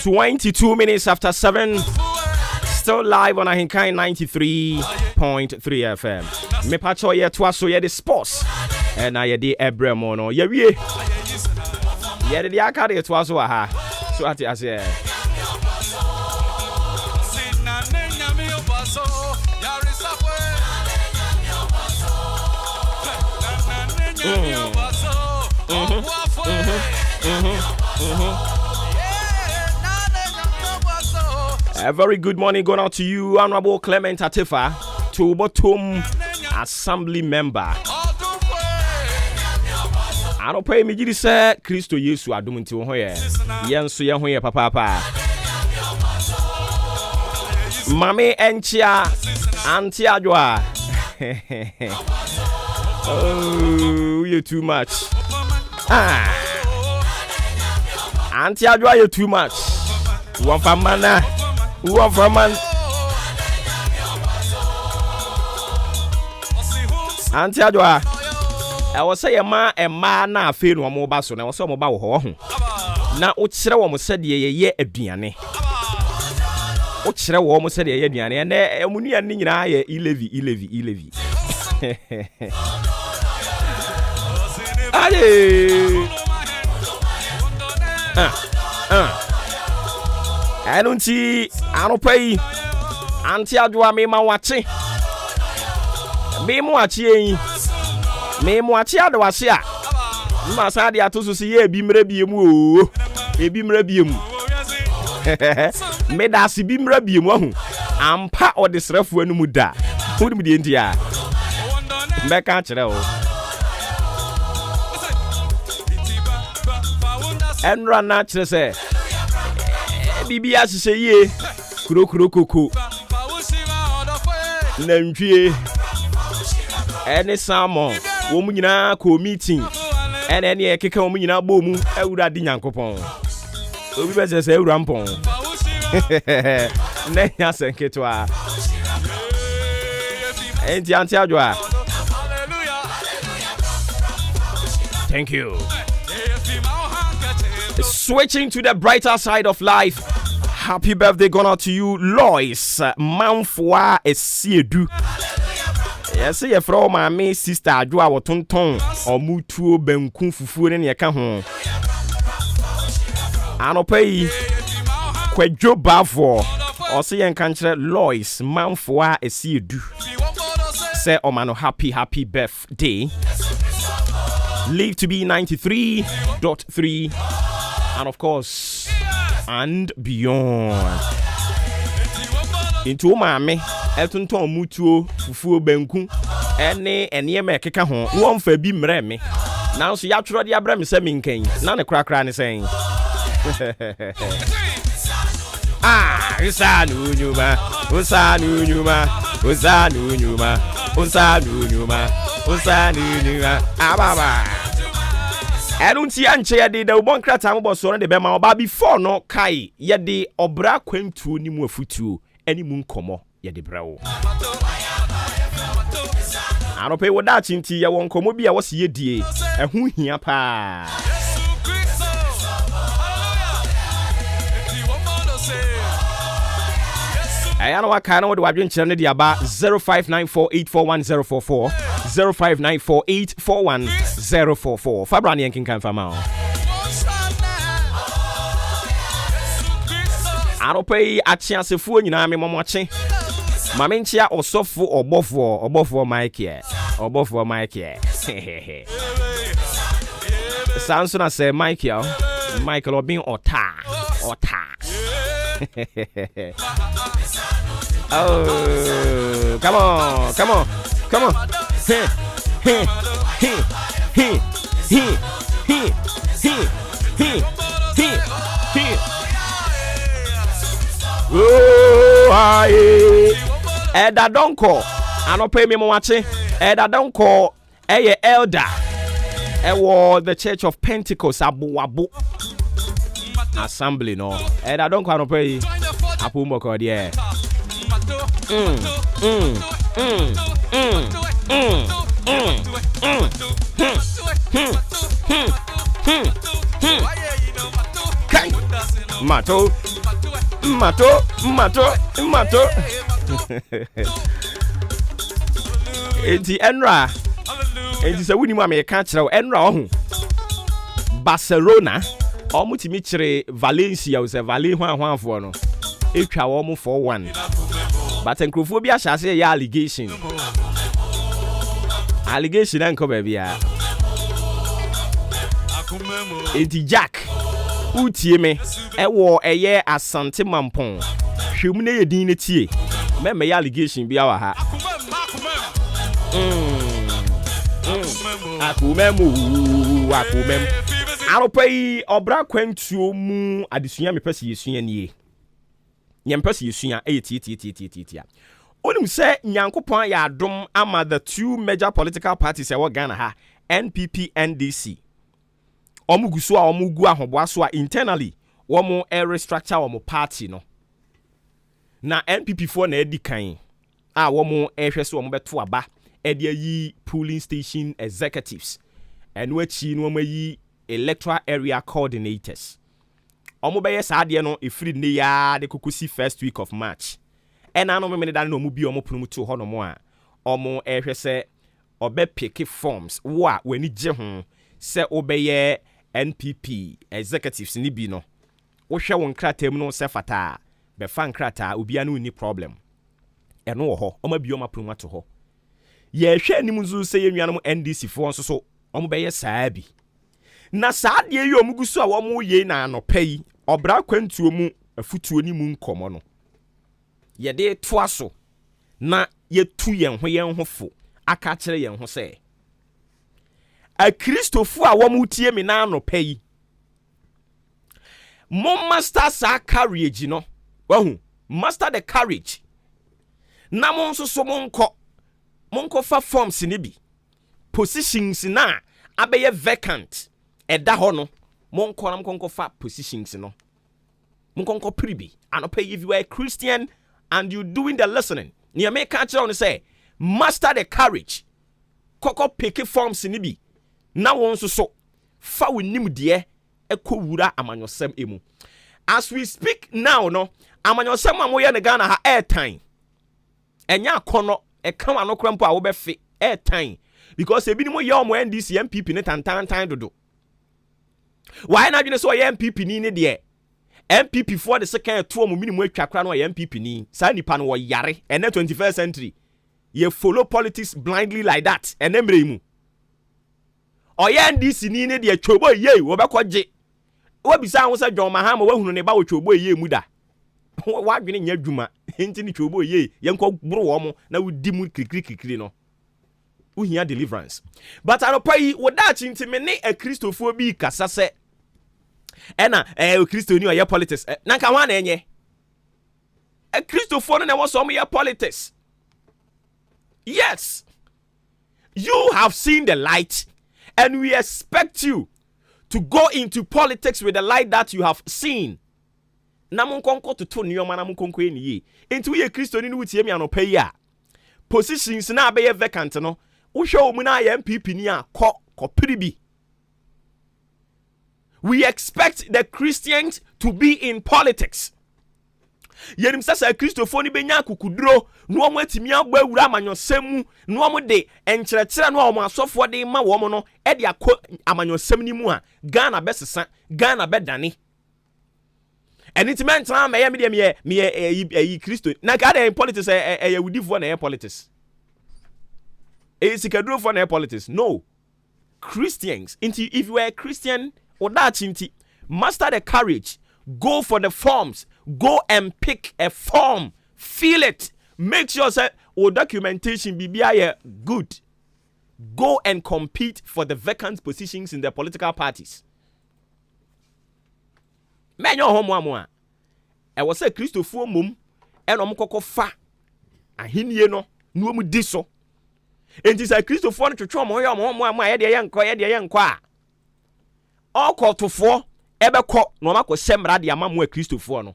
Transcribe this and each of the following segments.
...22 minutes after 7, still live on AHENKAN933.3 FM. Me pacho ye twaso ye the sports, and I ye ebre mono ye wie. Ye the akade ye twaso aha. So ati ase. A very good morning going out to you, Honorable Clement Atifa, to Bottom Assembly Member. I don't pay me, you say, Christo Yesu Adum to Hoye. Yansu Yahoye Papa. Mame Enchia, Auntie Adwa. Oh, you're too much. Auntie Adwa, you're too much. One for mana. One for man. Auntie Adwa, I was say a man na fe no mo ba so na wo so mo ba wo ho na o kire wo mo se de ye aduane o kire wo mo se de ye aduane na emunua ni nyina ye 11 aye I don't see, I don't pay. Auntie Adwa me ma wachi. Me mo wachi me mo wachi adwa se a. Ma sa de atoso se ye bimre biemu o. E bimre biemu. Me da se bimre biemu ahu. Ampa odesrefo anu mu da. Wodum de ntia. Me ka kire o. Enra na kire se bibi asise ye kuro koko nantwie ene salmon wo mu nyina ko meeting ene ne ekeka wo mu nyina bo mu awura di nyankopon obi be se awura mpon ne nya senketwa enti Auntie Adwa, thank you. Switching to the brighter side of life. Happy birthday going out to you, Lois Manfoa Esiedu. Yes, you from my sister Adwa Wotonton or Mutuo Benku Fufu ne yeka ho. Anopei Kwejo Bavo or say enkantre Lois Manfoa Esiedu. Say omano happy birthday. Live to be 93.3 and of course and beyond. Into mame etonton mutuo fufuo benku ene enye keka ho won fa bi mre me now so ya tworo de abra me se minkan na ne krakra ne sen usanu nyuma ababa I don't see anche yede da ubon krata mo boso no de be ma oba before no kai yede obra kwantu ni mu afutuo ani mu nkomo yede brawo anope woda chinti ya won komo bia wo se yedie ehu hia pa ayana waka na wo de wadwen kire ne dia ba 0594841044 0594841044 Fabra ni enkin fama Aropei achiasefu nyina me momoche mame nchia osofo obofo Maakye Maakye Sanso na se Maakye Michael Obin Ota. Oh, come on. Oh, aye. Eda donko. Anope me mo wache. Eda donko. Eye elder. Ewo the Church of Pentecost Abu Assembly no. Eda donko anope. Apu moko die. Mato. Enti enra. Enti se wuni mu America kire enra ohu. Barcelona omutimi kire Valencia o se Vale hwanhwanfo no. Etwa wo mu 4-1. But enkrofo bi ahase ya allegation. Allegation enko ba bia. Enti Jack utie me ewo eye Asante Mampon hwemu ne yedin ne tie me ya allegation bia wa ha akumem aropai obra kwantuo mu adesua mepese yesua nie nyempese yesua eti onim se nyankopon ya adom ama the two major political parties ewo Ghana ha NPP NDC omuguso a omugu ahoboaso a internally womo restructure womo party no na NPP for na edikan a womo ehwese womo beto aba ede yi polling station executives eno achi no womo yi electoral area coordinators omo beye saade no efiri ne ya de kokosi first week of March ena no memene dan no omo bi omo punu to ho no mo a omo ehwese obe pick forms wo a wani gye ho se obeye NPP executives ni bi no wo hwe won kratam no se fata be fan krata obia no ni problem eno wo ho oma bi oma promo to ho ye hwe anim nzu se ye nuanom NDC fo nso so omo be ye saa bi na saa de ye omugusu a wo mo ye na anopai obra kwantuo mu afutuo ni mu nkomo no ye de to aso na ye tu yen ho fo aka kire yen ho se a Christopher a womu tie me na no pay. Mo master sa courage no. Wahu, master the courage. Na mo nso so monko fa forms ni bi. Positions na abeye vacant. Eda ho no. Monko na monko fa positions no. Monko pribi. Anope if you are a Christian and you doing the listening. Ni make catch on say master the courage. Koko pick forms ni bi. Na won so fa wonim de ekowura amanyosem emu as we speak now no amanyosem amoye ne Ghana ha airtime enya akono eka no krampo a wo be fe airtime because ebi ni mo ye omo NDC MPP ne tantan dodo why na dwene so ye MPP ni ne de MPP for the second to omo minimum atwa kra no ye MPP ni sa nipa no wo yare ene 21st century ye follow politics blindly like that enemre mu oya NDC ni ne de atwobo ye wo bekɔgye wo bisa ho sɛ John Mahama wo hunu ne ba wo twobo ye mu da wa dwene nya dwuma enti ni twobo ye yenkɔ buru wo mo na wo di mu kikiri no wo hia deliverance but aropai wo da chinti me ne a Christopher bi kasa sɛ ɛna Christo ni oya politics na nka ho na enye a Christopher no na wo so mo ye politics. Yes, you have seen the light. And we expect you to go into politics with the light that you have seen. Namun konko to turn your man konko eni. Into ye Christo ni wutie mi anopa yi a. Positions na be vacant no. Wo hwe mu na MPP ni a ko pribi. We expect the Christians to be in politics. Yerim sasa Christopher ni benya kukuduro no omo atimi agba awura amanyosem mu no omo de enkyerɛkyerɛ no omo asofo de ma wo mo no e de akɔ amanyosem ni mu a Ghana besesa Ghana bedane enitiment na me me Christo na ka de politics yahudifo na politics sikaduro for na politics no Christians if you are a Christian or that inti Master the courage. Go for the forms. Go and pick a form. Feel it. Make sure that your documentation be good. Go and compete for the vacant positions in the political parties. Men your home. I was a Christopher mum and omkoko fa. Ahiniye no mu diso. Enti sa Christopher to twa mo ye de yenkwa. Okotofo ebekọ no makọ semra de amamwe Christopher no.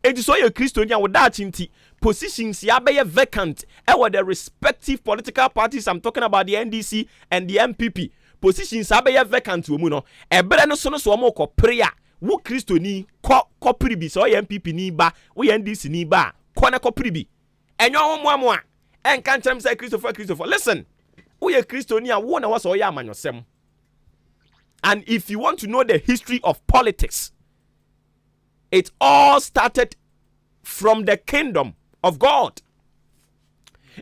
Enti so ye Christo nya wo da chinti positions ya be vacant with the respective political parties. I'm talking about the NDC and the MPP. Positions ya be vacant wo mu no. Ebere no so no so mo kọ prayer. Wo Christo ni kọ pribi so ye MPP ni ba, wo ye NDC ni ba, kọ na kọ pribi. Enyo homo a enka nchem say Christopher. Listen. Wo ye Christo ni a wo na was o ya amanyosem. And if you want to know the history of politics, it all started from the kingdom of God.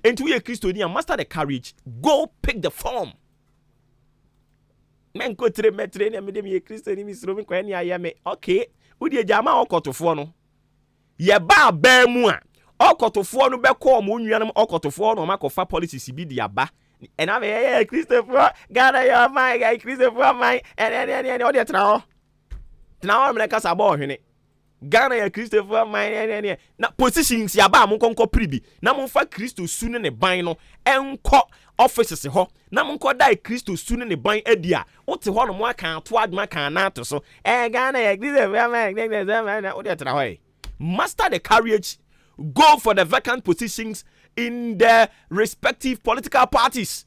Into your Christian, master the courage. Go pick the form. Men go tre metre na me dem ye Christian mi sro mi kwa ni ayame. Okay, udi jama okotofo no. Ye ba mu a okotofo no be call mo nuanam okotofo no makofa policies bi dia ba. And I'm a Christopher, gather your mind, guy, Christopher, mine, and all the trail. Now I'm like a sabor, Ghana ya Christopher, mine, na positions yaba munko pribi. Na munfa Christo soon in a bino, and co offices ho. Na munko die Christo soon in a bind edia. What's the one more can twad my canato so? Ghana ya Christopher, master the courage, go for the vacant positions in their respective political parties.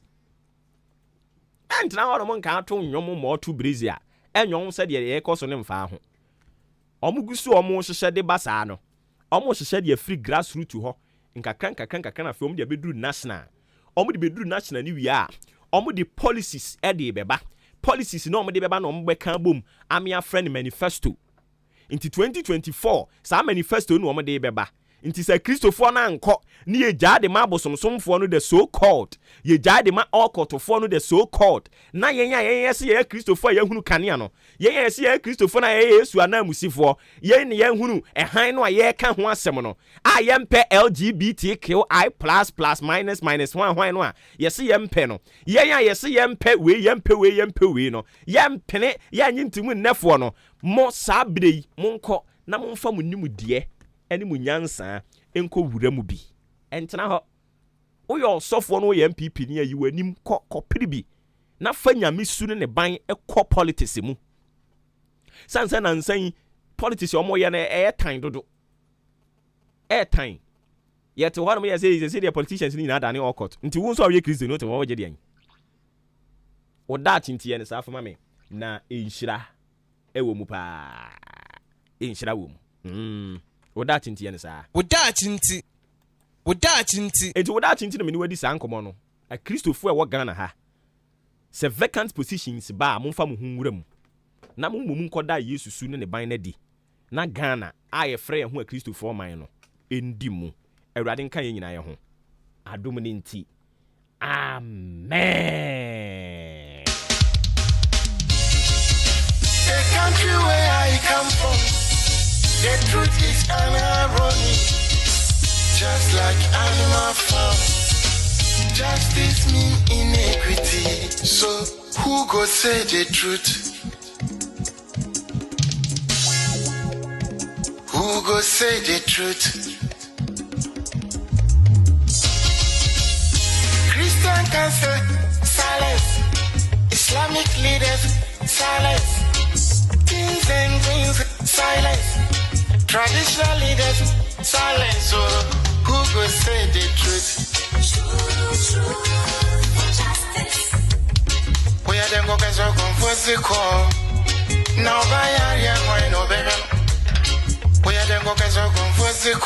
And now one can turn yomo more to Brazil. And yon said ye cost on them far. Omugusu almost shed the basano. Almost shed ye free grassroots to her. In Kakanka film the bedroom national. Omu the bedroom national new year. Omu the policies Eddie beba. Policies no me beba no mbeka boom. I'm your friend manifesto. Into 2024, some manifesto no me beba. Inti se Christopher na nko ni ye jade ma bosomsomfo no the so called ye jade ma okotofo no the so called na yen se ye Christopher ye hunu kanea no yen se ye Christopher na ye Yesu anamusifo yen ne yen hunu ehan no ye ka ho asem no a ye mpe LGBTQI++ minus one hwan no a ye se ye mpe no ye se ye mpe we no ye mpene ye anyintimu nnefo no mo sabrei monko na momfa munnimu de eni munyansa enko wura mu bi entena ho oyo sofo no ye MPP ni ayi wanim kɔ pribi na fa nyame su ne ban ekɔ politics mu sansa na nsan politics omo ye na tan dodo tan yet one me say the politicians ni na dane okot nti wo nso awe Christian no te wo gye de an o da tinti ye ne sa afama me na enhyira ewo mu pa enhyira wo mu Woda chinti ya nisa. Woda chinti. Enti woda chinti na meni wadi sa nkomo no. A Christopher wa Ghana ha. Se vacant positions ba momfa mo hunwura mu. Na mo mum nkoda Yesu su ne ban na di. Na Ghana aye frɛ ho a Christopher man no. Endi mu. Awurade nka ye nyina ye ho. Adom ne nti. Amen. The country where I come from, the truth is irony, just like animal farm. Justice mean inequity. So who go say the truth? Who go say the truth? Christian can say silence. Islamic leaders silence. Kings and queens silence. Traditional leaders, silence. So who go say the truth? Truth, justice. We are them go get so confused. Now by area, no baby. We are them go get so confused.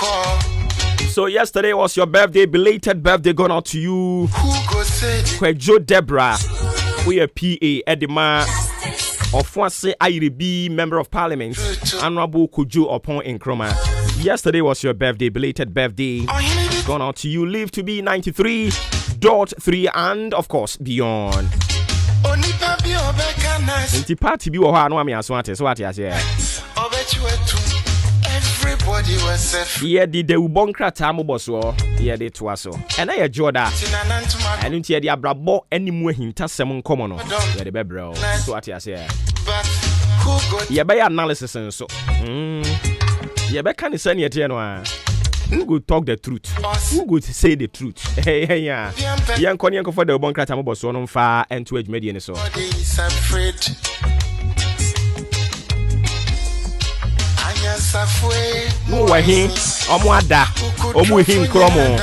So yesterday was your birthday, belated birthday going out to you. Who go say the Kwejo Deborah, we are PA Edema. Ofwase Ayribi, Member of Parliament, Honorable Kujo Opon Nkrumah. Yesterday was your birthday, belated birthday. Going out to you, live to be 93.3 and of course beyond. Nti party bi wo ho anu ame aso ate so ate ase. Everybody was safe. Ye di de ubonkrata mo boso. Ye de to aso. Ena ye joda. Enu nti ye di abrabo animu ahintasem nkomo no. Ye de bebrel. So ate ase. But who got Ye be analysis nso. Ye be kan say ne tie no a. Who go talk the truth? Who go say the truth? Yeah. Yan konye nko for the ubonkrata mo boso no mfa ento adwumadi ne so. is afraid? Mo wa hin omo ada omo hin kromo.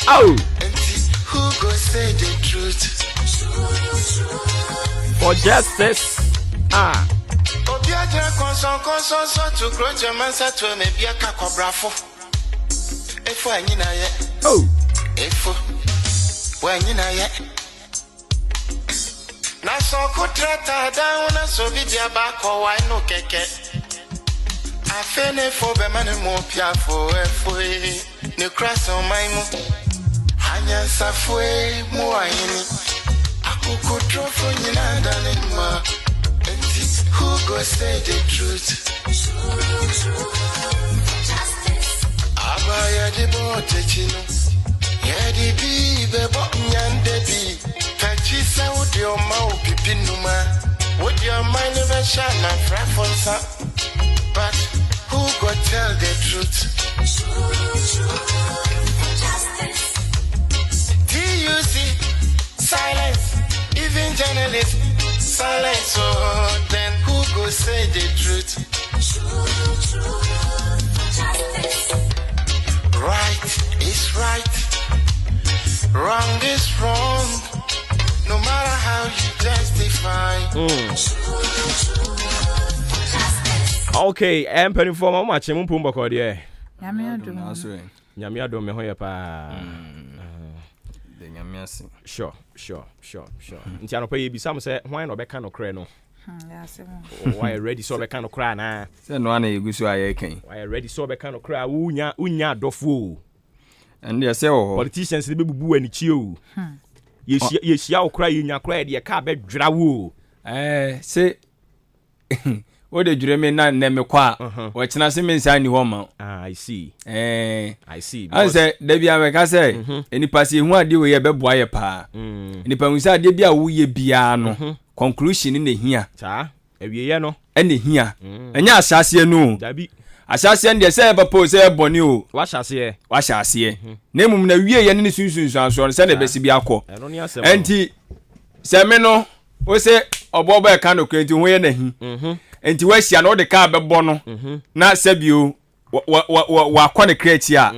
Oh, Who go say the truth? for justice. Obiaja konson so to grow German sa to me bia ka kwabrafo. Efo anyina ye. Oh, Efo. Wa anyina ye. Na so ko trata down na so bi dia ba ko wa no keke. Afene fo be mane mo pia fo efo ne cross on my mo. Hanya sa fo mo ayini. Akuku trofo nyina dane ma. Who go say the truth? Abaya di bote chino. Yedi bi bebo nyande bi. Kachi sa udi oma upipi numa. Would your mind never shine my frafonsa? But who go tell the truth? TUC, silence. Even journalists, silence. Oh, then who go say the truth? Right is right, wrong is wrong. No matter how you justify. okay, empany for mama chemu pumba ko de. Nyame adom me ho ye pa. The nyamiasi. Sure. Nti anopa ye bisam say hwan no beka no kre no. Why ready so beka no kra na. Say no ana yegusu aye kan. Why ready so beka no kra unya adofo. And they say oh Politicians dey bebubu ani chi o. Ye shia okra ye nya kra de ka be dwira wo. say what the dream na me kwa o china se me nsa ni ho ma. I see. I see. I say dey bia me ka say enipa se hu ade we ye beboa ye pa. Enipa hu say ade bia wo ye bia no conclusion ni hia. Cha ewiye no. Ene hia. Enya asase no. Dabi. Asase ndie say papa say boni o. Wa hyase. Na emum na wie ye ne sunsun so se na besi bia akọ. Eno ni asem. Enti se me no o say Obuoba ka no kwenti ho ye na hi. Enti wa sia no de ka bebo no na sabio wa akọ kreti a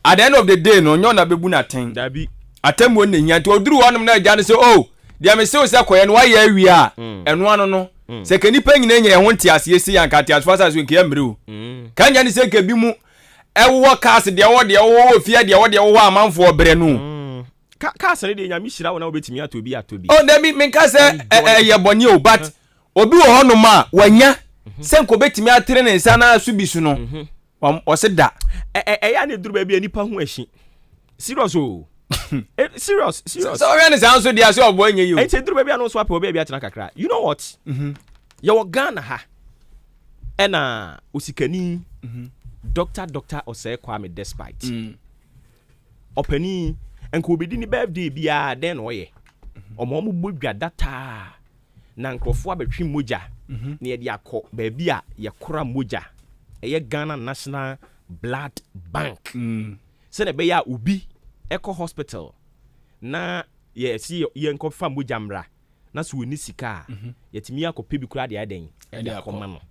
at the end of the day no nyo na bebu na ten Dabi atem won na hia nti oduru wonum na agya ne say oh dia me say o say koye no wa ye awie a eno ano no se kanipa nyina nya ho nti ase esi yankati as far as we can mre o kan nya ne say ka bi mu ewo cast de wo ofia de wo amanfo obre no ka sare de nyame hira wona obetimi atobi oh na mi nka say ye boni o but obi wo hono ma wanya senko betimi atere ne nsa na asubisu no o se da ya ne duru ba bia nipa ho ahyi serious o serious so we ne san so dia so obo anya yi o enti duru ba bia no so apɛ obi bia tena kakra you know what ye wo Ghana ha ena osikani doctor Osei Kwame despite opani enko obedi ni birthday bia den oye omo bodwa data na nkrofo abetwi moja na ye de akọ ba bia ye kora moja eye Ghana National Blood Bank se na be ya obi eco hospital na ye si ye nkofa moja mra na so ni sika yetimi akọpe bi kura de aden e de akọma no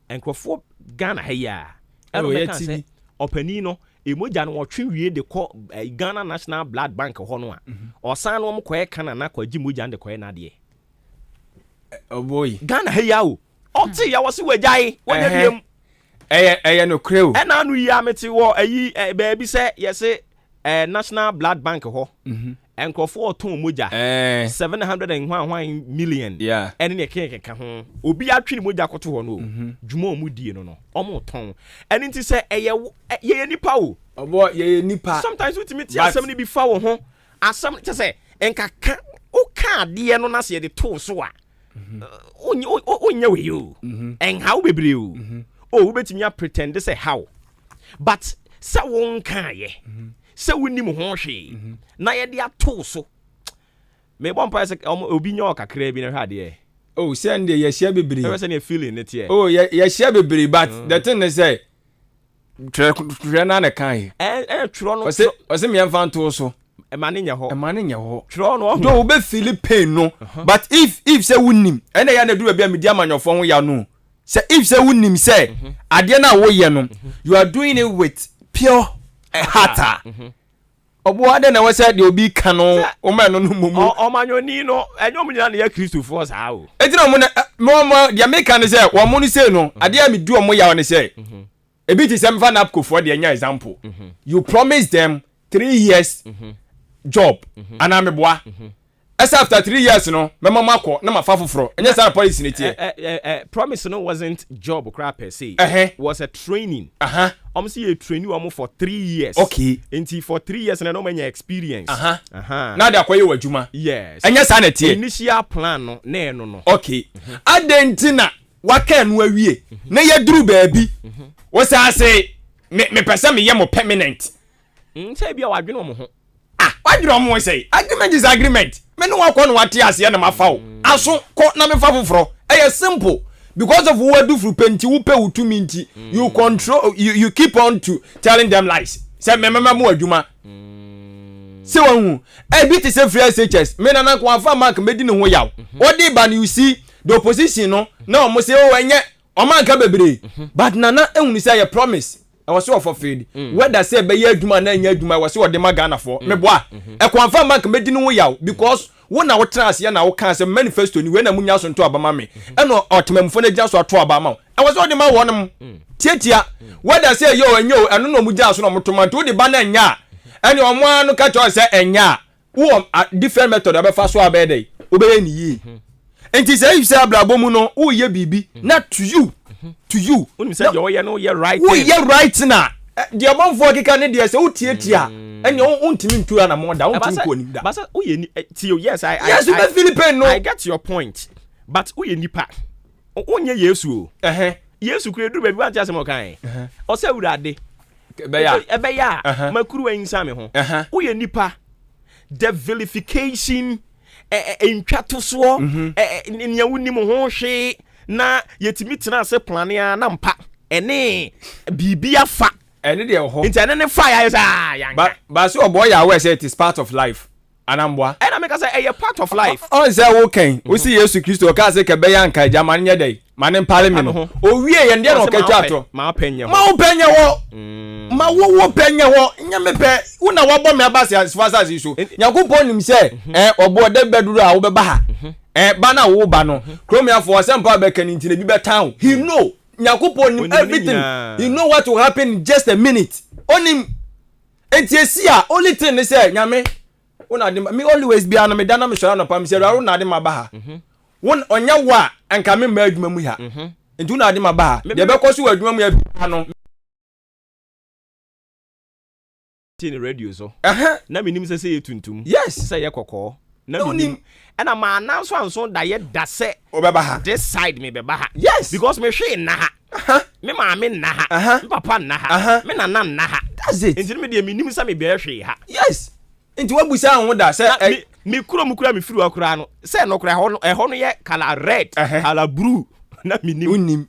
nkrofo Ghana ha ya ero be kan se opani no emoja no wotwe wie de ko Ghana National Blood Bank ho no a osan no mkoye kana na kwaji moja de koye na de oh boy Ghana ha ya o oti ya wose wajai wonya biem eye no kreu e na anu ya meti wo ayi baabi se yese National Blood Bank ho enkofo oton moja 700 million ene ne keka ho obi atwini moja koto ho no dwuma omu die no omo ton ene nti se ye nipa o obo ye nipa sometimes we timi ti asem ni bi fa wo ho asem te se enkaka o card dear no na se de to so a onya we you and how be brew oh betimi a pretend say how but sa won kan ye sa woni mo ho hwe na ye de ato so me bon pa se obi nya okakra bi na hwa de oh send the yeshia bebre e say na feeling it here oh yeshia bebre but the thing is say twerɛ na na kan twerɛ no ɔse me mfa to so e ma ne nya ho twerɛ no do be feel pain no but if say wunnim ene ya na duru bia media manyofo ho ya no say if say wunnim say ade na wo ye no you are doing it with pure heart Obuoba na we say de obi ka no o ma no mumu omanyoni no enyo munyina na ya Christopher sa o etina mo de make kan say wo mo no say no ade a medu o mo ya no say ebi ti say mfa napko for de nya example you promise them 3 years job and I'm boa as after 3 years no mema makọ na mafa foforo enye say policy ne tie promise no wasn't job crap per se was a training see a trainee for 3 years okay until for 3 years na no manya experience na de akoye wadwuma yes enye say ne tie initial plan no na eno no okay adentina waka no awie na ye duru baabi wo say say me pese me ye mo permanent say bia wadwene mo ho wadwene mo say agreement is agreement me no wakọ no wate ase na mafa wo aso ko na me fa foforo simple because of who do through penti who pay to minti you control you keep on to telling them lies say me mo adwuma say won bit say free SHS me na ko afa mark medi ne ho yaw odi ba you see the opposition no na o mo say o enye o man ka bebre but nana ehunu say your promise I was so for feed whether say be ye adwuma na nya adwuma was so de magana for me boa e ko afa mark medi ne ho yaw because wo na wo trans ya na wo kan say manifesto ni we na munya so nto abama me e no otemamfo na gya so ato abama e was so de ma wonem tietia whether say yo enyo eno no mu gya so no motomanto wo de ba na nya ene omo anu ka cho say enya wo different method abefa so abede obeye ni yi enti say if say ablabo mu no wo ye bibi na to you when say yo ye no ye right wo ye right na de amanfo kika ne de say wo tietia ene untimi ntua na moda untimi ko ni da but wo ye ni yes yes you be Philippine no I get your point but wo ye nipa onye Yesu Yesu kure du baby wan tia se mo kan o se urade ebe ya makuru ansa me ho wo ye nipa the vilification entwato so nya woni mo ho hwe na yetimi tena se plania na mpa ene bibia fa ene de ho internet ne fire is but so boy ya we say it is part of life anambwa ena make say a part of life on say wo kan we see Yesu Kristo ka say ke be ya nka jamani nya dai mane mpale me no o wie ye nde na o ka twato ma penye wo ma wo penye wo nya me pe una wabo me abase as far as so yakopon nim say obo de beduru a wo be ba ha ba na wo ba no kromia for sempa be kan ntine bi be town he know yakopon nim everything he know what will happen in just a minute onim entiesia only thing is say nyame una de me always be an me dana me shara no pam say ru na de ma ba ha won onya wa anka me ma adwuma mu ha ntu na de ma ba ha de be koso wa adwuma mu ya bi no tin radio so na me nim say yetuntum yes say ye kokko na me nim and am announce anso da ye da se obeba ha this side me be ba ha yes because me hwe na ha me ma me na ha me papa na ha me nana na ha that's it nti me de me nim say me be hwe ha yes nti wabusa ho da say me kuro mu kura me firu akura no say no kura ho no ye color red color blue na me nim unim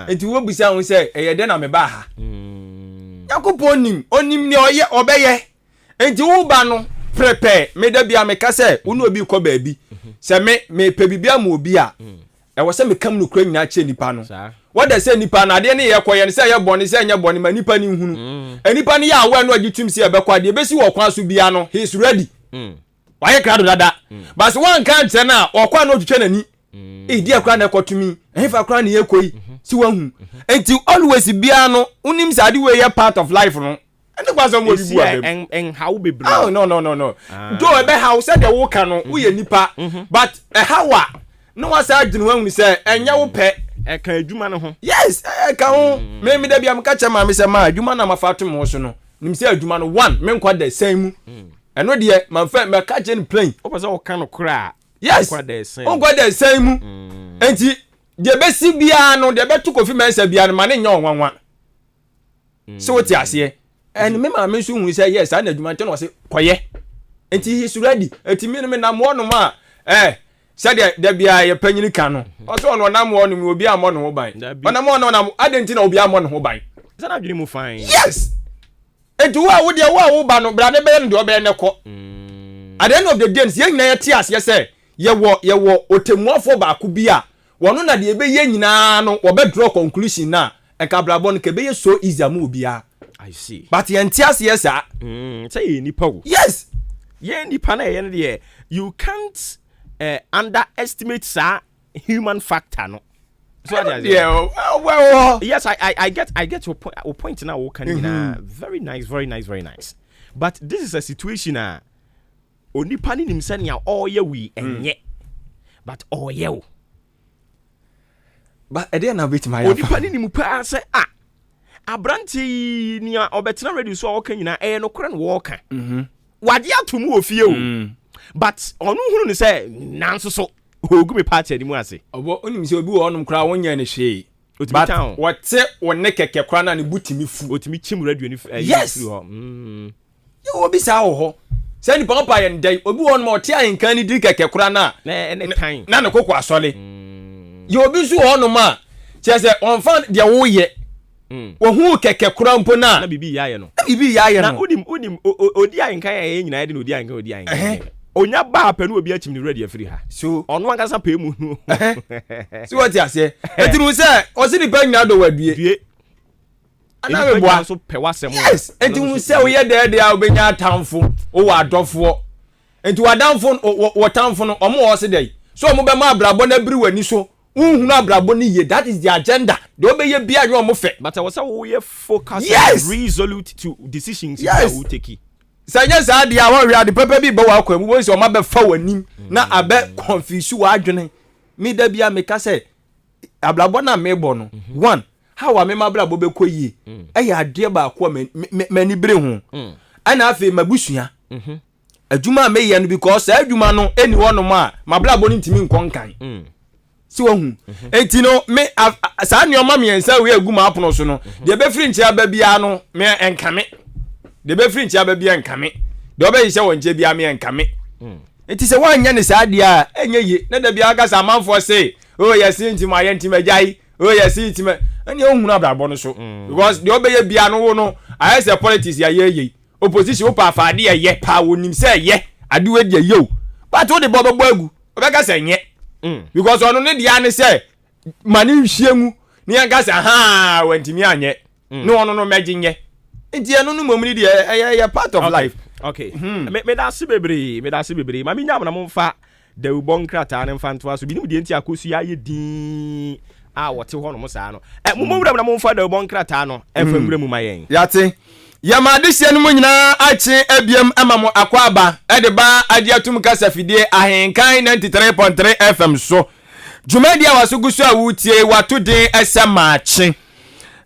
nti wabusa ho say ye de na me ba ha yakopon onim ni oye obeye nti wo ba no prepare me da bia me ka say wo no obi ko ba bi say me pe bibia ma obi a e wo say me kam no kura nyina che nipa no what they say nipa na de ne ye koye say ye boni say nya boni ma nipa ni hunu nipa ni ya awe no agitum say e be kwa de be si wo kwa so bia no he is ready wa ye krado dada but one kan che na okwa no twetwe nani di akra na ekotumi efa akra na ye koi si wahu enti always bia no unim say ade we ye part of life no ene kwa so mo bi bua en how be bring oh no do e be how say the wo ka no wo ye nipa but how no was agin wahu say enya wo pe eka adwuma no ho yes eka ho me da bia me ka che ma me say ma adwuma na mafato mo so no nim say adwuma no one me nkwa da san mu eno de ma fa me ka che ni plain o pese o ka no kra yes onkwa the same enti de besi bia no de betu kofi mensa bia no mane nya onwanwa so what ase and me ma me so hu say yes and adwuma nte no say koye enti he is ready enti me na mo no ma said there be a panyini ka no also on nam wo no obi amọ no ho ban ona mo no na adenti na obi amọ no ho ban is that adwini mu fine yes enti wo de wo ba no bra ne be no de obe ne ko at the end of the day ye nyina ye tias ye say ye wo otemuafo ba ku bi a wono na de ebe ye nyina no wo be draw conclusion na enka brabo no ke be ye so easy am obi a I see but ye tias ye sa say ni pa yes ye ni pa na ye ne de you can't underestimate human factor no so well yes I get your point now very nice but this is a situation onipa ni nim sane all ye we enye but all ye but e dey na bit my onipa ni nim pa say abranti ni obetena radio so all kan nyina no kora no walk wade atomu ofie o but onu hunu ni say nanso so ogu me party ani mu ase obo onim se obi wo onum kra wonya ne hwe but wote wonne keke kra na ne butimi fu otimi chim radio ni yes yo obi sa ho se ni papa ye ndai obi wo onum ote ahenkan ni di keke kra na time na ne kokko asole yo obi su onum a che se onfa de wo ye wo hu keke kra mpo na bibi yaye no na odim odi ahenkan ye nyina ye de odi ahenkan onya ba panu obi achim ni ready afiri ha so onu angasa pa emu no so what you say etinu say o si ni pa nyina do wadue ana we boa so pe wasem yes etinu say o ye de a obenya atamfo o wa adofo enti wadamfo wo tamfo no omo wo se dey so omo be ma abrabo na biri wani so unhunu abrabo ni ye that is the agenda de obeye bia nyo omo fe but I was say we focus and resolute to decisions that we take sanya sa dia wa wi ade papa bi ba wa kwa mu wo se o ma be fa wanim na abe confuse wa adwene mi da bia me ka say ablabo na me bo no one how wa me ma ablabo be koyie ya ade ba kwa mani bere ho ana afi mabusua adwuma me ye no because adwuma no eni wono ma ablabo ni ntimi nkonkan si wo hu enti no me sa nioma me ensa we aguma apono so no de be firi ntia ba bia no me enkame de be firi ntia ba bia enkame de obe yise wonje bia me enkame enti se wanya ne sa de a enye ye na da bia ga sa manfo se oh yes ntima ye ntima jai oh yes ntima ani ohunu abrabo no so because de obe ye bia no wo no I say politics ya ye opposition wo pa afade ye pa wonim se ye ade we de ye but wo de bobo agu obe ga se nye because ono ne dia ne say mani hwiemu ni anga say ha wantimi anye no ono no meji nye nti eno no momni dia part of life okay me da se bebre ma mi nyam na momfa da ubon krata ne mfanto aso bi ni de nti akosu ya ye din wote ho no mo saa no momwura na momfa da ubon krata no emfa ngura mu mayen yate yama de sie no mo nyina ache abiem amamo akwaba de ba ade atum kasa fidie ahenkan 93.3 FM so jumadi awasugusu awutie watuden esamache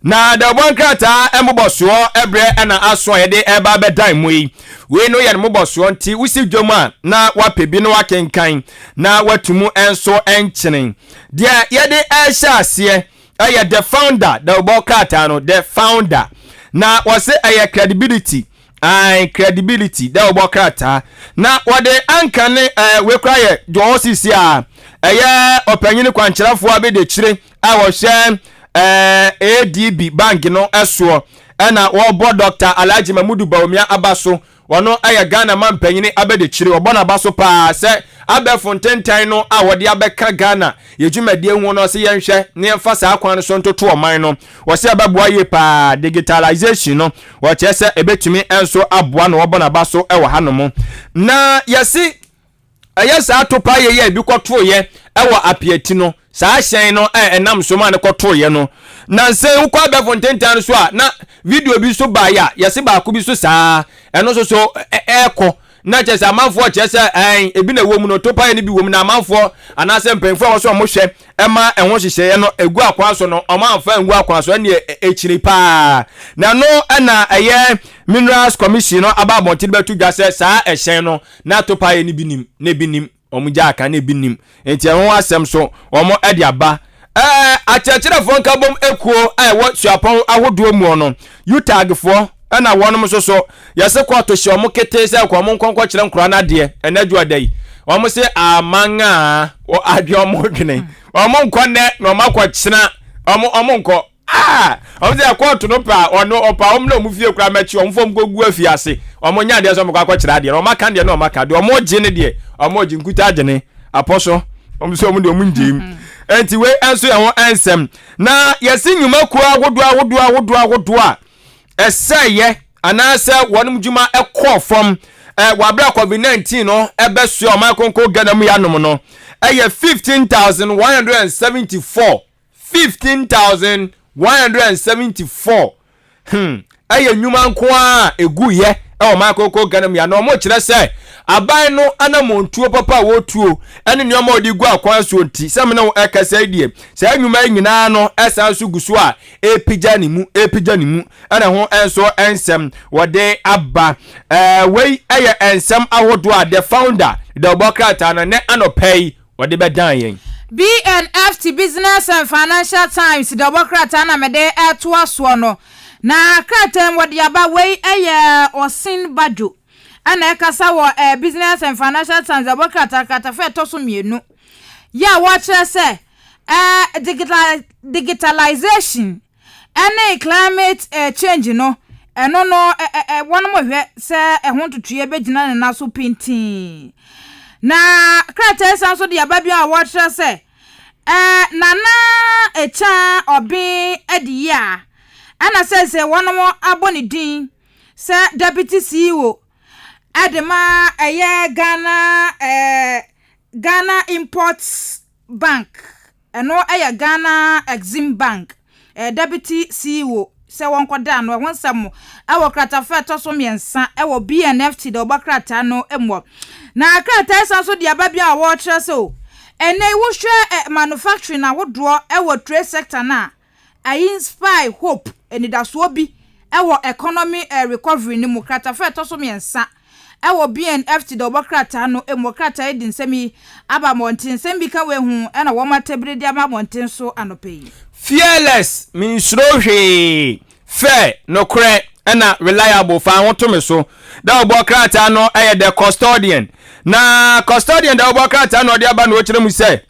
na da bon krata emboso ebre na aso ye de eba bedan mu yi we no ye no boso nti usi dwoma na wapebi no wakenkan na watumu enso enchenen de ye de ehya ase the founder da bon krata no the founder na wase credibility credibility da bon krata na wade ankane we kraye do osisi a opanyini kwankyerafo abede kire a wo hye ADB bank no eso na wo bo Dr. Alhaji Mamudu Bawumia abaso wono Ghana man panyini abede kire obo na abaso pa se abe fontentan no a wode abeka Ghana yedwumadie hu no se yenhwe ne mfa sa akwan so ntoto oman no wo se ababua ye pa digitalization no wo chese ebetumi enso aboa no obo na abaso ewo hanom na yesi ayesa atopa ye bi kwoto ye ewo apieti no saa hyen no enam so ma ne kwoto ye no na nse ukwa be fontentan so a na video bi so ba ya yesi ba ko bi so saa eno so eko na chese amanfo chese ebi na womu no topa ye ne bi womu na amanfo anase mpenfo wo so mo hwe ema enwo hyehye no egu akwa so no amanfo engu akwa so ne echiri pa na no na minerals commission no aba bonti betu dwase saa ehyen no na topa ye ne binim omugya aka na ebinim enti ho asem so omo ede aba achechirefo nka bom ekuo wo suapon ahodo mu no utagfo na wonom so yese kwato hye omo kete se kwa omo nkonko kire nkura na de enadwo adai omo se amanga o adwe omo dwene omo nkonne na omo kwakira omo nko omo se kwato no pa ono opa omo na omo fie kura machi omo fom gogu afiase omo nya de so omo kwakira de omo kan de na omo ka de omo gye ne de omo gye nkuta agene aposo omo se omo de omo njim enti we enso ye ho ensem na yesi nyuma ku awodo a eseye anase wonum djuma ekọ from wabra covid-19 no ebesu o makonko ganam ya nom no eye 15,174 eye nyuma nko a egu ye o makonko ganam ya no mo kire se aban no anamontuo papa wotuo ene nyoma odi gu akwan so nti se me no ekasa die se nyuma nyina no esan so guso a epija ni mu ene ho enso ensem wode aba wei eye ensem ahodo a the founder the Obokrata na ne anopay wode bedan yen BNFT Business and Financial Times the Obokrata na mede eto aso no na kratem wode aba wei eye osin bajo ana ekasa wo Business and Financial Times Obokrata katafe toso mienu ya watch say digitalization and climate change no eno no one mo hwe se ehun tutue begina na so pintin na krata sanso de ababia watch say nana echa obi ediya ana say one mo aboni din se deputy CEO Adema Ghana Imports Bank eno Ghana Exim Bank deputy CEO se won koda no ho nsam ewo krata fe to so miensa ewo BNFT de Obokrata no emwo na krata sanso de ababia a wo kire so ene wo hwe manufacturing na wodo ewo trade sector na inspire hope eni da so bi ewo economy recovery ni mu krata fe to so miensa ewo BNFT de Obokrata no emokrata edin semi aba montin sembi ka we hu ena wo matebere dia ma montin so anopei fearless means rohe fair no kre ena reliable fa hoto me so da Obokrata no the custodian na custodian da Obokrata no de aba no kire mu se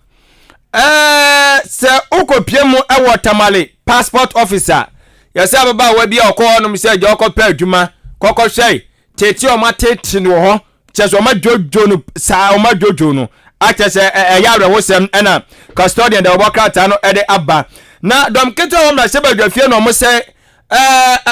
ukopie mu ewo tamale passport officer yesa ababa wa bia okọ no mu se je okọ pa adwuma kokọ hwei tete o matete no ho cheso ma jojo no sa o ma jojo no achese yare wo sem ena custodian da Obokrata no ede aba na dom keto o mra seba dwafie no mo se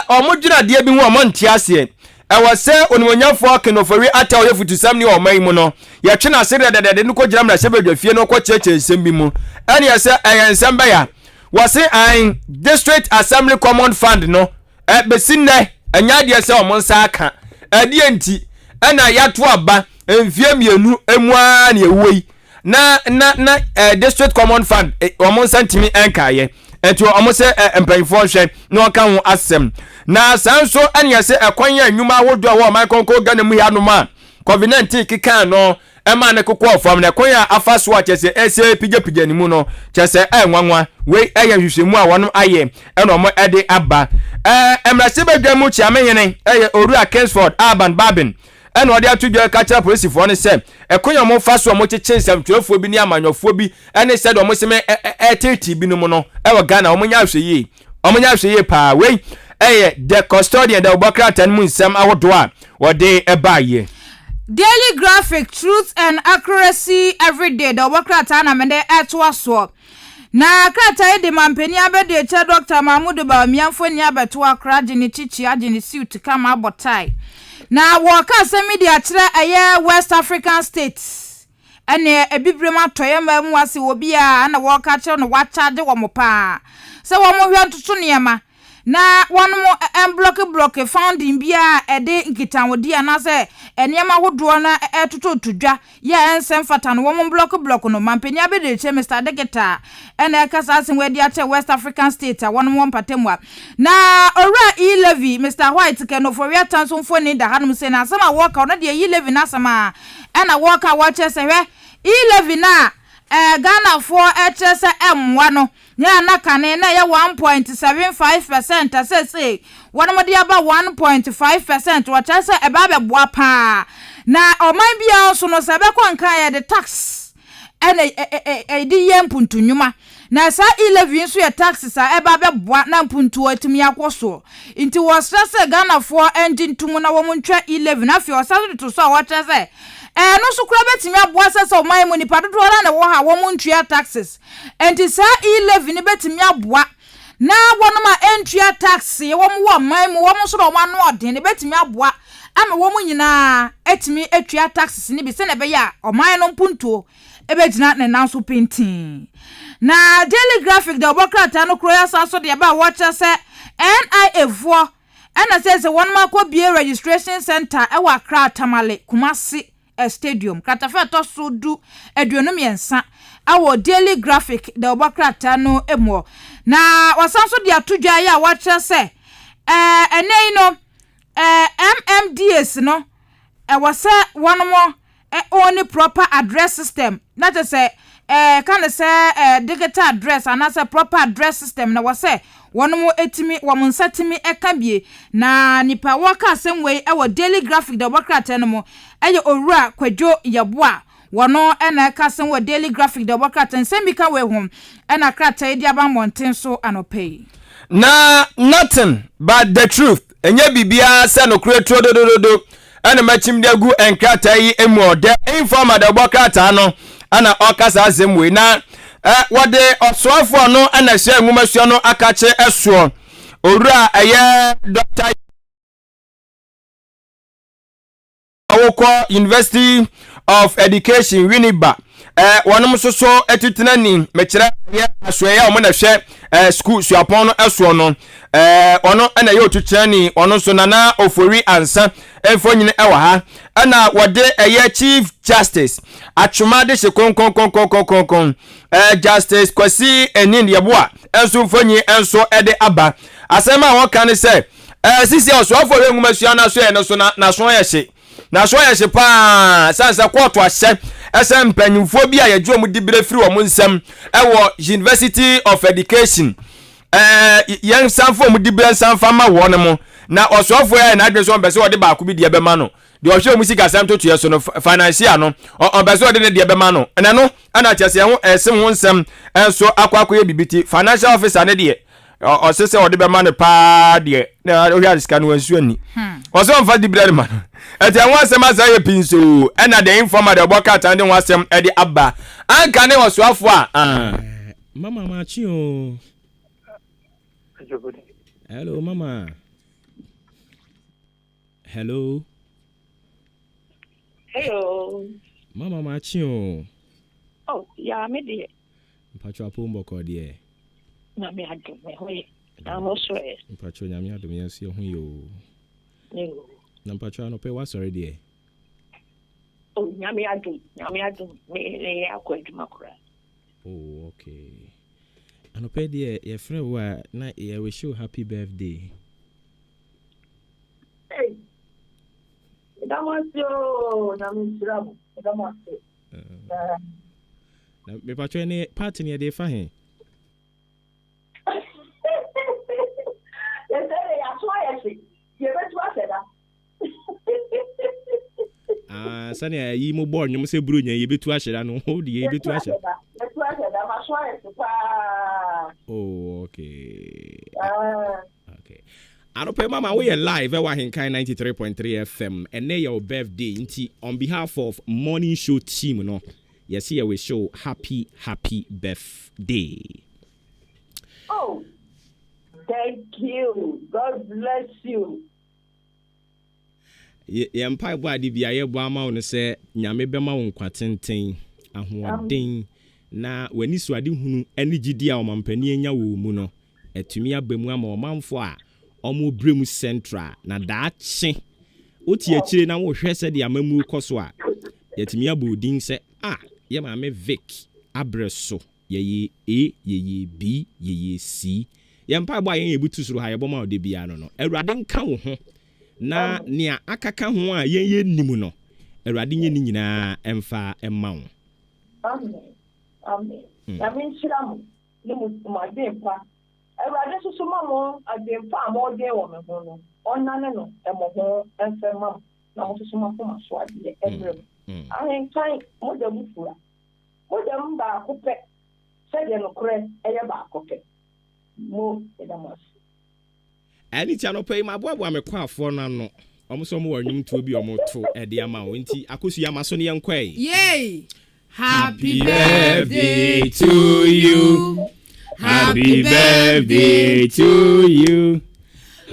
o mo dwuna de bi hu o mo ntiase ewo se onimonyafo kenofori ata o yefutusam ni o mai mu no ye twe na sere de no ko gira mra seba dwafie no ko cheche sem bi mu ene ye se ensem ba ya wo se an district assembly common fund no besinne enya de se o mo nsa aka adienti ana yato aba mfie mienu emua na ewoi na district common fund omo santimi enkaye enti omo se empanfo hwe na oka ho asem na sanso anya se ekwanya anwuma wodo a wo Michael Ghana mu ya no ma COVID-19 kika no ema ne kokọ fam na kwanya afaso a chese ese pigapigya ni mu no chese enwanwa we eya hwehwemu a wono aye ena omo ede aba emrase bedwa mu chi amenyene oru a Kingsford Urban Babin ena ode atudwa kacha police fo ne se ekwanya mo faso mo cheche nsam bi ni amanyofo bi ene se do mo se me eteti bi no mu no ewo Ghana omo nya hweye pa we the custodian da Obokrata mu nsam awodo a wode ebaye Daily Graphic, truth and accuracy every day. The Obokrata na mende etwaso. Na krata de mampeni abede che Dr. Mahmoud Bawumiamfo ni abeto akra gini chichi agini suit kama abotai. Na woka se media kire West African states. Ene ebibrema toyema mu ase obi a na woka kire no wachade wo mopa. Se wo mo hwe ntutu niema. Na one mo block founding bia ede nkitanwodi ana se eniema hodo na etototudwa ya ensem fata no wo block no mampeni abede che Mr. Deketa ena kasa sen wedi ache West African state one mo mpatemwa na ora e-levy Mr. White kenofori atansomfo ni da hanum se na sama work na de e-levy na sama ena work a wache se hwe E11 na Ghana for HS M1 no nya na kane na ye 1.75% say one mo dia ba 1.5% wa chese e ba be boa pa na oman bia so no se be kon kan ye the tax ene di ye mpuntunwuma na sa 11 so ye taxes a e ba be boa na mpuntu atimi akoso nti wo stress Ghana for engine tumu na wo ntwa 11 afi o sa to so wa chese no so kura betimi aboa sese o man mu ni padodo ra na wo ha wo muntua taxes enti sa 11 betimi aboa na wono ma entua tax ye wo mu wo man mu wo mu so ro ma no odin betimi aboa ama wo mu nyina etimi etua taxes ni bi se na be ya o man no mpuntuo ebegina na nanso pintin na daily graphic the obokrata no kroya saso de ba wo chese NIA vo ana sese wono ma ko bie registration center e wa Accra Tamale Kumasi stadium katafe to sudu aduonum yensa awo daily graphic the obakrata no emo na wasanso de atodwa ya wache se enei no MMDS no wase wonomo only proper address system na je se kan se digital address anase proper address system na wase wonomo etimi womonsatimi ekabie na nipa waka asemwe ewo daily graphic the obakrata no mo eye owura kwadwo yeboa wono ena kasen wo daily graphic the obakrata nsembika we hom ena krata edi aba monten so anopay na nothing but the truth enye bibia se no kretro dododo ena machim de gu enkrata yi emu de informa the obakrata no ana okasa asemwe na wode osoafo no ana hye nwumasuo no akache esuo owura eye Dr. Awoko University of Education Winneba wonom soso etutena ni mekire ye asoya o mo na hwe school suapon no eso no ono na ye otutena ni ono so nana ofori ansa enfo nyine ewa ha na wode eye Chief Justice atwumade hye konkon Justice Kwasi Enin yeboa enso mfonyi enso ede aba asema won kan se sisi osoafo we nwumasua na so ye no so na so ye hye na so ye pa sansa kwọtọ ahye ese mpanyimfo bi a yeju omu dibire firi omu nsem ewo University of Education yen sanfo omu dibire sanfa ma wo ne mo na osofo ya na adwe so mbese ode ba ko bi de bema no de ohwe omu sika sam totu yeso no financial no obese ode ne de bema no ene no ana tiase ho esem ho nsem enso akwakoye bibiti financial officer ne de osese ode bema no pa de na ohwe sika no wansu ani oso mfa dibire ma no eti anwasem asaye pinso ena the informer the obokat and wasem edi abba anka ne wosoafo a mama Maakye o hello mama hello mama Maakye o oh ya me de mpacho apombo ko de na me adum me hoye na mo so e mpacho nyame adum yenso ho yo na mpacho no pe wasori de oh nyame adum me akwaduma kura oh okay anope de ye friend wa na ye wish you happy birthday hey damasio na misramu damasio na me pacho ne party ne de fa he sani yi mo bor nyum se buru nya ye betu ahira no ho de ye betu ahira oh okay okay anope mama we live at AHENKAN933.3 FM and your birthday nti on behalf of morning show team no yes here we show happy birthday. Oh, thank you, God bless you. Ye mpa bo ade bia ye bo ama wo se nyame bema wo nkwatenten ahoden na wani so ade hunu ani gidi a o mampani anya wo mu no etumi abamu ama o manfo a omo bremu central na daache oti akire na wo hwe se de amamu koso a yetumi abodin se ye maame Vic abreso ye ye B ye C ye mpa bo a ye butu suru ha ye bo ma ode bia no awurade nka wo ho na nia akaka ho a yen nimu no awurade nye ni nyina emfa emma wo Amen. I mean, Shram, my dear pa. I rather so mamma, I did far more dear woman, on none, and fair mum, now to some of my swag, every. I ain't kind, more than before. More than back, said no crest, a back, okay. More than a must. Any channel pay my boy, I'm a quaff for no. Almost more room to be almost at the amount. Akusi Amasoni and Quay. Yay! Happy birthday to you. Happy birthday to you.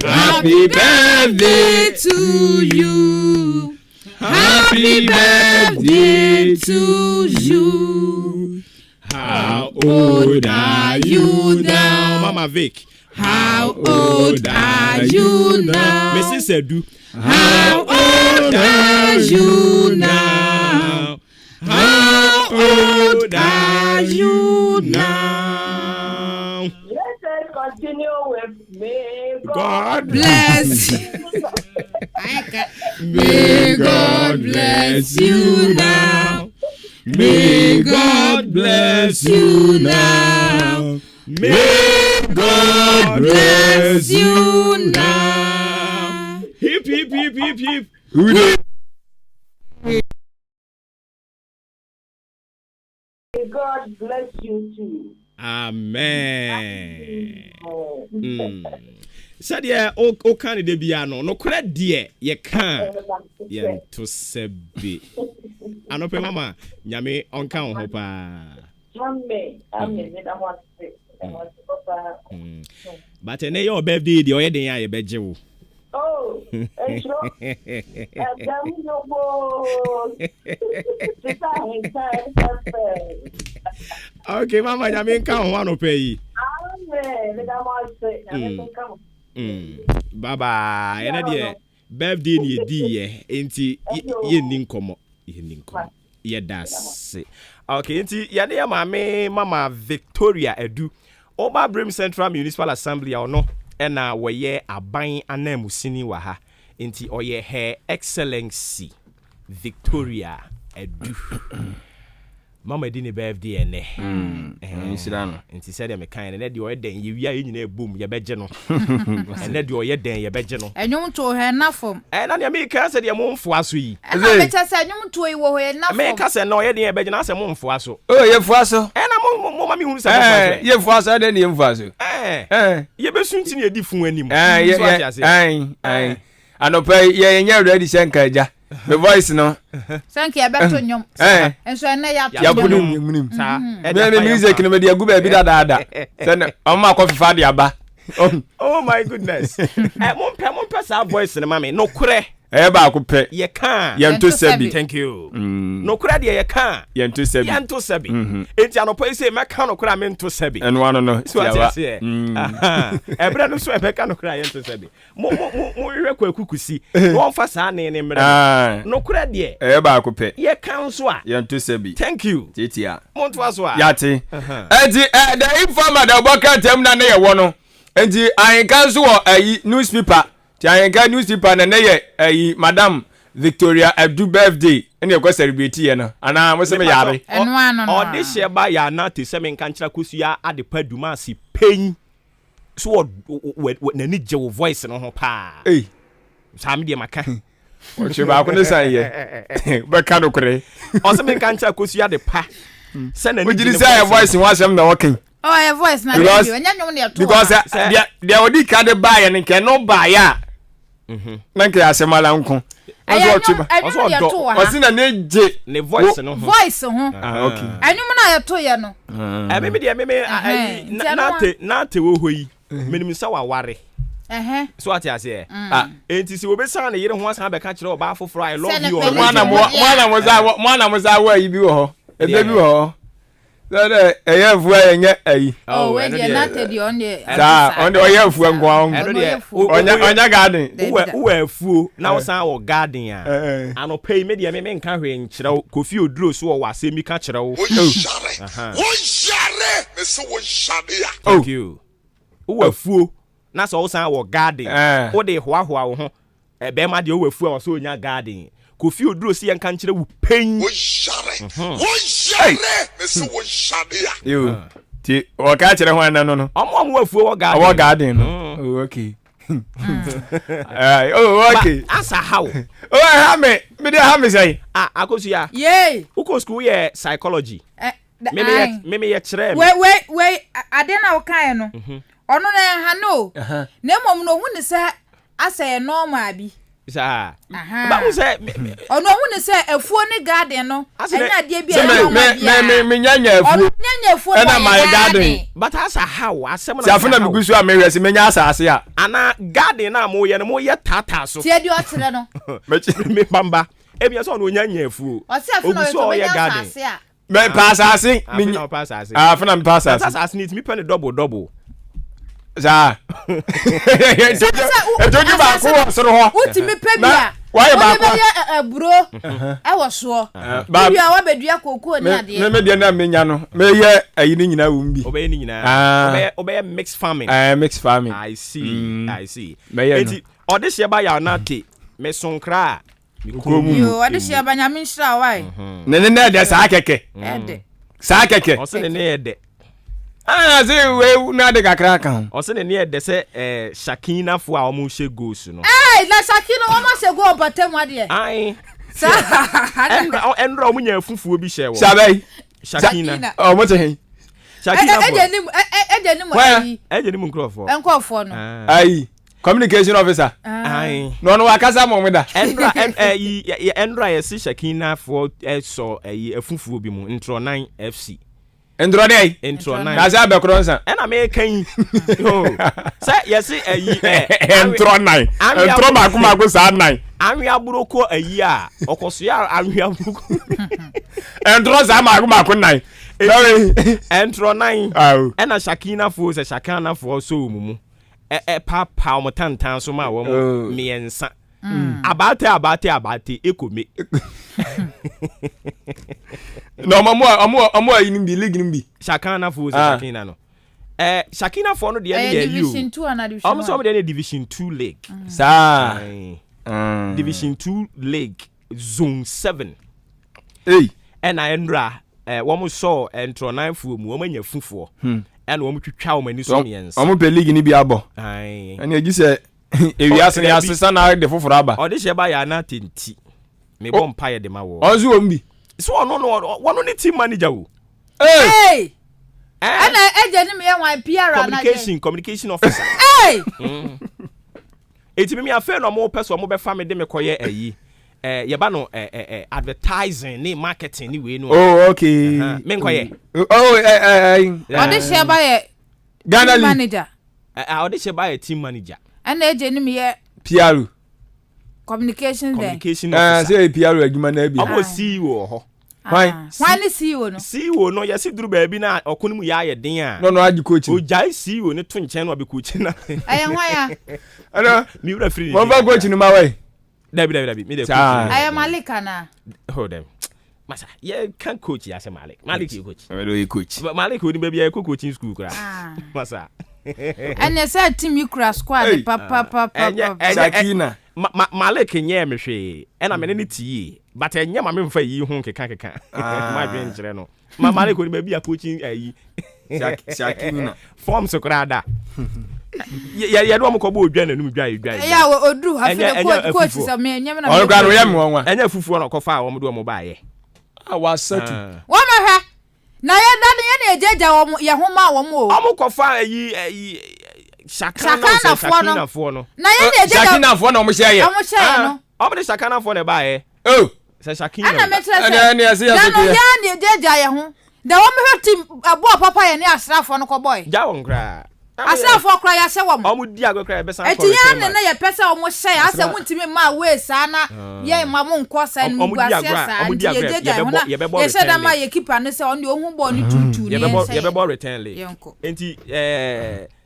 Happy birthday to you. Happy birthday to you. How old are you now, Mama Vic? How old are you now, Mrs. Edu? How old are you now? How old are you now? Let us continue with me. God Bless you. May God bless you now. May God bless you now. May God bless you now. Hip, hip, hip, hip, hip. May God bless you too. Amen. Said yeah, o can de bia no kura de ye kan ye to sebi. Anope mama, nyame onka ho pa. Amen. That was it. But na your birthday the oye den ya ye beje wo. Oh, it's true. Okay, mama, nyame nka ho anope yi. Amen. That was it. Bye bye. Ena de birthday ni di ye enti ye ni nkomo. Ye das. Okay, enti ya de mama Victoria Edu. Oba Brim Central Municipal Assembly no ena woye aban anamusini wa ha. Enti oye Her Excellency Victoria Edu. Mama di ni birthday ene. Nti said me kan na de oyeden ye wia nyina ebom ye beje no. Ene de oyeden ye beje no. Enyum to he na fom. Na ne me kan se de mo mfo aso yi. Na me cha se enyum to yi wo he na fom. Me ka se na oyeden ye beje na se mo mfo aso. Oh, ye fu aso. Na mo mami hunu se mo mfo aso. Ye fu aso de ne ye mfu aso. Ye besunti ne edi fun anim. Anope ye nya ready senkaja. The voice no. Thank you beto nyom. Enso na ya bunum. Sa. Me music no me de aguba bi dada. Say na omma kofifa de aba. Oh my goodness. Mon pe sa voice ne mami no kure. Ba ko pe. Ye kan. Ye nto sabi. Thank you. No kure de ye kan. Ye nto sabi. Ye nto sabi. Enti anopo say me kan no kure me nto sabi. Eno ano no. So what say? Ebra no so e be kan no kure ye nto sabi. Mo hwe kwakukusi. Won fa sa ne mre. No kure de. Ba ko pe. Ye kan so a. Ye nto sabi. Thank you. Titia. Mo nto aso a. Yati. Enti the informer the boka tem na ye wo no. Enti AHENKAN so wo newspaper. Ti AHENKAN newspaper na ye Madam Victoria Edu birthday ene e ko celebrate ye no ana mo se me yare eno ano no o de she ba ya na te se me nka nkyira kosia ade pa duma si pen so na ni je wo voice no ho pa sa me de maka o che ba ko ne san ye ba ka no kure o se me nka nkyira kosia de pa se na ni je say voice wa asem na working oh voice na de enya nyom de to because they odi ka de ba ye nke no ba ya na nke asemala nko also do osina neje ne voice no voice ho okay anyum na ya to ye no me de na te wo hoyi menim sa wa ware so ati ase enti si obesan ne yire ho asan be ka kire oba foforo I love you mwana moza wa yi bi wo ho ebe bi wo ho that eyefu ayenye ayi oh we dey not the on the on the oyefu ngwa onya garden wo afuo na wo san wo garden a ano pay me de me nka hwe nkire kofi oduro so wo asemi ka kire wo share me so wo share ya thank you wo afuo na so wo san wo garden wo de hoahoa wo ho be ma de wo afuo wo so onya garden Kofi Oduro si yan kanchire wu pen. Wo share. Me so wo share ya. Yo. Ti o ka kire ho na no. Omo afuo wo garden. Wo garden no. Oh okay. Oh okay. Asa how? Oh ha me dey ha me say. Akosu ya. Yay. Uko school ye psychology. Me ye kire me. Wait, ade na wo kan no. Ono na ha no. Na mom no hu ne se asa normal bi. Sa. Ba hu se ono hu ne se afuo ne garden no. Anya de bi me nyanya afuo. Nyanya afuo na my garden. But asa how asem na. Si afuna me gusu a me wese me nya asase a. Ana garden na mo ye tata so. Tie di o tere no. Me bamba. Ebia so no nyanya afuo. O si afuna o ye garden. Me pasase. Afuna me pasase. Pasase ni me pen double. Za. Ejoju ba ko soro ho. Utimi pe bia. Why ba ko? Bro. E wo so. Ba bia wa bedua kokoo ni ade. Me de na menya no. Me ye ayi ni nyina wo mbi. Obey ni nyina. Obey mixed farming. Mixed farming. I see. Enti odehye ba ya na te me sonkra. Yo, odehye ba nya me nhira wai. Ne de sa keke. Ede. Sa keke. O se ne ede. Say we na de kakra kan. O se ne ede se Shakina fo a omo hye goals no. Na Shakina o ma se go batem ade. Ai. Sa. Endra omo nya fufuo bi hye wo. Sabai. Shakina. Oh, mo te hen. Shakina fo. Eje nim nkrofo. Nkrofo no. Ai. Communication officer. Ai. No wakasa mo me da. Endra yes Shakina fo so afufuo bi mu Intro 9 FC. Endro dey. Intro 9. Na za be kronsa. Na me kan. Yo. Say yes Intro 9. Intro ma ko sa 9. Anwe aburoko ayi a okoso ya anwe aburoko. Intro za ma ko 9. Intro 9. Na Shakina fo se Shakana fo so mumu. Papa o tantan so ma wo mo miensa. Abate ekome. No amo ayi ni bi league ni bi. Shakana fo Shakina no. Shakina fo no de ya Division 2 and Division 1. So de Division 2 league. Sa. Division 2 league zone 7. Hey. And I endra wo mo so Intro 9 fo mu wo manya fufuo. And wo mo twitwa wo mani so miensa. Omo pe league ni bi abo. Ai. And you say ewi ase ni asesa na de foforo aba. Odehye ba ya na tenti. Me bom paye de ma wo. Onzu wo mbi. So ono ni team manager wo. Hey. Ana eje ni me yan PR na. Communication officer. Hey. Eti me afa no mo person mo be fa me de me koye ayi. Ye ba no advertising ni marketing ni we no. Oh okay. Me nkoye. Odehye ba ye Ghana manager. Odehye ba ye team manager. Ana eje ni me ye PR. Communication officer. Say PR adwuma na bi. Omo CEO ho. Why ni CEO no? CEO no yesi duru ba bi na okunu mu ya ye den a. No agi coach. O jai CEO ne to nchen no be coach na. Ayen hwan ya? Ana mi wura free. Mo ba coach ni ma wai. Dabi me dey coach. Ayen Malika na. Hold them. Masa ye can coach ya say Malik. Malik you coach. I do coach. But Malik we be ya coaching school kra. Masa. And say team you crash squad papa. Shakina. Malik nye me hwe. E na me ne tie. But enye ma me mfa yi ho keka. Ma dwen kire no. Malik we be ya coaching ayi. Shakina. Form so kra da. Ya do mo ko bo odwa na num dwa. Ya odru ha fe coach say me enye na. O kra no ya me wonwa. Enye fufuo no ko fa wo mo do mo ba ye. Wasatu. Wo ma hwe. Na ye da ne ye na ejeja wo ye ho ma wo mo. O mo ko fa ayi Shakina fo no. Na ye na ejeja Shakina fo na o mo share ye. O mo share no. O mo de Shakina fo na ba ye. Oh. Say Shakina. Ana me tere say. Ana ya se ya se. Na ye na ejeja ye ho. Da wo me hwe team abo papa ye ne asrafo no ko boy. Ja won kra. Asrafo kra ya se wo mo. O mo di agokra be san ko. Eti ya ne na ye pese o mo share ase wuntimi ma we sa na ye ma mo nko sa ni mu guase sa. O mo di agokra ye se da ma ye keeper ne se on de ohun bo ni tutu ne ye se. Ye be bo return late. Enti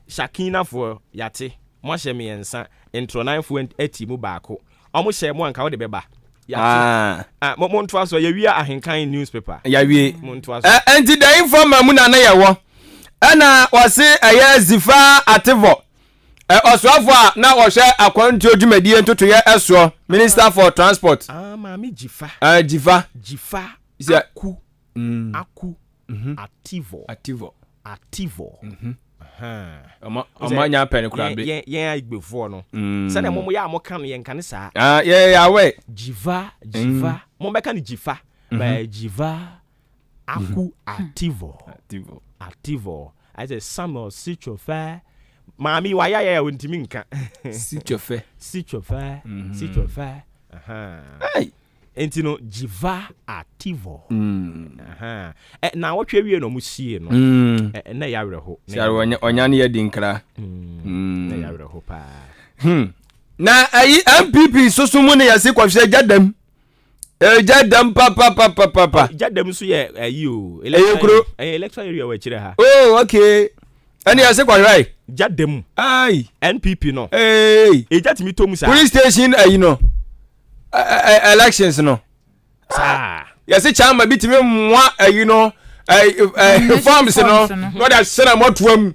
Shakina fo yate. Mo hye me yensa Intro 9 fo eti mu baako. O mo hye mo anka wo de beba. Mo ntwa so ye wi ahenkan newspaper. Ya wi. Mo ntwa so. Enti da informa mu na na ye wo. Ana wase aya zifa atevo. Oswafo na ohwe akwantu odwumadi ntoto ye eso Minister for Transport. Mami Jifa. Jifa. Aku. Aku. Ativo. Omanya pen kura be. Yen igbefo no. Se na momo ya amoka no yen kane saa. Yeah, we. Jiva. Mo beka ni Jifa. Ba Jiva. Aku Ativo. I say Samuel Sichofa. Mami wa ya wontimi nka. Sichofa. Hey. Enti no Jiva Ativo. Na wotwe wie no musie no. Na ya werho. Sare onya ne yedi nkra. Na ya werho pa. Na ayi MPP soso ne yase kwahwe jadam. Jadam papa. Jadam so ye ayi o. Electoral area we kire ha. Oh, okay. Ani yase kwahwe. Jadam. Ai. NPP no. Hey. Ejatimi tomu sa. Police station ayi no. Elections no. Yase chama bitimi mwa ayi no. Forms no. No that sena motuam.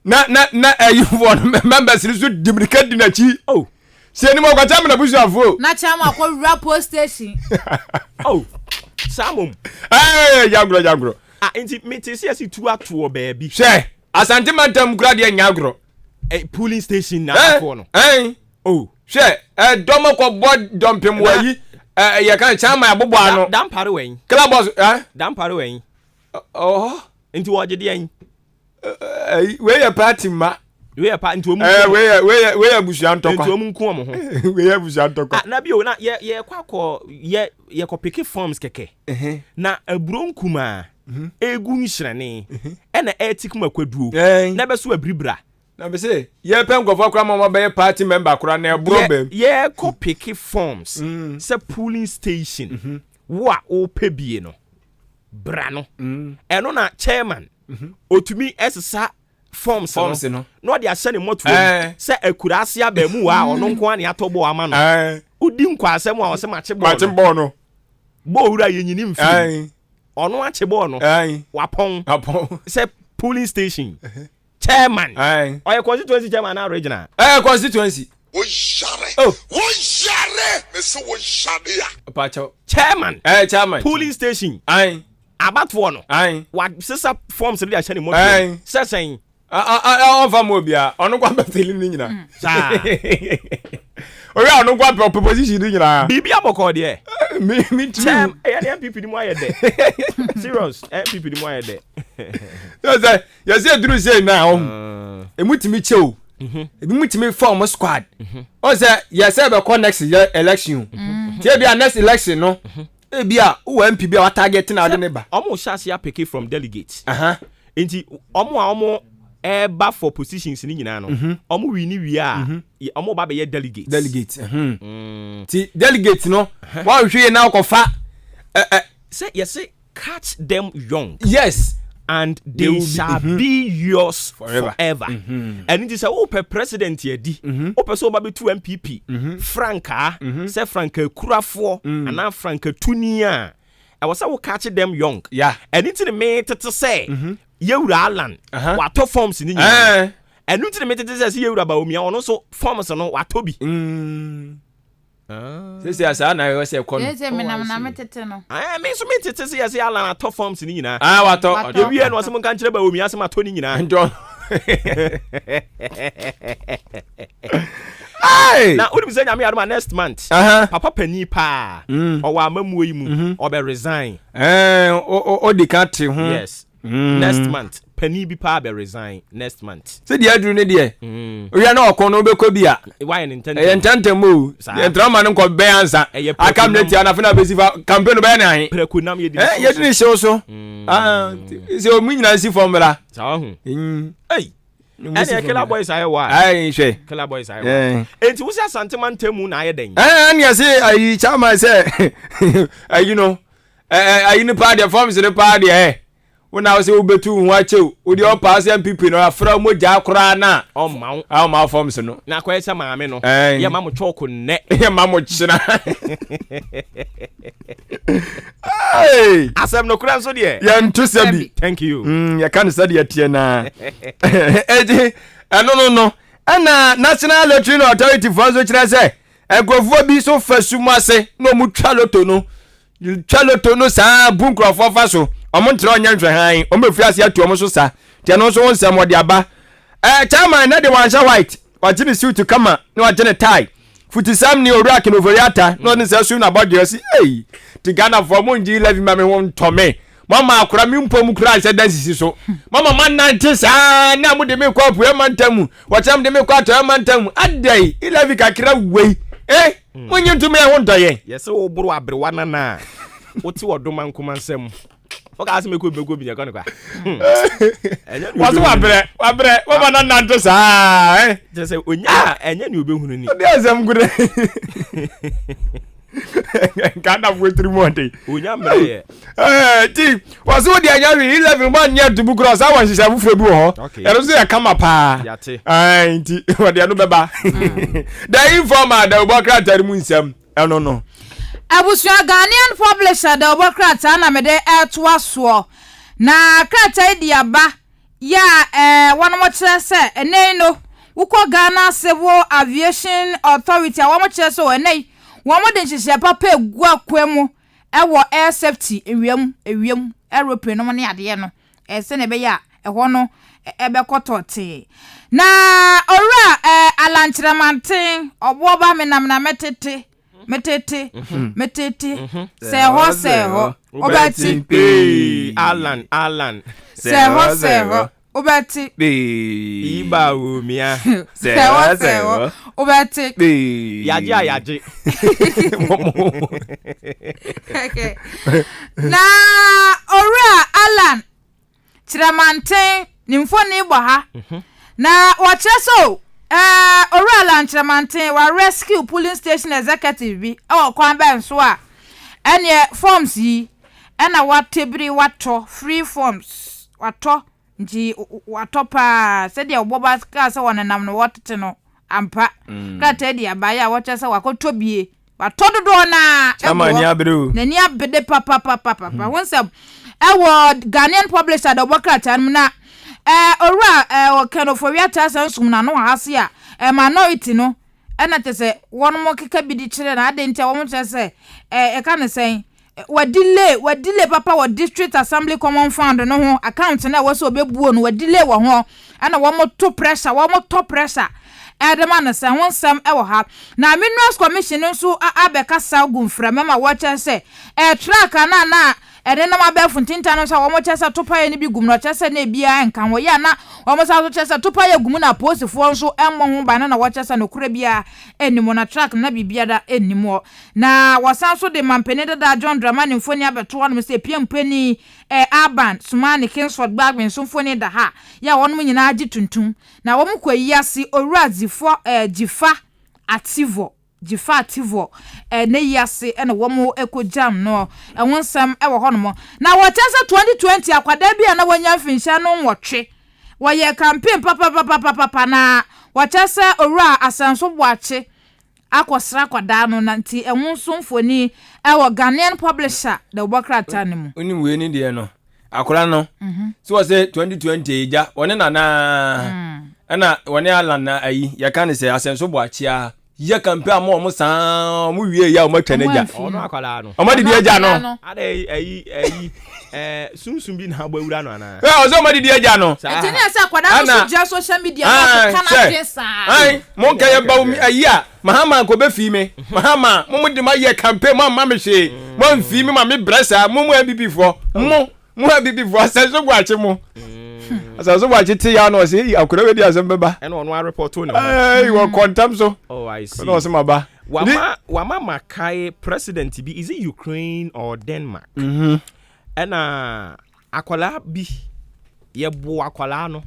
Na ayi one members so duplicate dinachi. Oh. Se ni mo kwata me na busu afo. Na chama akwa rap station. Oh. Samum. Jagro. Enti metesi asi tu ato baby. She, asante mantam kura de nyagro. Polling station na afo no. Oh. She, domo ko bod dompem wayi. Ye kan chama abobo ano. Dan pare wen. Clubs, Dan pare wen. Oh. Enti wo je de yen. We ye party ma. We ye party ntom. We ye busuan tokwa. Ntom nko mo ho. We ye busuan tokwa. Na bi o na ye kwakọ ye ko pick forms keke. Na abronkuma. Egu nhyirene. Na etik makwaduo. Na be so abribra. Na be say ye pem gofo kra mama be party member kra na ebrobem. Ye ko pick forms. Say polling station. Wa o pebie no. Bra no. Eno na chairman. Otumi esesa forms no. No dey ahye ne moto. Say akurase abamu wa ono nko ane atobo ama no. Udi nkwa asem a ose mache ball no. Bo wura yenyini mfi. Ono ache ball no. Wapon. Say polling station. Chairman. Oye constituency chairman na regional. Constituency. Wo share. Me so wo share ya. Pacho. Chairman. Chairman. Polling station. Abatwo no. Wa sisa forms dey ahye ne moto. Sesen. On fa mo bia. Ono kwa be feeling ni nyina. Sa. Oya ono kwa proposition ni nyina. Bibi aboko de. Me too. Ya MPP ni mo ayede. Serious. MPP ni mo ayede. You say duru say na emutimi chew. Emutimi form squad. O say you say be next election. Tie bia next election no. E bia o MPP a target na de ne ba. Omo shase ya pick from delegates. Enti omo eba for positions ni nyina no. Omo wini wi a omo ba be ye delegate. Ti delegate no. Wa hwe na kofa say yes catch them young. Yes. And they shall be yours forever. And it is a president here. Open so baby 2 MPP. Franca, say Franca Kurafo, and now Franca Tunia. I was so catch them young. Yeah. And it's the mate to say, you Alan, what to forms in the and into the mate says you about me, and also forms on what to be. Say asa na we say kono. Yes, me na metete no. Me so metete say asa ala na top forms ni nyina. Wato. De wie no asem kan kire ba omi asem atoni nyina. Ndo. Ai. Na odi bi say nyame adoma next month. Papa pani pa. O wa mamuo yi mu. O be resign. O di country ho. Yes. Next month. Penny be pa be resign next month. Say the adru ne de. We are na okono obekọ bia. Why intend? Intend mo. The drama no ko be ansa. Akam ne ti ana fina be sifa campaign be na hin. Preku nam ye di. Ye di show so. Say o munyina si formula. Sa ho. Hey. And Killer Boys I wa. Ai hwe. Killer Boys I wa. Enti wo sia sentiment temu na ye den. And you say I chama say you know I in part the forms in the party when I was ubetu nwache odi o pass MPP no afra moja akora na o mawo a ma forms no na kwa esa maame no ye ma mo choko ne ye ma mo china hey asem no kura so de ye nto sabi thank you ye kan so de tie na eje no ana National Lottery Authority for so kire say enkrofo bi so fasum ase no mu twa loto no saa bu nkrofo fa so omo ntre onya nhwe han omo fi ase atu omo so sa tie no so won sam ode aba chairman na de wansha white wajini suit kama no wajini tie futisam ni ori akinoforiata no ni se su na body si ti Ghana for mo nji 11 ma me won tome mama akura mi mpom kura se dance so mama man nante sa na mu de me kwa pu emantamu wacham de me kwa to emantamu adai 11 kakira wei munyi ntumi e won doye yes wo buru abrewa na oti wodoma nkoma nsem o ka aseme ko bego bi yakon kwa wasu wabre mama na nante sa just onya enye ni obehunu ni odi azam gure Ghana wetri monte onya mre ti wasu di anya 11 man nya tubu cross awan shisha bufu bi ho ero so ya kama pa ti wadi anu beba the informer the Obokra tarimu nsam no Abusua Ghanaian publisher the Obokra ta na mede etwa so na krata di aba ya wonu mo kire se enei no ukọ Ghana Civil Aviation Authority awomo kire so enei womo de nhihye papa egu akwemu ewo air safety ewiem aeroplane no ne ade no se ne be ya eho no ebe kotote na ora alanchiramanten Obuoba menam na metete seho obati Alan seho obati iba umia seho obati yaje okay na ora Alan chiramanten nimfoni gbo ha na wacheso ora Alan chiramanten wa rescue polling station executive bi kwan ba nso a ene forms yi ena watebiri wato free forms wato nji wato pa se de Obuoba ka se wonenam no wotete no ampa krata di abaya wacha se wakotobie wato dodo na amani abru na ni abede papa wonsam ewo Ghanaian publisher the Obokra tan na ora kanofowia ta sansum na no hase a minority no ena tese won mo keka bidi kire na ade ntia wo mo tese ka ne sen wadile papa wa district assembly common fund no ho account na wo so obebuo no wadile wo ho ana wo mo to pressure Edema na se wonsam ewo ha na minerals commission nso abeka sa gumfra mema wo chese track na ede na mabefu ntinta no so wo mo chese topaye ni bi gum no chese na bia enkan wo ya na wo mo sa so chese topaye gum na posifo nso emmo ho ba na wo chese no kura bia enimo na track na bibia da enimo na wasan so de mampeni da John Dramani mfoni abeto no se piempeni Urban Sumani Kingsford Bagben so mfoni da ha ya wonu nyina agi tuntum na wo mkwa yasi orazifo jifa ativo ne yase na wo mo ekojam no wonsam ewo hono na wo chese 2020 akwada bia na wonya finsha no nwotwe wo ye campaign papa na wo chese ora asanso boache akosra kwada no nanti enwonso mfoni ewo Ghanaian publisher the Obokra tanemu oni we ni de no akora no so was 2020 eja woni na ana woni Alan na ayi ya kan se asenso boache a ya campaign mo san mo wie ya mo twaneja ono akwala no o ma didi eja no ade ayi sunsun bi na agbawura no ana o so ma didi eja no etini asa akwada no so ja social media no kana pesa mo ka ya bawo mi ayi a mahama ko be fi me mahama mo de ma ye campaign mo ma me hwe mo mfi me ma me bresa mo abibifo mo abibifo asenso boache mo asanso boache ti ya no se akura we di asem beba eno ono report no wo kontam so I see no se maba wama makai president bi is it Ukraine or Denmark ena akwala bi ye bo akwala no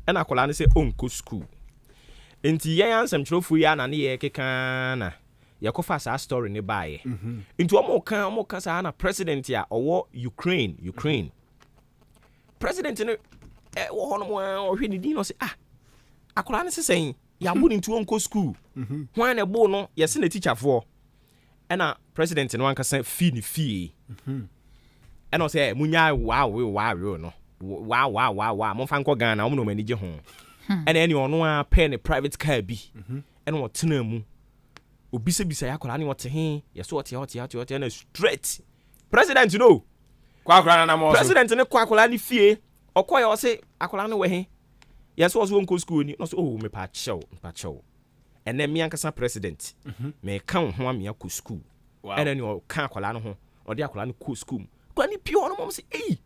ena akwala no se onko school enti ye ansem chrofu ya na ne ye keka na ye kofa sa story ne baaye enti omo ka sa na president ya owo Ukraine president no wo hono mo ohwe ni din no se akwala ne se sen ya bu ni ntu onko school hwan na bo no ye se na teacher for ena president no anka san fee ena o se munya wow no wow mo fan ko Ghana mo no mani je ho and any on one pen a private car be and what tenemu obisa ya akola ni what he yes what and straight president you know kwakora na mo president ne kwa akola ni fie okoya o say akola no we he yes was won go school ni no so oh me pa chew and then me ankasa president me kan ho am ya ko school and then you kan akola no ho o de akola no ko school kwa ni pio no mo say eh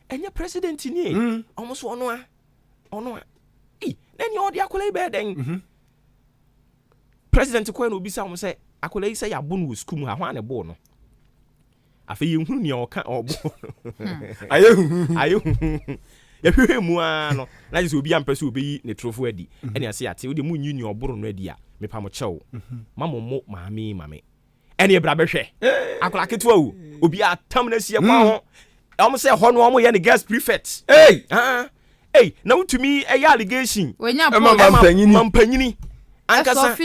enye president ni omo so ono a eh then you de akola ibe den president ko na obisa mo say akola yi say ya bo no school ha hwan ne bo no afi ye hunu ni o kan obo ayo ya hwe mu ano na je obi ampese obi ne trofo adi ene ase ate wo de mu nyi ni oboro no adi a me pa mo chew mamomo maame ene ebra behwe akola ketewa wo obi atam na sie kwa ho am say ho no ye ne guest prefect na utumi allegation wenya mampanyini ankasa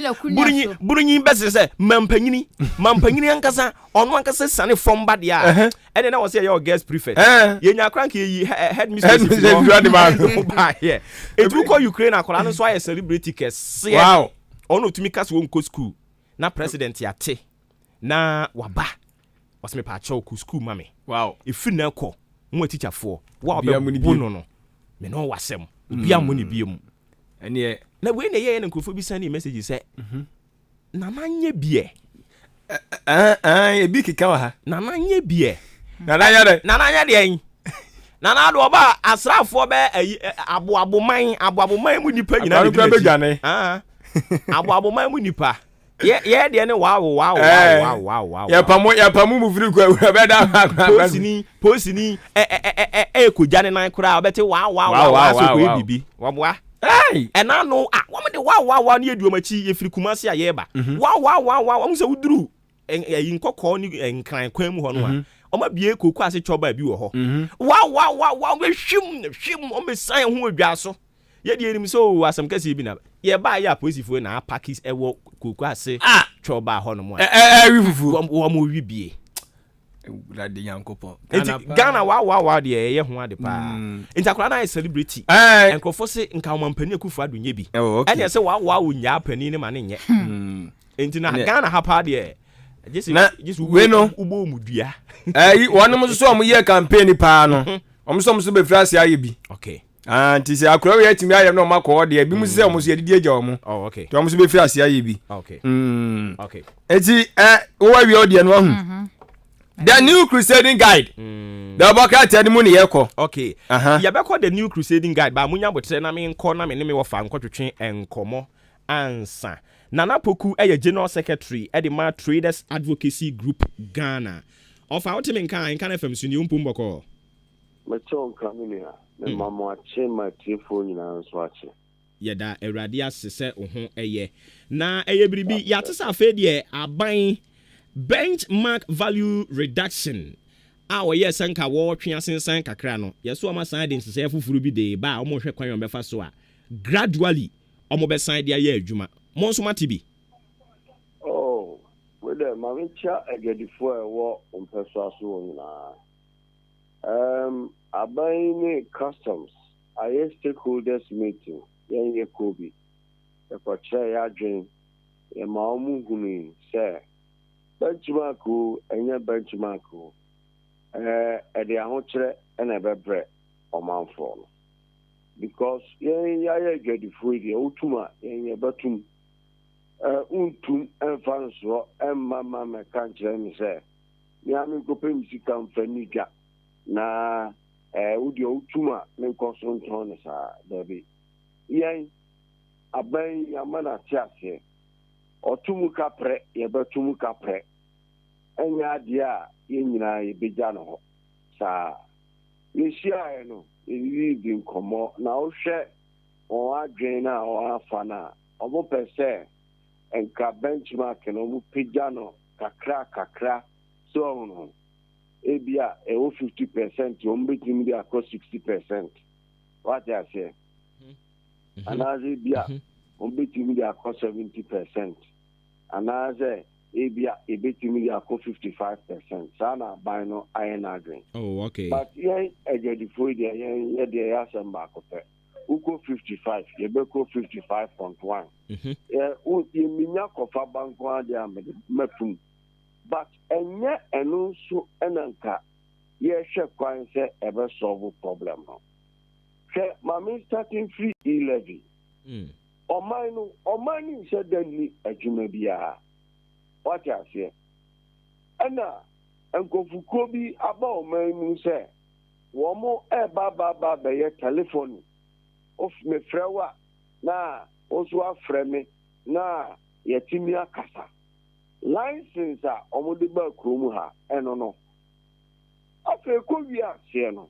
burunyi bese se mampanyini ankasa ono ankasa sane from bad ya ene na wo say your guest prefect yenya crank yi head mistress ba here etu ko Ukraine akola no so aye celebrity kese wow ono tumi kase won ko school na president ya te na waba wasme pa cho ku school mame wow ifi na ko mo teacher for wa be bunu no me no wasem bia mo ni biem ene na we na ye nkofo bi send message say na manye bie ebi kika wa ha na manye bie na nanya de na na do ba asrafo be aboaboman mu nipa nyina de bi dwane aboaboman mu nipa ye de ne wow ya pamu mu firi kwa be da posini ko jane nan kura obete wow so ko bibi waboa ena no wo me de wow na eduomachi ye firi kumase aye ba wow wo se uduru yinkokọ ni nkran kwan mu ho no a o ma bie koku ase choba bi wo ho wow we hwim o me san ho adwa so ye de enim so asam kase bi na ye ba ya posifo na pakis ewo koku ase choba ho no mo wi fufu wo mo wi bie Glad Yankopo. Ghana wow de ye ho ade pa. Intakura na celebrity. Enkofo se nka mampani akufu adu nye bi. Ene se wow nya pani ne ma ne nye. Entina Ghana ha pa de just we no ubo mudua. Wonom so am ye campaign pa no. Omso be frase aye bi. Okay. Anti se akura we atimi aye no makọ de bi mu se omso ye didi agya omo. Oh okay. To omso be frase aye bi. Okay. Okay. Eti wo wi ode no hu. The New Crusading Guide. The Obuoba tell mu ne yeko. Okay. Ya be call the New Crusading Guide ba munya botre na me nko na me ne me wo fa nkotwetwe enkomo ansa. Nana Poku eye General Secretary e the Ma Traders Advocacy Group Ghana. Ofa otime nkan FM suni umpumboko. Mecho nkamini ha. Me mama ache ma tifo nyina nso ache. Yeda Awurade asese ho eye. Na eye biribi ya tesa afa de aban benchmark value reduction yes sanka wo twe asensan kakra no yeso ama san de nsese fufuru bi de ba omo hwe kwan befa so a gradually omo be san de aye adwuma mo nso mate bi we de ma wencha agedifo wo ompeso aso wo nyina aban ni customs aye stakeholders meeting ye kobi e ko che ya dwen e ma omu hunu se benchmark enye benchmark de ahokyere na bebre omanfo no because ya gedifu ide otuma ye batum untum enfanso emma me kanjere mi se ya mi kopem sika mfaniga na udi otuma me nkoso nton sa dabi yen aban ya mana tiase otumu kapre ye batumu kapre enya dia ye nyina ye beja no ho sa ye hia no ye di nkomo na o hwe o adwen na o afa na obo pese enka benchmark no mu peja no kakra so no ebia e o 50% o mbetimi dia across 60%. What I say anaze bia o mbetimi dia across 70%. Anaze ebia ebetimi dia across 55%. Sana buy no iron agreement. Oh okay. But yen ejedi foi dia yen ye dia asem ba ko pe. uko 55 yebeko 55.1 yeminya kofa banko ade mafum but enye enu so enanka ye hwe kwan se ebe solve problem no hwe mami starting free e-levy omani se dani adwuma bia what you say ana enkofuko bi aba omanu se wo mo ba be ye telephone of me frewa na oso afre me na yetimi akasa license a omode ba krom ha eno no afa ko wi ase no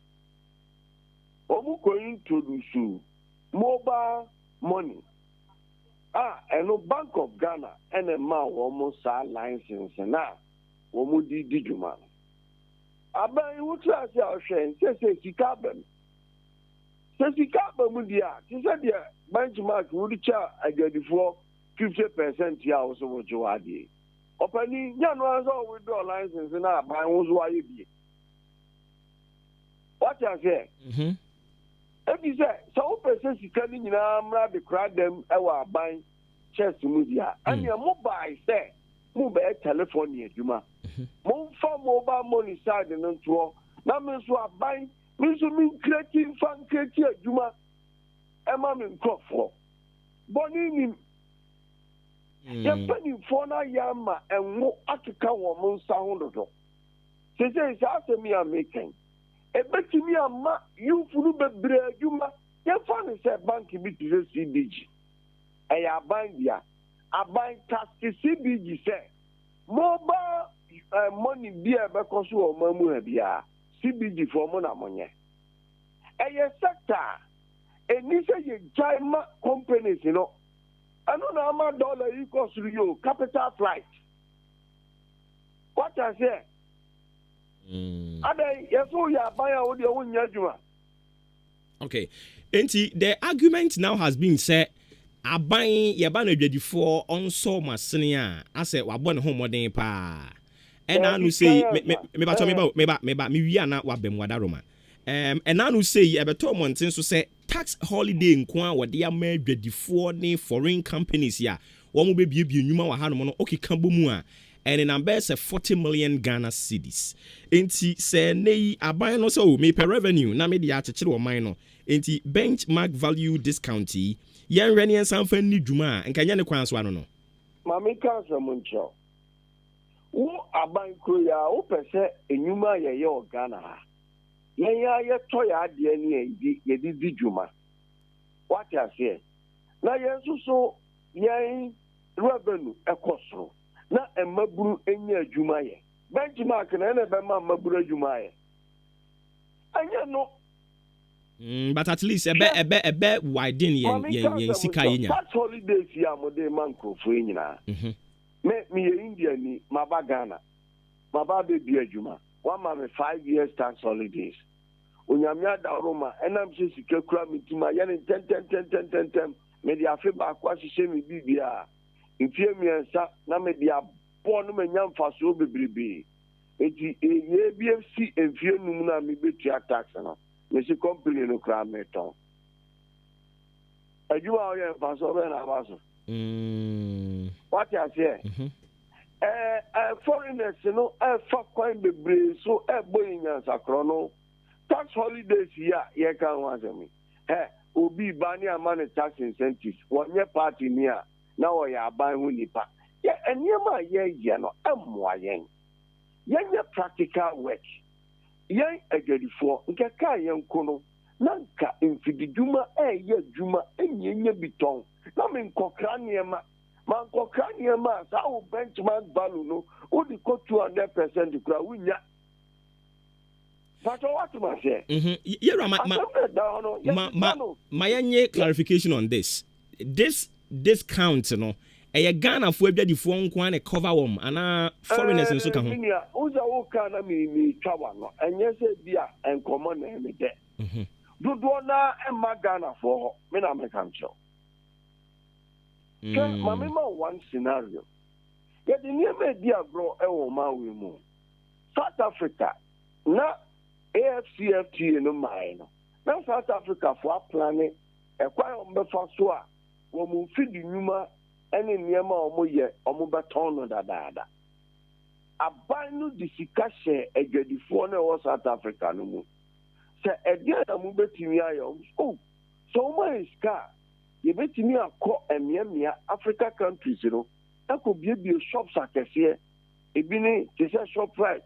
omu ko introduce mobile money eno Bank of Ghana ene ma wo mo sa license na wo mo di juma aban wutu ase a hwe se sika bam dia ti se dia benchmark wudi cha agadifo 50% ya wo so wo ade opani nya no aso we do license na aban wo so aye bi what you say ebi say so person sika ni nyina mra de kra dem e wa aban chest mu dia ani mobile say mobile telephone adwuma mo fa mobile money side no nto na me so aban me so min creative fan creative adwuma e ma me nkofo boni ni ya pani fona yama enwo akeka wo mo nsa ho dodo se sa asemi amaken ebetimi ama yufunu bebre adwuma ya fa ne se bank bi ti se CBG eya bandia aban tax CBG se mobile money bia be koso o mamu ha bia CBG for mo na monye eye sector eni se ye jaima companies no ano na ama dollar equals to you capital flight what I say yeso ya baya wo de wonya djuma. Okay, enti the argument now has been said aban ye ba na dwadifo onso masene a ase wabɔ ne homɔden pa ɛna anu sei me ba me wi ana wabem wadaroma ɛna anu sei ɛbɛtɔ monten so sɛ tax holiday nko a wɔde ama dwadifo ne foreign companies ya wɔn mo bebiebie nnwuma wɔ hanom no okeka bɔ mu a and in numbers 40 million Ghana cedis. Enti se nei aban no so me per revenue na me dia chechire wo man no. Enti benchmark value discounti yen reni ensanfa ni dwuma nka nya ne kwan so ano no. Ma me kan so muncho. Wo aban kro ya wo pese enwuma ye o Ghana ha. Yen ya ye to ya ade ni ye di dwuma. What you say? Na yen so yen revenue ekosoro. Na emaburu enya adwuma ye benchmark na be ma maburu adwuma ye anya no but at least ebe widen yen sika yenya tax holidays ya mo de man krofo nyina me ye India ni maba Ghana maba be bi adwuma one ma me 5 years tax holidays onyamia da roma enam se sika kura mitima ye ne 10 me dia fe ba kwa hihye mi bibia Ifie miensa na me dia bo no manya mfaso bebrebe eti ye BFC enfie num na me betua tax no me si company no kra meton adwuma o ye mfaso be na baso what you say foreigners no fa kwan bebre so boyinya sakro no tax holidays ya ye kan wazemi obi bani amane tax incentives wonye party ni a na wo ya ban hu nipa ye eniema ye no emmoa yen ye practical work yen agadifo nke ka yen kono nanka infididuma ye djuma enyenye biton na me nkokra niema ma nkokra niema sa wo benchmark value no wo di ko 200% kura wunya Pato what ma say my clarification on this discount no Ghana for adwadifo nko an cover wom ana foreigners nso ka ho uza wo ka na mi twawa no enye se bia enkomo na me de dodo na emma Ghana for ho me na me kan cho mama ma one scenario ye de nie me dia bro e wo ma we mu South Africa na AFCFTA no mai no na South Africa for planning ɛkwan ɔmbɛfa so a wɔn mfidi nnwuma ɛne nneɛma a wɔn yɛ wɔn bɛtɔn no dadaada aban no de sika hyɛ adwadifoɔ no ɛwɔ South Africa no mu sɛ ɛdeɛ na mo bɛtumi ayɛ sɛ wɔn ayɛ sika a yɛbɛtumi akɔ mmeammea Africa countries no ɛkɔ biebie shops akɛseɛ ebi ne te sɛ Shoprite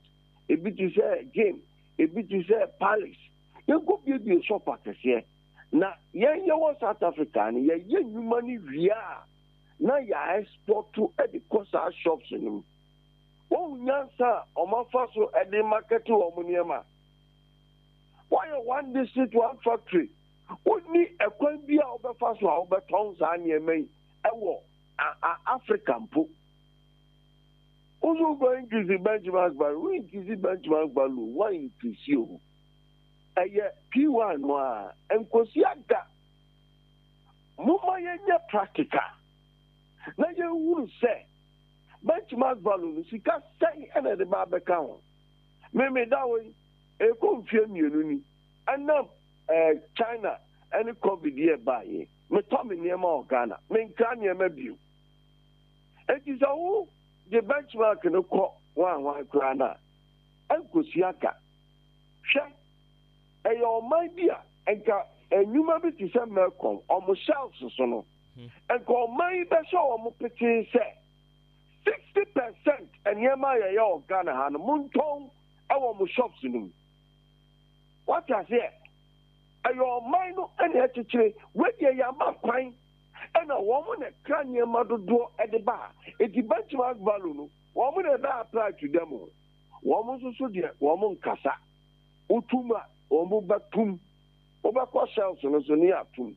ebi te sɛ Game ebi te sɛ Palace yɛkɔ biebie shop akɛseɛ na yɛn yɛwɔ South Africa no yɛyɛ nnwuma no wie a na yɛ export to ɛde kɔ saa shops no mu wɔn nyansa a ɔmafa so ɛde market wɔn nneɛma wɔyɛ one district one factory wɔnni ɛkwan bi a wɔbɛfa so a wɔbɛtɔn saa nneɛma yi ɛwɔ Africa mpo also go increase the benchmark value we increase the benchmark value why increase you ɛyɛ P1 no a nkosi aga moma yɛnyɛ practical na yɛwuru sɛ benchmark value no sika sɛn ɛna de ba bɛka ho meme da wei ɛkɔ mfie mmienu ni ɛnam China ɛne COVID yɛ baeɛ metɔ me nneɛma wɔ Ghana menkra nneɛma bio ɛnti sɛ wo de benchmark no kɔ wɔn koraa no a ɛnkosi aga hwɛ ɛyɛ ɔman bi a nka nnwuma bi te sɛ mɛkɔm ɔmo shelves so no nka ɔman yi bɛhyɛ ɔmo petee sɛ 60% nneɛma a yɛyɛ wɔ Ghana ha no montɔn ɛwɔ ɔmo shops no mu wate aseɛ ɛyɛ ɔman no ɛna ɛkyekyere wɔdeɛ yɛama kwan ɛna wɔn na kra nneɛma dodoɔ ɛde ba a eti benchmark value no wɔn na ɛda apply to them wɔn nso so deɛ wɔn nkasa wotum a wɔn bɛtum wɔbɛkɔ shelves no so ne atum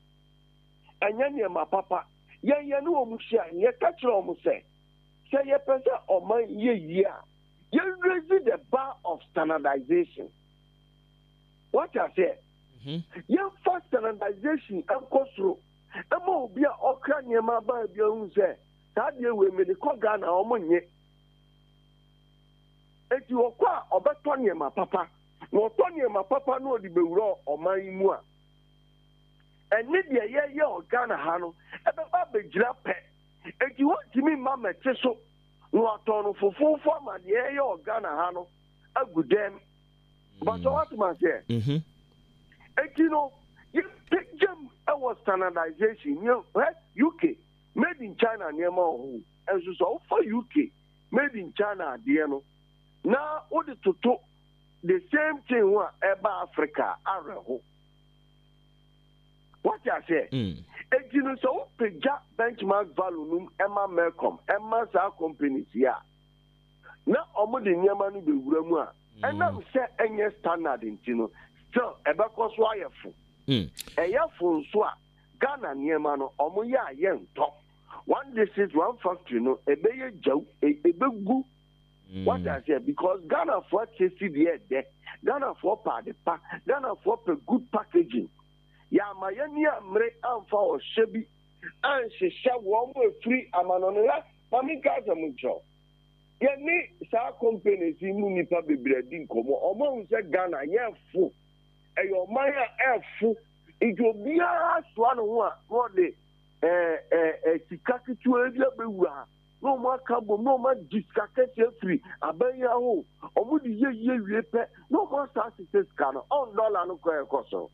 ɛnyɛ nneɛma papa yɛn ne wɔn hyia yɛka kyerɛ wɔn sɛ yɛpɛ sɛ ɔman yɛ yie a yɛn raise the bar of standardization what I say yɛn fa standardization ɛnkɔ soro ɛma obi a ɔkra nneɛma baa bi ahun sɛ saa deɛ wɔ emedi kɔ Ghana wɔn nye eti wɔkɔ a ɔbɛtɔ nneɛma papa na ɔtɔ nneɛma papa na ɔde bɛwura ɔman yi mu a ɛne deɛ yɛyɛ wɔ Ghana ha no ɛbɛba abɛgyina pɛ eti wɔntumi mma mɛte so na wɔatɔn no fofofo ama deɛ yɛyɛ wɔ Ghana ha no agu dɛm bàtɔ wɔtoma sɛ eti no yɛpɛgyam ɛwɔ standardization yɛ UK made in China nneɛma wɔ ho ɛnso sɛ wofa UK made in China adeɛ no na wode toto the same thing a ɛba Africa awerɛho what I say eti no sɛ wopɛgya benchmark value no ɛma Melcom ɛma saa companies yi a na ɔmo de nneɛma no bɛwura mu a ɛnam sɛ ɛnyɛ standard nti no still ɛbɛkɔ so ayɛ fo ɛyɛ fo nso a Ghana nneɛma no ɔmo yɛ a yɛntɔ one district one factory no ɛbɛyɛ gyaw ɛbɛgu what I say because Ghana for chesi deɛ ɛdɛ Ghana for padepa Ghana for good packaging yama yɛni amere amfa ɔhyɛ bi anhyehyɛ wɔn mo efiri amanono ya mami gaza mo nkyɛw yɛni saa companies yi mu nipa bebree di nkɔmɔ ɔmo ahun sɛ Ghana yɛ fo ɛyɛ ɔman a ɛfo nti obiara soa ne ho a wɔde sika ketewa bi abɛwura na ɔmo aka bom na ɔmo adi sika kɛseɛ firi abɛyɛ ho ɔmo de yie wie pɛ na ɔmo asa asese sika no $1 no kɔ ɛkɔ so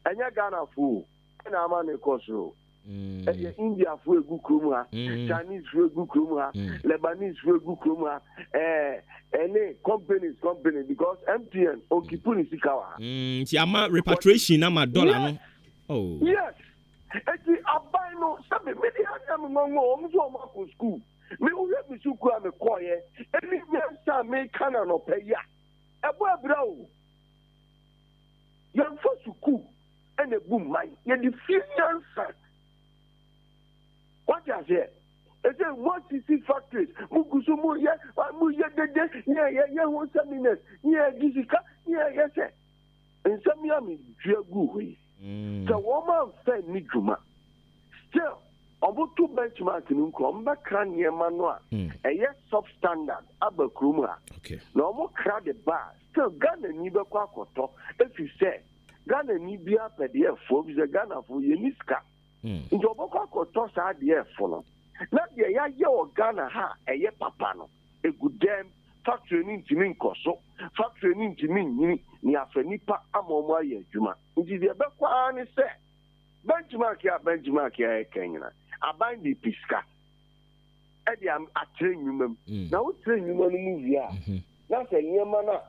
ɛnyɛ Ghana fo ɛna ama ne kɔ so ɛyɛ India fo egu kurom ha Chinese fo egu kurom ha Lebanese fo egu kurom ha ɛne company because MTN okipu ne sika wa nti ama repatriation ama dollar no yes eti aban no sabe me de anya me ngo ɔmo so ɔmo akɔ school me wo me suku a me kɔye eni nyansa me kana no pɛ ya ɛbɔ abira o yɛmfa suku ɛna bu man yɛde fie nyansa what you say ɛsɛ what is factories mugusu mu yɛ dede yɛ ho seminars yɛ gisika yɛ sɛ nsɛm ya me dua gu hɔ yi sɛ wɔn ma fɛ ni dwuma still ɔmoto benchmark no nkɔ ɔmbɛkra nneɛma no a ɛyɛ substandard aba kurom ha na ɔmo kra de ba still Ghana ni bɛkɔ akɔtɔ ɛfiri sɛ Ghana ni bia pede fo bi Ghana fo ye ni ska nti obokọ akọtọ sa de fo no na de ya ye o Ghana ha eye papa no egudem factory ni ntimi nkoso factory ni ntimi nyini ni afanipa amomo aye adwuma nti de be kwa ni se benchmark ya Kenya aban di piska e de am atre nwumam na wo tre nwuma no mu via na se nyema na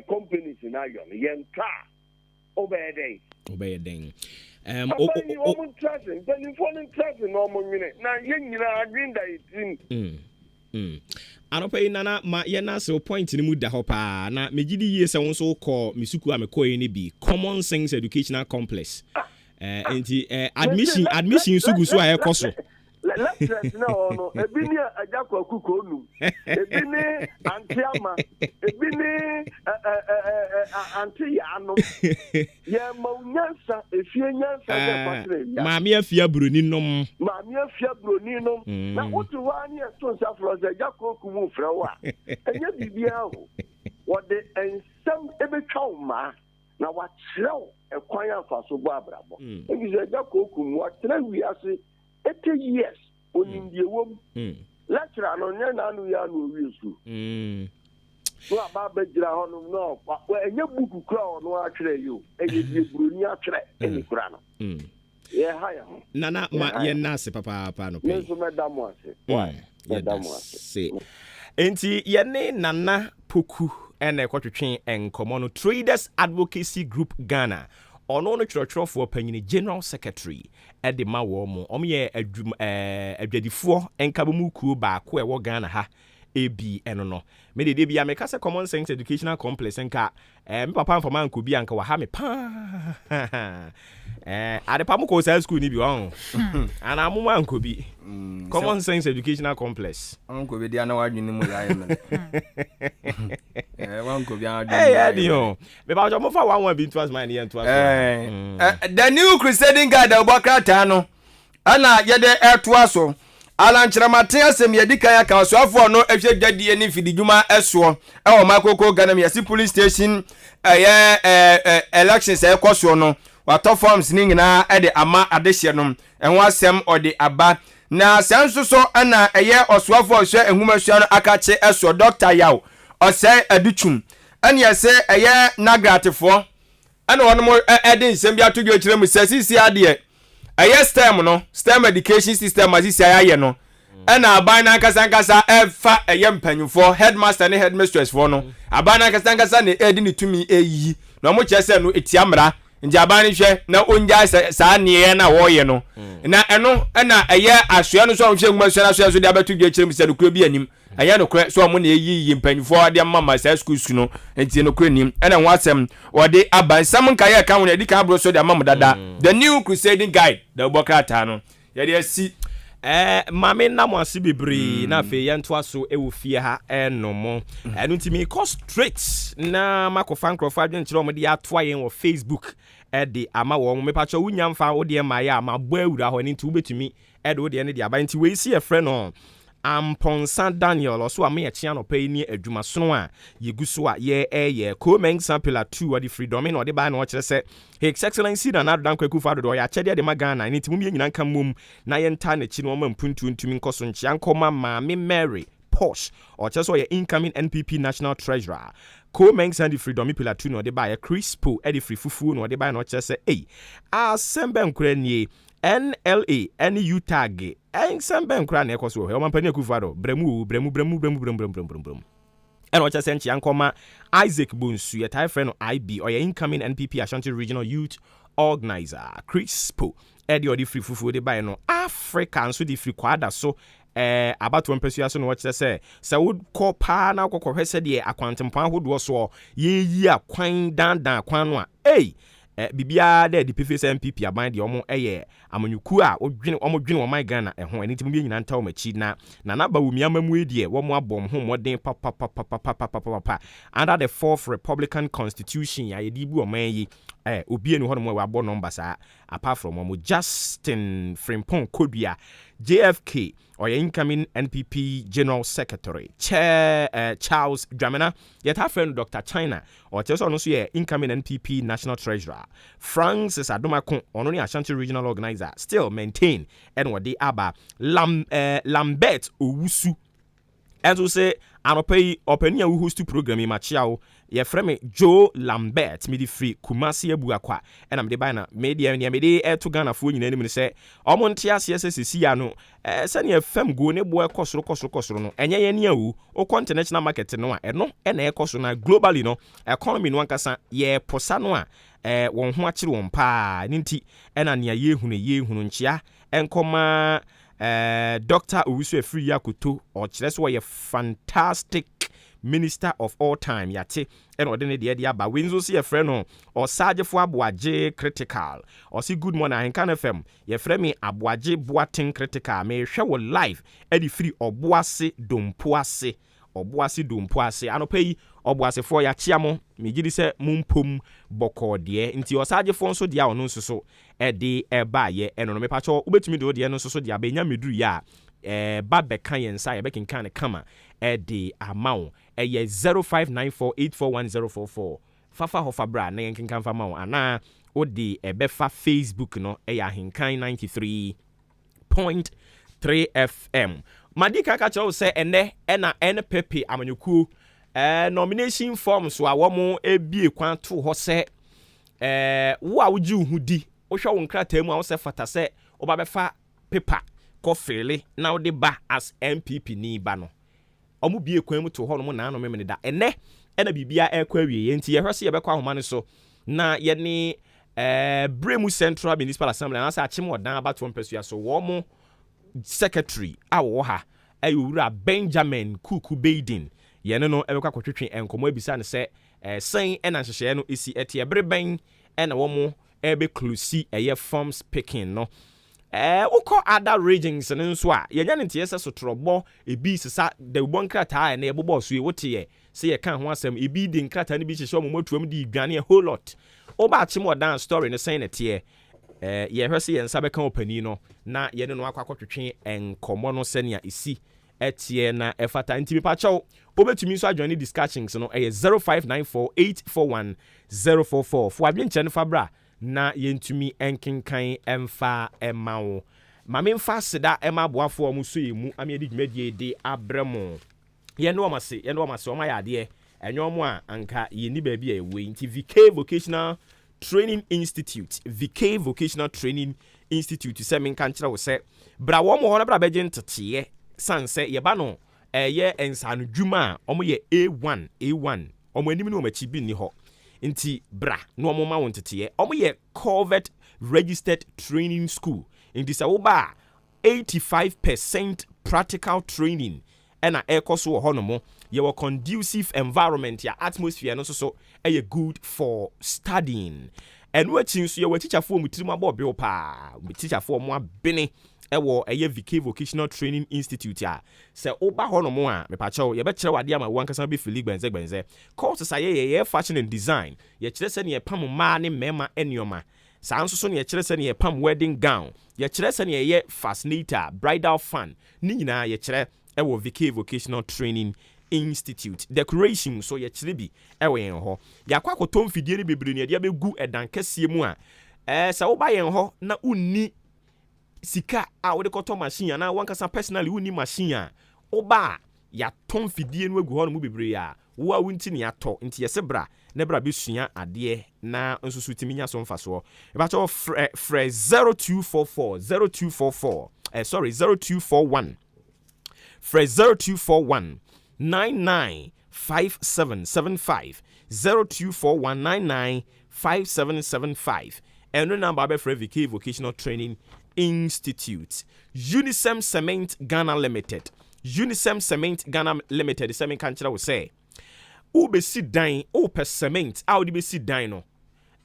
companies na yo yenka obey den Anopa nana ma yena se point ni mu da ho pa na megidi yie se won so call misuku amekoye ni bi Common Sense Educational Complex admission sugu so aye koso lecturers na ono ebi ni ajakwa kuko nu ebi ni antiama ebi ni anti yano ye maunyansa efie nyansa de patre ya maami afia broni nom na otu wani to sa froze ajakwa kumu frewa enye bibia ho wode ensam ebetwa ma na wa kyerɛw ekwan afaso bo abrabo ebi ze ajakwa kumu wa kyerɛ wiase 80 years on the womb. Lecturer no nya na anu ya no wiesu. So ababa gira hono no. Enye buku kura ono atwere yo. Eye die broni atwere eni kura no. Ye haya. Nana ma ye nase papa no pe. Yesu medamu ase. Why? Medamu ase. Enti ye ne nana poku ene kwatwetwe enkomo no Traders Advocacy Group Ghana. Ono no churchofo panyini General Secretary ede ma wo mo omye adwadifo enkabomu kuo ba ko ewo Ghana ha ebi eno no me de bia me kase Common Sense Educational Complex enka me papa mfama nko bi anka wa ha me pa ade pa mo ko sa school ni bi won ana amuma nko bi Common Sense Educational Complex nko bi dia na wadwini mu ya yeme wanko bi adwini adio me ba jo mo fa one bi into as mine here into as the new crusading guide Obuoba no ana ye de etoaso alankyeramaten asem yedika ya ka soafo no ehwe dwadie ni fididwuma eso e wo makoko Ghana Yasi police station elections ekoso no wato forms ni nyina e de ama adehye no enho asem ode aba na sanso so ana eye osoafo ohwe ehumahua no akache eso Dr. Yaw osai aduchum ane yese eye nagratefo ana wono ede nsem bia to dwo kiremu sasisi ade STEM education system azisi ayaye no ana abana nkasa efa empanyufo headmaster ne headmistress for no abana nkasa ne edi ni tumi eyi na mo kyese no etiamra nje abana hwe na onja sa ne na wo ye no na eno na eye asoa no so ahwe nguma so na so de abatu dwe kyerem se no kuro bi anim aya no kure so mo na eyi empanyufo ade mama sa school su no enti no kuro nim ana nwasem ode abansam nka ye ka won edi ka abro so de mama dada the new crusading guide the Obuoba no ye de si mame na mo ase bebre na fe yento aso ewo fie ha enomo enu ntimi cost straight na makofa nkrofa adwen kire omo de atoa yen wo Facebook de ama wo mo mepa cho wunya mfa wo de ma ya ma bo awura ho ni nti wo betumi de wo de ne de aba nti we si e frɛ no Amponsa Daniel also a me chia no pay ni adwuma sono a yeguso a ye Coming Sample 2 of the freedom no de ba na o kire se His Excellency na Nadu Dankwa Kufa do ya chede de magana ni timum ye nyina nka mum na ye nta na chi no ma mpuntu ntumi nkoso nchia nkoma Maame Mary Posh o kire so ye incoming NPP National Treasurer Coming Sandy Freedom Pillar 2 no de ba ye Crispo e de free fufu no de ba na o kire se asembe nkura nie NLA NU tag ensembe nkra na ekoso he o mampani akufado bremu and what sent yankoma Isaac Bonsu ye tie friend IB or your incoming NPP Ashanti Regional Youth Organizer Crispo edi odi free fufu de buy no African so di free kwada so about one person so no what say would call pa na kokko hwese de akwantempan hodo so ye yi akwan dan kwan no bibia de PFS MPP aban de omo amanyuku a omo dwene oman Ghana ho eni timu bi nyina ntaw machi na ba wumi amamu edie wo mo abom ho moden pa under the 4th Republican Constitution ya yedi bu oman yi obi enu hono mo we abo number sa apart from mo Justin Frimpong Kodua JFK or incoming NPP General Secretary Chair Charles Dramina yet her friend Dr. China or tell us also incoming NPP National Treasurer Francis Adomako only Ashanti Regional Organizer still maintain and what they aba Lambert Owusu and to say anopai openia who host program in Machiao ye frame Joe Lambert midi free Kumasi Ebuakwa and am de bana media and yamede to Ghana for you name say omontia CSSC ano send ye fem go ne boy kosoro no enye ye nia wu o international market no a eno na e koso na globally no economy no ankasa ye posa no a won ho akire won pa ninti ena ne ye hunu nchia enkoma Dr. Owusu Ofori Yakuto or Chires were a fantastic minister of all time yate and ordinary the ba winzo see a friend or Sergeant for Abuaje critical or see good morning AHENKAN FM ye friend me Abuaje Boating critical me show live edi free Obuasi Dompoase anopai Obuase for ya chiamo me gidi se mumpum boko de nti o Sergeant for so dia ono so edi eba ye eno me pacho ubetumi do de no so dia benya meduru ya ba beka yensa ye bekin kan kama edi amount eye 0594841044 fafa hofa bra na yenkin kan fama ana odi ebefa Facebook no eye AHENKAN933.3 FM madika ka cho se ene na NPP amanyuku nomination forms so awomo ebie kwan to ho se wo a wuji uhudi wo hwa wo nkrata mu a wo se fata se oba befa paper kofele na wo de ba as MPP ni ba no omu bie kwan mu to ho no mo na no memene da ene na bibia ekwa wie enti ye hwese ye bekwa homa ne so na ye ni Bremu Central Municipal Assembly na sa achim odan abato mpesua so wo mo secretary a wo ha ayura Benjamin Kuku Baden ye no ebekwa kwotwetwe enkomo ebisa ne se sen na nhyehyɛ no esi etie breben na wo mo ebe close eye forms picking no ukọ other regions ne nso a ye nya ne tie se so trobo ebi sisa de bon krata na ebobo so e wote se ye kan ho asem ebi de nkrata ne bi hyehyɛ mo motuam de dwane a whole lot oba achim odan story ne sen ne tie ye hwese ye nsa beka opani no na ye no akwakotwetwe enkomo no se ne esi etie na efata nti bi pa chaw obetumi so adwane discussions no 0594841044 fo adwenche ne fabra na yentumi enkenkan emfa emawo mame mfa seda ema boafo omuso yemu ame di dwumadie de abremo ye no amase oma ya de enyomo a anka ye ni ba bia ewe nti VK Vocational Training Institute se men kan kira wo se bra wo mo ho na bra beje ntete sanse ye ba no ye ensanu dwuma omo ye A1 omo anim no machi bi ni ho nti bra no omo ma won tete omo ye covered registered training school nti se wo ba 85% practical training ena ekoso wo hono mo ye wo conducive environment ya atmosphere no so e good for studying and we chinso ye we teacher for mutirima bo be pa teacher for mo abene ewo eye VK Vocational Training Institute a se oba hono mo a me pa chew ye be kire wade ama wankasa be fili gbenze course sa ye fashion and design ye kire se ne ye pam ma ne mema enioma sa nso so ne ye kire se ne ye pam wedding gown ye kire se ne ye fascinator bridal fan ni nyina ye kire ewo VK Vocational Training Institute decoration so ye kire bi ewo yen ho yakwa kotom fidie ne bebre ne ye be gu edan kase mu a se oba yen ho na unni sika a wo de koto machine na wankasa personally woni machine a oba ya ton fidie no agu ho no mu bebre a wo a wunti ne ato nti yese bra na bra besua ade na nsusu timinya so mfaso e ba cho fre 0244 fre 0241 995775 0241995775 and the number be for VK Vocational Training Institute. Unisem Cement Ghana Limited the same country will say ube sit down ope cement a odi be sit down no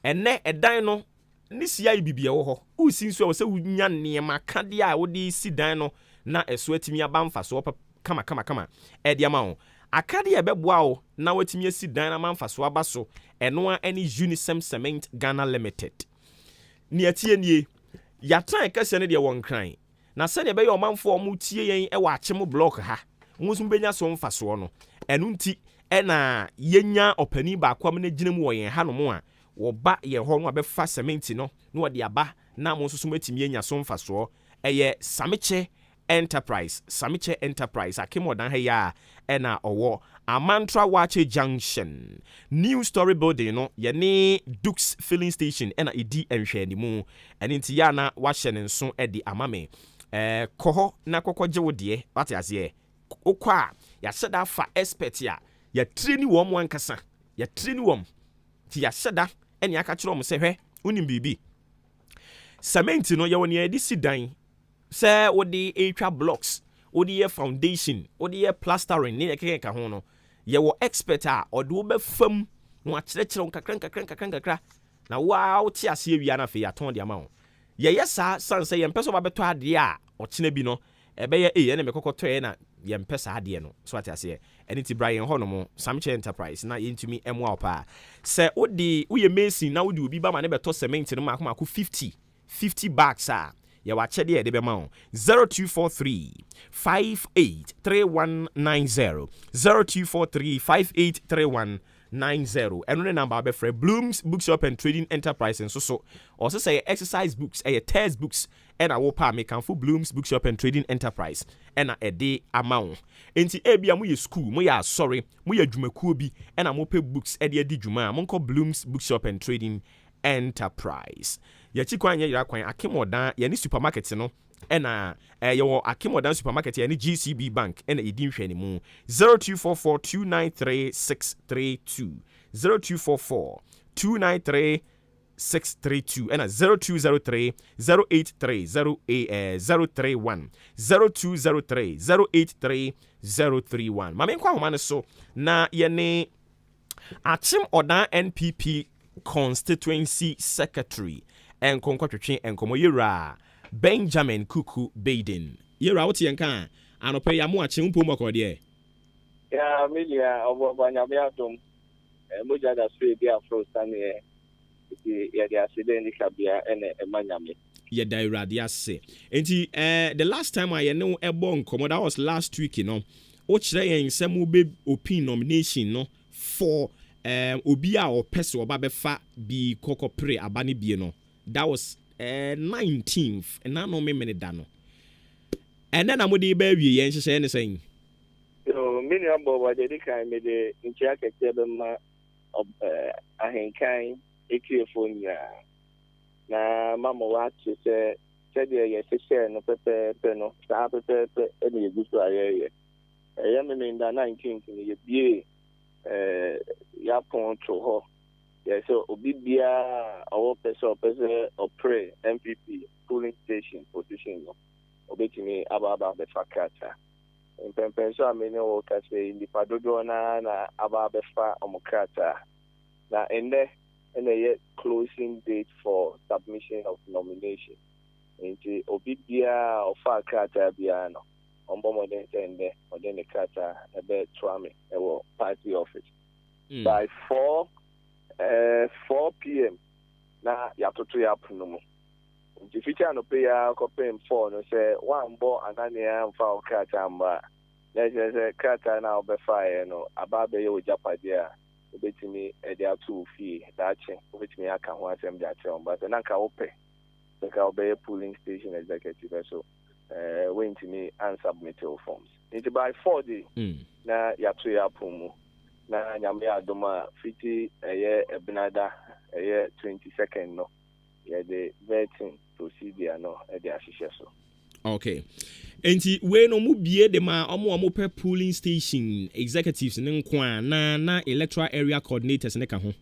ene edan no nisi ya bibia wo ho usinso wo se wunya niema kade a odi sit down no na eso atimi aba mfa so kama edi ama ho akade ye beboa wo na watimi asi dan na manfa so aba so eno a any Unisem Cement Ghana Limited ni atie nie yatan kase ne de won kran na se de be ye omanfo mu tie yen e wa akyem block ha musum benya so mfa so no eno nti na yenya opani ba kwam na gina mu wo yen ha no mo a wo ba ye ho no abefa cement no na wo de aba na mo so so matimi yenya so mfa so eye Samiche Enterprise akemodan ha ya ena owo Amantra Wache Junction New Story Building no ye ne Dukes Filling Station ena edi enhwe ni mu ene nti ya na wahye ne nso edi amame koho na kokogye wo de wate ase okwa ya seda fa expert ya training wo mo ankasa ya training wo ti ya seda ene aka kire wo se hwe unim bibi cement no ye woni edi sidan se wodi etwa blocks wodi ye foundation wodi ye plastering ne keke ka ho no ye wo expert a odo be fam no akyerɛkyerɛ kakran na wow ti ase awia na fe ya ton de ama ho ye yesa sanse ye mpeso ba beto ade a ɔkyena bi no ebe ye ene mekokoto ye na ye mpesa ade no so ate ase ene ti Brian ho no mo Samiche Enterprise na yentumi emu opa se wodi wo ye mason na wodi obi ba ma ne beto cement no mako 50 bags a ya wache de be ma 0243 583190 0243 583190 eno ne number be free Blooms Bookshop and Trading Enterprise and so also say exercise books test books and a wopa me kan for Blooms Bookshop and Trading Enterprise and a day amount enti ebia mo ye school mo ya sorry mo ya dwumakuo bi and a mo pe books e de dwuma mo ko Blooms Bookshop and Trading Enterprise yachi kwan ye yira kwan akemodan ye ni supermarket no ena ye wo akemodan supermarket ye ni GCB Bank ena edi nhwe ni mu 0244293632 0244293632 ena 0203083031 0203083031 mame kwa homa ne so na ye ni achim odan NPP Constituency Secretary and Conquatrin and Komoyera Benjamin Kuku Baden. Yera, what's your car? And pay a more chimpo mocodie. Yeah, Amelia, Obuoba Ofori Mujada Street, dear Frostani, the accident, Cabia, and Manami. Yeah, Diradiase. And the last time I know a bon commo, that was last week, you know, which they in some opinion nomination, no, for Obia or Peso or Babefa be Coco Pre Abani Bieno. That was 19th, and I know me many dano. And then I'm with the baby, and she said anything. So, many about the kind made the intricate of AHENKAN933. Na Mamma Watch said, yes, no pepper, penno, pepper, any good area. I am in the 19th in the year, Yapon to her. Yeah, so Obibia, our person or pray MPP polling station position. Obetimi Ababa Befakata. In Pempenso, I mean, what say in the Padodona, Ababa Befa Omokata. Now, in there, and a yet closing date for submission of nomination. Into Obibia or Fakata Biano. On Bomodent and then the Kata, a bed Twami, a party office. By 4 p.m. na yatoto ya punumu. The feature no pay ya kopem 4 no say one bo anania mfa okata mba. Na say kata na obefa no ababe ye ojapadia obetimi e dia to fee dache obetimi aka ho asem dia che on but na nka ope. Nka obey polling station executive so went to me and submit your forms. It's by 4 day na yato ya pumu. Na nyame adoma fiti ebinada 22nd no the vetting procedure no the ahihye so. Okay. Enti we no mu bie de ma omo pe polling station executives ne nkwa na electoral area coordinators ne ka ho.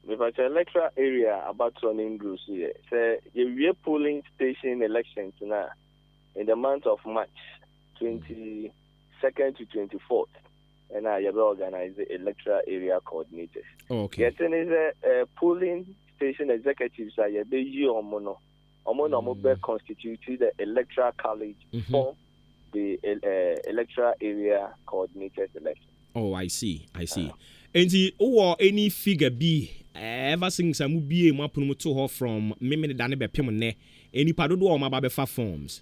Because electoral area about running groups here. Say the polling station elections na in the month of March 22nd to 24th. And I have organized the electoral area coordinators. Okay. Getting is a polling station executives are a big omono be constituted the electoral college for the electoral area coordinators election. Oh, I see. And or any figure be ever since I would be a to her from Mimini Danibe Pimone, any padodo or Mababefa forms.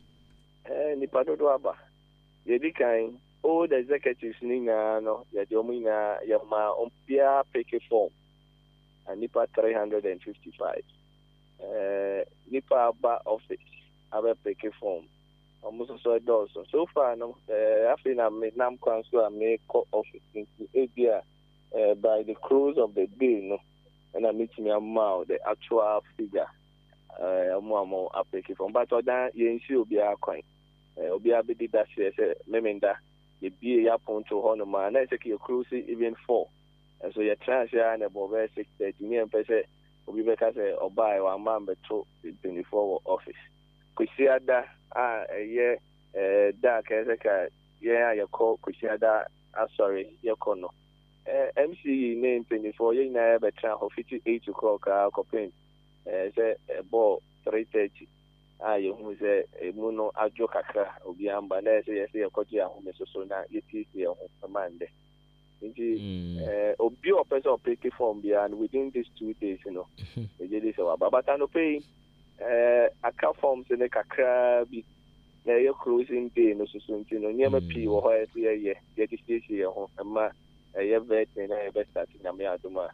Any padodo aba. Yedi kind old executives ninga no ya domina ya ma ompia peke form. And nipa 355. Nipa aba office abe peke form. Almost so does. So far no I feel I'm nam council and make office into area by the close of the day no. And I meet me amount the actual figure. More application from but other yensi obi akwan. Obi abedi that say memenda the be ya pon to hono man na say you close even 4. And so you transfer and about 6:30 me person obi be ka say obai wa man beto 24 office. Kusiada ye da ka say ka ye call kusiada sorry ye kono. MC name 24 ye na be tran 58 o'clock complain say ball 3:30 you who say mu no adwo kakra obi amba na say yes ye kwaji ahome so na yeti ye ho mande nti obi o person pick form bia and within these 2 days you know e dey say but I no pay aka forms ne kakra bi na ye closing day no so nti no nyema pi wo ho ye dey ye ho ma ye vet na ye be start na me aduma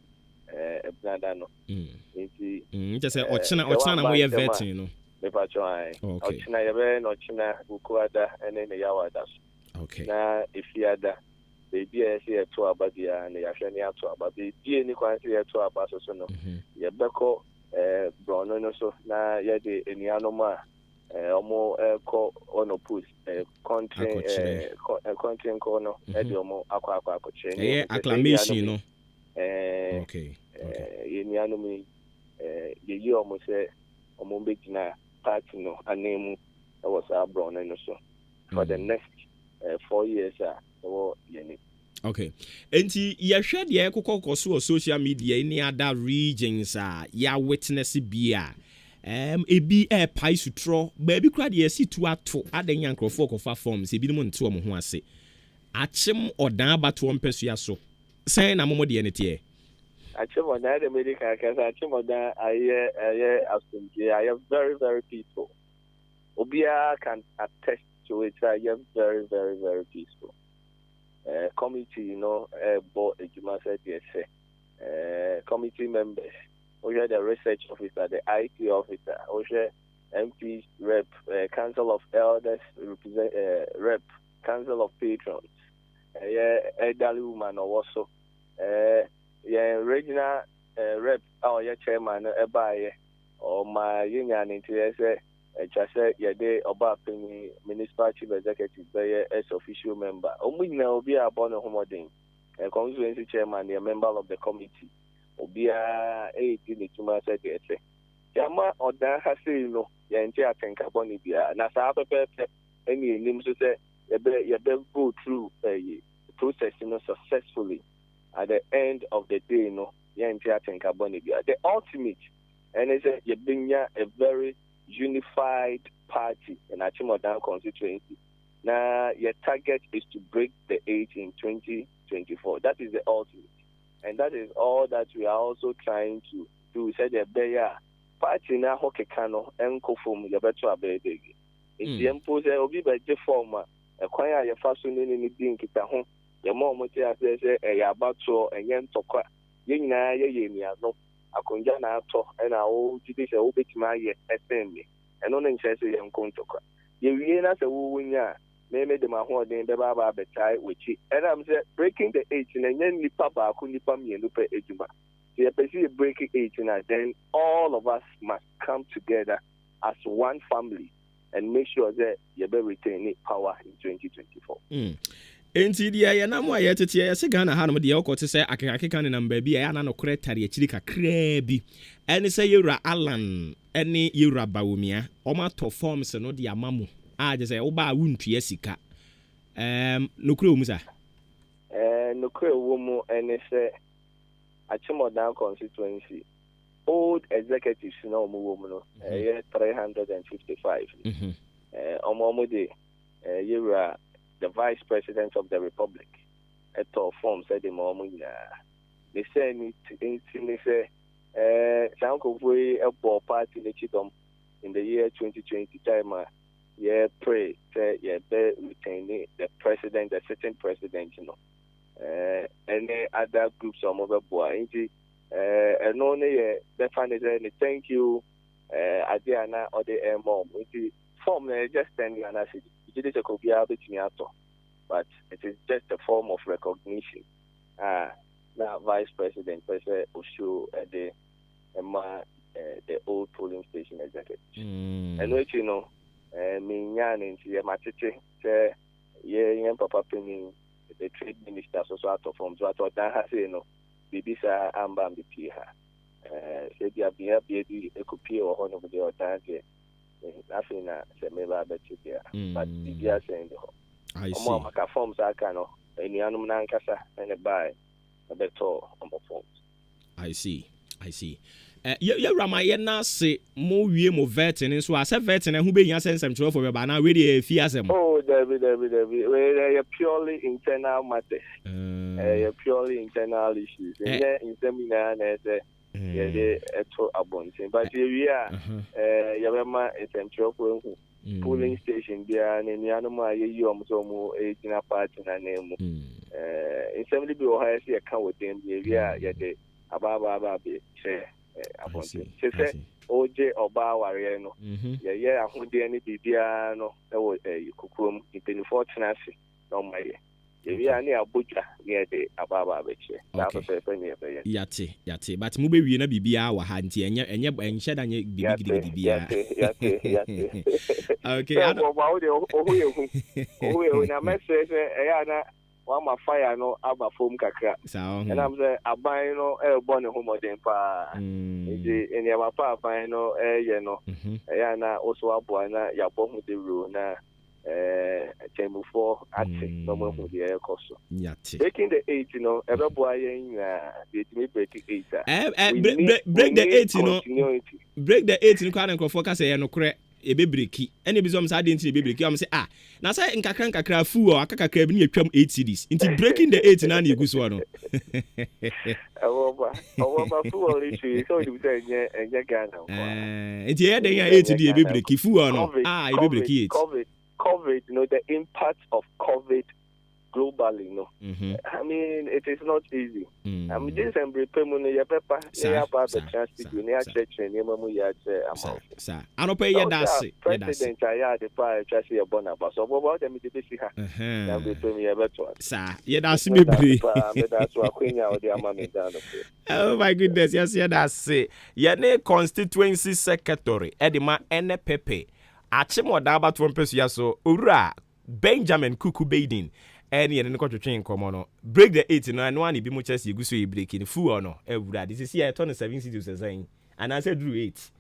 blanda no nti just say ochina na we vetting no me pa try ochina ye be no ochina ukuada ene ne yawada okay na ifiada baby e say to abadia na ya hwe ne ato abadia die ni kwan say to abaso so no ye beko brono no so na ye de enianom a omo ko ono post content ko no e de omo akwa chere acclamation no okay enianom ye yi omo say omo begina party no anemu e was brono no so for the next 4 years yeni. Okay. Enti ya hwe de ekokọ so social media any other regions ya witness bia ebi pai sutro baby kra de si tu ato adanya nkrofo kofa forms ebi no nte omo ho ase achim odan abato mpesua so sen na momo de nete achim odan de medical case achim odan aye asumje aye very very peaceful obia can attest to it aye very very very peaceful committee, you know, board Ejuma said yes, committee members, we had the research officer, the IT officer, we had MPs, rep, council of elders, rep, council of patrons, elderly woman also, regional rep, our chairman, or my union interest. Just say yede oba penny municipal chief executive be as official member. Omu na obi abon homodin. Constituency chairman a member of the committee. Obi a ni tuma said yes. Jama odan ha say no ya nti atenka boni bia na sa pepe any nim so say ye be go through the process successfully. At the end of the day no ya nti atenka boni bia. The ultimate and is ye binya a very unified party in Achimodan constituency. Now, your target is to break the 8 in 2024. That is the ultimate. And that is all that we are also trying to do. Said the Beya party na hoke kano enko from your better abedege. In the impose obi be forma a kwaya ya faso ni din kita ho. Your mom would say a yabato and yen tokwa. Yin na ye no. Akonja na ato na o jide se o betima ye SME eno na nche se ye nkontokwa ye wie na se wo wunya me de ma ho den be ba betai wechi and I'm say breaking the 8 na nyen nipa ba ko nipa mienu pe ejuma so ye pesi breaking 8 na then all of us must come together as one family and make sure that you be retaining power in 2024 Enti dia ya na mo ayetete ya se Ghana ha no de okote se akekaka ne namba bi ya na no kore tare akiri kakra bi eni se Yura Alan eni Yura Bawumia o ma to forms no de amamu a je se wo ba wuntua sika no kure omu sa no kure wo mu eni se Achimodan constituency old executives na omu wo mu no 355 omo de Yura the Vice President of the Republic, eto form said the mom they say ni say sanko boy a ball party in Chidom in the year 2020 time pray say be retain the president, the sitting president, any other groups or mobile boy and only the fan is thank you Adiana or the mom form just standing and I said it is a copy of it but it is just a form of recognition. Now vice president Osho the old polling station executive. And which me yan into your matete say papa penny the trade minister so out of form so I that has Bibisa Amba Bipiha. Said you have been a copy or one of the other nothing say maybe I bet you there. But Bibia saying I see. Forms I can any animal nankasa and a buy a better on the forms. I see. Yeah, Rama, na say more we more veteran, so I said veteran who be your sense I'm sure for now really fearsome. Oh, David, we are purely internal matters. Purely internal issues. In seminar, but we are Yavama is a polling station there, and the animal you almost in a party and name. In some people, I see a count with them, we are Ababa share. She said, OJ Oba Wariano. Yeah, I would any Bibiano, you could come in 24 tenancy. No, my we are near Butcher near the Ababa chair. Yate, but maybe we never be our handy and shed on your okay, I message one my fire no aba foam kakra and I'm say aban no born home den pa in your papa aban no na also abo na ya bo hu de ro na temu for at no mo hu de e koso breaking the 8 everybody the break 8 break the 8 break the 8 kwa na crofo ka say no kre ebe breki ene bi some say didn't be breki am say na say nkakra fu o akakakra bi na atwam 8 cedis nti breaking the 8 na egu so no oba fu o issue so you say enye Ghana nti e dey 8 cedis ebe breki fu o no ebe breki 8 COVID the impact of COVID globally, I mean, it is not easy. I mean, this and prepare your paper, about the transit, you near church, and your mama, sir. I don't pay your dassy. President, I had the fire, just your bonabas. So, what about them to be here? And we pay me a better, sir. Yeah, that's me. That's what Queen out there, mammy down. Oh, my goodness, yes, that's it. Your constituency secretary, Edima N. Pepe, Achimo Daba Trumpus so Ura, Benjamin Kuku Baden. Any and the train come on. Break the 8 and one be much as you go so you break in full or no. This is here 27 cities saying. And I said, drew 8.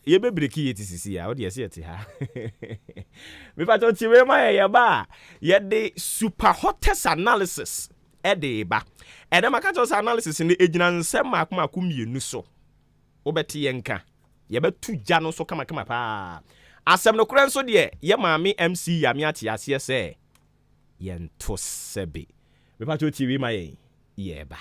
You be break 8 is here. How do you see it? Me pato tiwe ma ya ba. Yet the super hottest analysis. Ba. And I'm a analysis in the agent sem makuma kumie so. Obeti yenka. Ye be tu jano so kama pa. Asem no kran so de ye maami MC yami ati ase say. Yen to sebe. Me pato TV my yeba.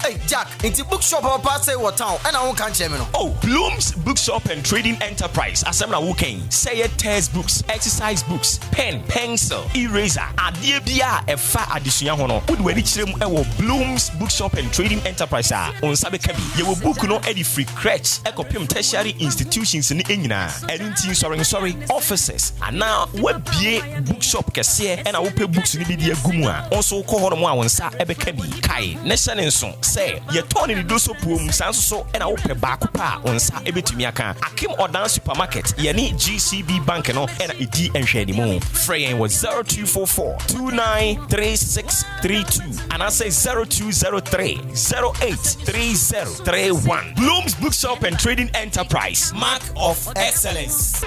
Hey Jack, into bookshop or pass say what town and I won't catch him. Oh, Bloom's Bookshop and Trading Enterprise. Asemna Woken. Say it test books, exercise books, pen, pencil, eraser, adie bia e fa adesua ho no. Would we reach them Bloom's Bookshop and Trading Enterprise on sabe kabi. Ye wo book no e di free crèche e kopim tertiary institutions ni enyina. Erintin sorry offices. And now we bie bookshop kese e na wo pe books ni bi di agumu a. Also ko ho mo a wonsa e be kabi. Kai, nation nso. Say, ye turn in the doso poom, sanso, and I open back pa on sa ebitumiaka. Akim Odan Supermarket, yeni GCB Bank no, and a D and shady moon. Fraying was 0244 293632, and I say 0203 083031. Bloom's Bookshop and Trading Enterprise, mark of excellence.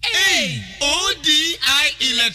Hey, ODI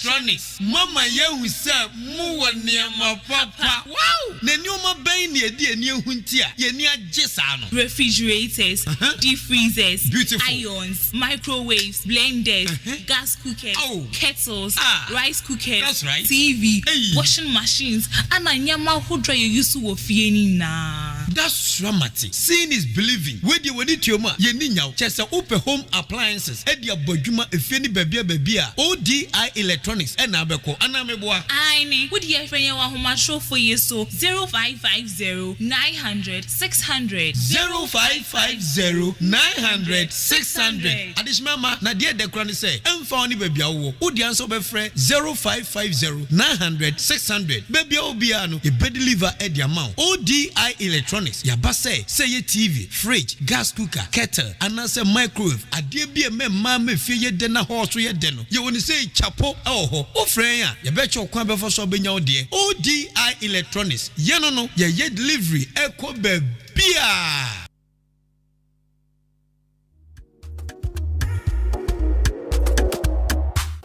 Electronics. Mama yehu say mu wa niama papa. Wow! Na nioma ben na edi eni ehunti a ye ni agye saa no. Refrigerators, deep freezers, beautiful irons, microwaves, blenders, gas cookers, kettles, rice cookers, that's right. TV, washing machines, and anyama hodra you use wo fie ni na. That's dramatic. Seeing is believing. Where do you need to ma? Ye ni nyaw. Chese ope home appliances. Edi abodwuma efie ni bebia. ODI Electronics. Ena abeko. Ana meboa. Aini. Would ye friend wa homa show for you so 0550 900 600 0550 900 600. Additional ma na die de kra ni say emfa oni bebia wo. Odi anso be frɛ 0550 900 600. Bebia obia no e be deliver edi amount. ODI Electronics. Yaba say ye TV, fridge, gas cooker, kettle, and say microwave. Adie bi me mama fie ye de na ho so ye de no. Ye woni say chapo ho. O friend ya, ye be cho kwan be for so benya ode. ODI Electronics. Ye no ye delivery ekọ be bia.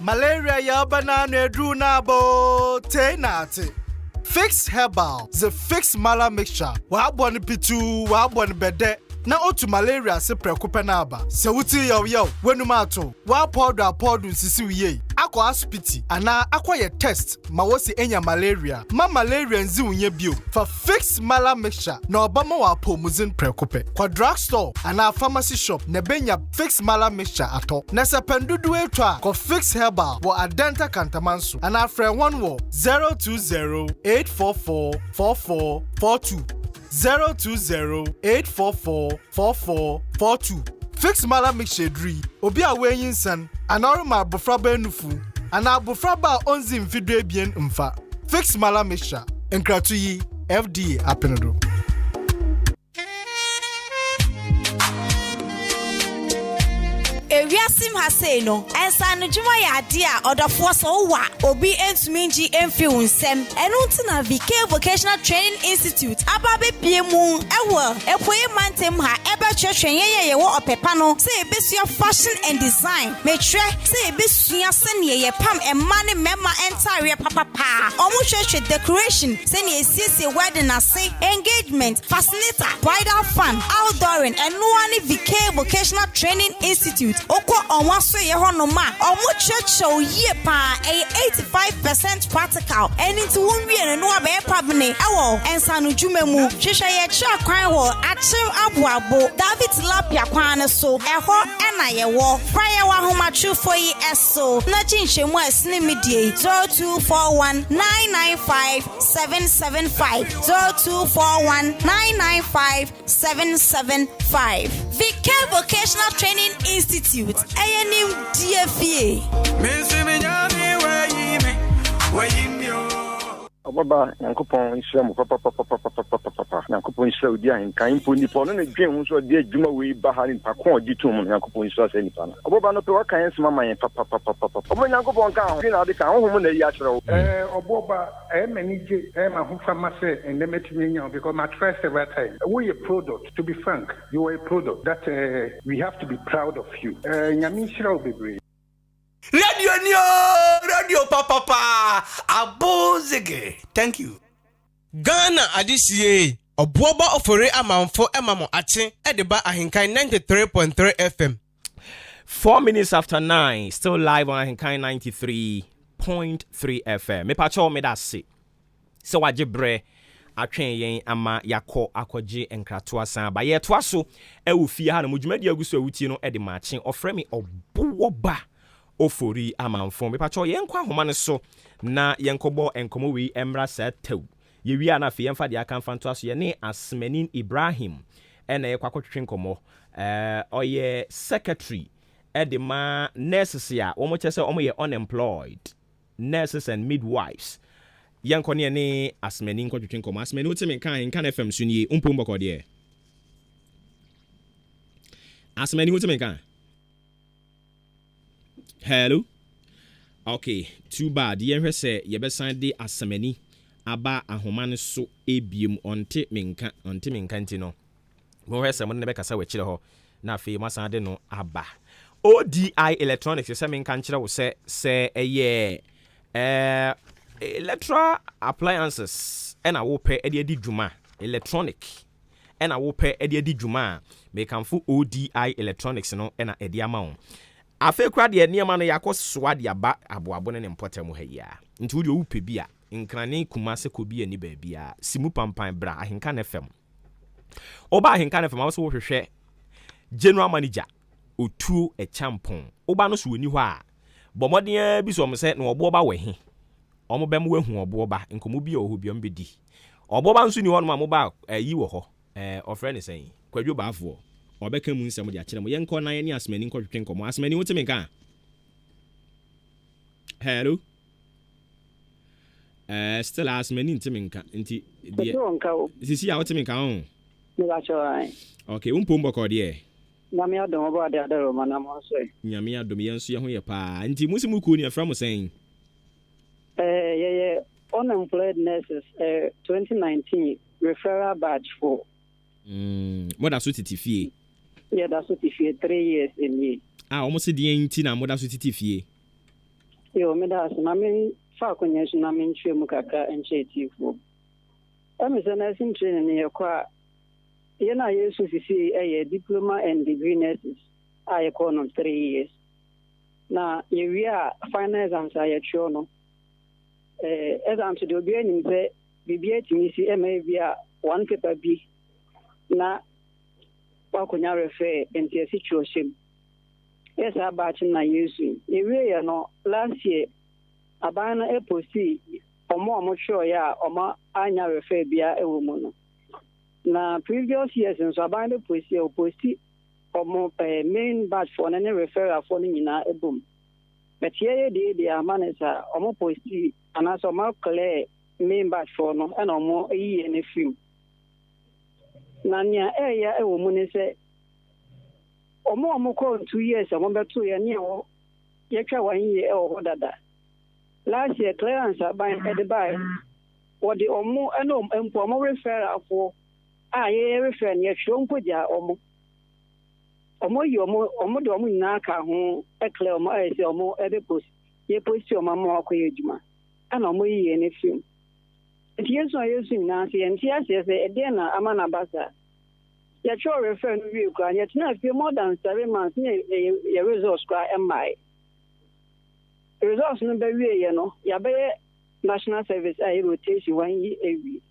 Malaria ya banana edru na bo tenate. Fix Herbal, the Fix Mala mixture. Wa boni pitu, wa boni bede. Na otu malaria se prekupe na aba. Se wuti yo wenumato. Wa powder sisi wiye. Akwa hospital ana akwa ye test ma wosi enya malaria. Ma malaria nzi unye bio. For Fix Mala mixture na obama wa pomuzin prekupe. Kwa drugstore ana pharmacy shop ne benya Fix Mala mixture ato. Na se pendudu etwa kwa Fix Herbal wo adenta kantamansu. Ana fre 1 wo 020-844-4442. 020-844-4442. Fix Mala mixture dri. Obi a wenyin san. Anorma bofraba enufu. Ana bofraba onzi mfidwe bien mfa. Fix Mala mixture. Enkratuyi FDA apenodo. Ewiasim hase no ensa no dwuma ya ade a odofo so wa obi entuminji emfi unsem enu ntina VK Vocational Training Institute ababe piemu ewo ekoye mantem ha ebe twetwenye ye wo opepa no se ebesua fashion and design metre se ebesua sene ye pam emma ne mema entire papa omo twetwe decoration sene esiesie wedding ase engagement fascinator bridal fun outdooring enu ani VK Vocational Training Institute Oko onwaso ye hono ma omo checho ye pa 85% practical and into wonwie no abe pabne ewo ensanu dwumemu hwehwe ye kira kwan wo achim aboabo David Lapia kwan so eho ena ye wo prayer wa homa trufo yi eso na chinchemu asini medie 0241995775 0241995775 VK Vocational Training Institute ANM DFA Obuoba yankopon Israel papa yankopon Israel odi ahenkan mpo nipa no na dwen hu so de adwuma we ba ha nipa ko ogitum yankopon Israel se nipa na Obuoba no pe wakan sema man papa omo yankopon ka ho na de ka ho na yi a kyerɛ wo Obuoba manage ma ho fama se endemetimi nya because my trust every time we a product, to be frank, you are a product that we have to be proud of you nyame Israel bebre Radio papa abozege. Thank you. Ghana adisiye Obuoba Ofori Amanfo emamo ache edeba AHENKAN933 FM. 4 minutes after 9, still live on AHENKAN933 FM. Me pacho me da se. So wajebre atwen yen ama yakọ akọje enkratoa san ba ye toa so e wo fie ha na mudwumadi aguso awuti no e de mache ofre me Obuoba Ofori Amanfo me pacho yen kwa homa ne so na yen kobo enkomo wi emra sa tew ye wi ana fe yen fa de aka mfa to aso ye ne Asmenin Ibrahim ena ye kwakotwe nkomo oye secretary de ma nurses ya wo mo chese omo ye unemployed nurses and midwives yen kone ne Asmenin kwakotwe nkomo Asmenin utime kan FM sunye umpombo ko de Asmenin utime kan. Hello. Okay, too bad. Yen say ye be sign de Asmeni aba ahoma so ebiem onte menka ntino. Mo hwese mo ne be kasa we kire ho na afi masan de no aba. ODI Electronics say menka nkire wo say eye electoral appliances and I will pay Eddie Juma electronic and I will pay Eddie Juma make for ODI electronics no and Eddie amount. I feel crowd the near man yakos swad ya ba abuabon and important muheya into the upebia in Crane Kumase could be any baby Simu Pampan Bra AHENKAN FM. Oba AHENKAN FM also share general manager Otu a champon. Oba no su ni hwa. Bomodien bi so mo se no Obuoba we he. Omo bem we hu Obuoba nkomo bi o hu bi ombedi. Obuoba nso ni ho no ma mo ba yi wo ho. Ofre sen kwadwo baafo. Obeka mu nsem de akire mo yenko na ye ni asmani nkotwetwe nkomo. Asmani wotime nka. Hello. Still asmani ntime nka. Nti sisi ya wotime nka ho. Okay, umpombo ko de. Nyame adom oba de adaro mana mo so. Nyame adom yenso ye ho ye pa. Nti musimu ku ni afra mo sen. Yeah, unemployed nurses 2019 referral badge for. What that's what it fee? Yeah, that's what it fee 3 years in me. Almost the ain't na mo that's what it fee. Yo, me das na me fa konyesu na me ntwe mu kaka enchetifo. Say nursing training ye kwa na yesu sisi diploma and degree nurses. I call on 3 years. Na we are final exams I show no. Exams do be any say BBA timisi MA 1 paper B. Na wakonya refer into a situation. Yes, about na yesu. We no last year abana posti omo sure ya omo anya refer bia ewo mu no. Na previous years nso abana posti omo main batch for na referral for ni na ebom. But here the amanesa omo posti anaso omo clear main batch for no and omo yi ene film. Na nya eya ewo mu ne se omo ko 2 years omo beto ye ne wo ye twa 1 year e wo dada. Last year clearance aban edby what the omo eno empo omo referral for ye refer ne hwe nkoja omo yi omo de omo nyina aka ho e clear omo say omo e be post ye post omo ma akoye adwuma ana omo yi ene film. It is no use in Nancy and TSS a dinner amana basa. Yet your referring view, and yet not feel more than 7 months near a resource cry and my resource number, you know, Yabe National Service I rotation 1 year a week.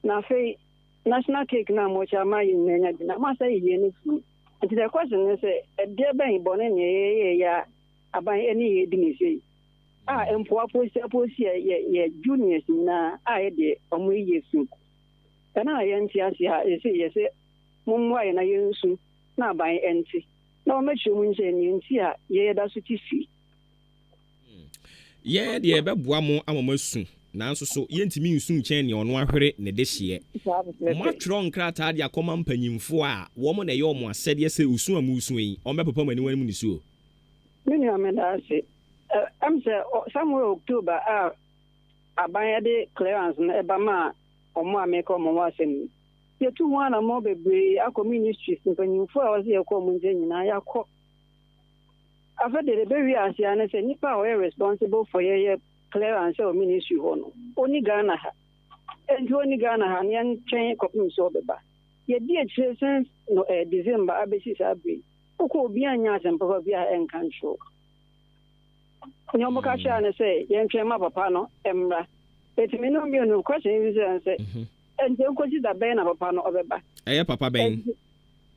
Now, say national cake now, which I might in I must say anything. And the question is a dear bang born in a about any dignity. Empo aposi ye juniors na de omo yesu kana ye ntiase ha ye mumwa na yensu na ban enti na o mechi mu nje ni nti a ye da so tifi ye de beboa mo amamasu nanso so ye ntimi nsu nchen ne ono ahwere ne de hye mo atro nkrata de akoma mpanyimfo a wo mo na ye omo asede se usu amusu yi o mepapa mani wani mu ni so mini amenda se I'm say somewhere October abaya de clearance na ebama omo ameka omo wasem ye tu ho na mo bebre akọ ministries mpanyimfo a wase ye kọ mo nje nyina yakọ afede de be wi asia na se nipa o responsible for ye clearance o ministry ho no oni Ghana ha enti oni Ghana ha ne ntwen kopim so beba ye di since no December abesi sabe ko obi anya asempa bia enkan show nyomo ka cha na say yentwe ma papa no emra etimi no mi no question is say ente nkoji da ben na papa no obeba papa ben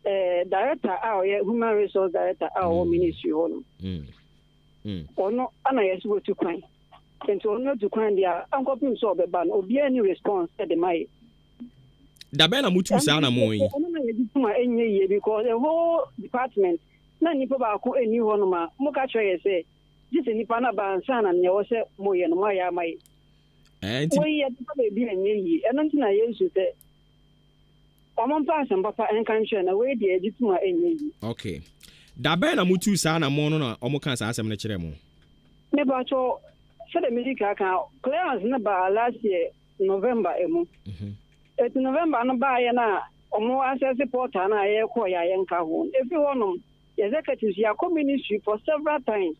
director human resource director ministry ho no ono ana yesu to kwan ente ono to kwan dia ankopim so obeba no obi any response at the mai da ben na mutu sa na mo yi ono na yedi tuma enye ye because the whole department na nipa ba ko eni ho no ma mo ka cha ye say this nipa na bansana ne wo se moye no ma ya mai we ye to be enye yi eno ntina yesu te omon pass papa enkan hwe na we de agituma enye yi okay da ben na mutu sa na mo no na omo kan sa asem ne kire mo me ba cho se de medical kan clearance na ba last year November emu et November no ba ye na omo access portal na ye ko ya yenka ho efi honom executives ya ministry for several times.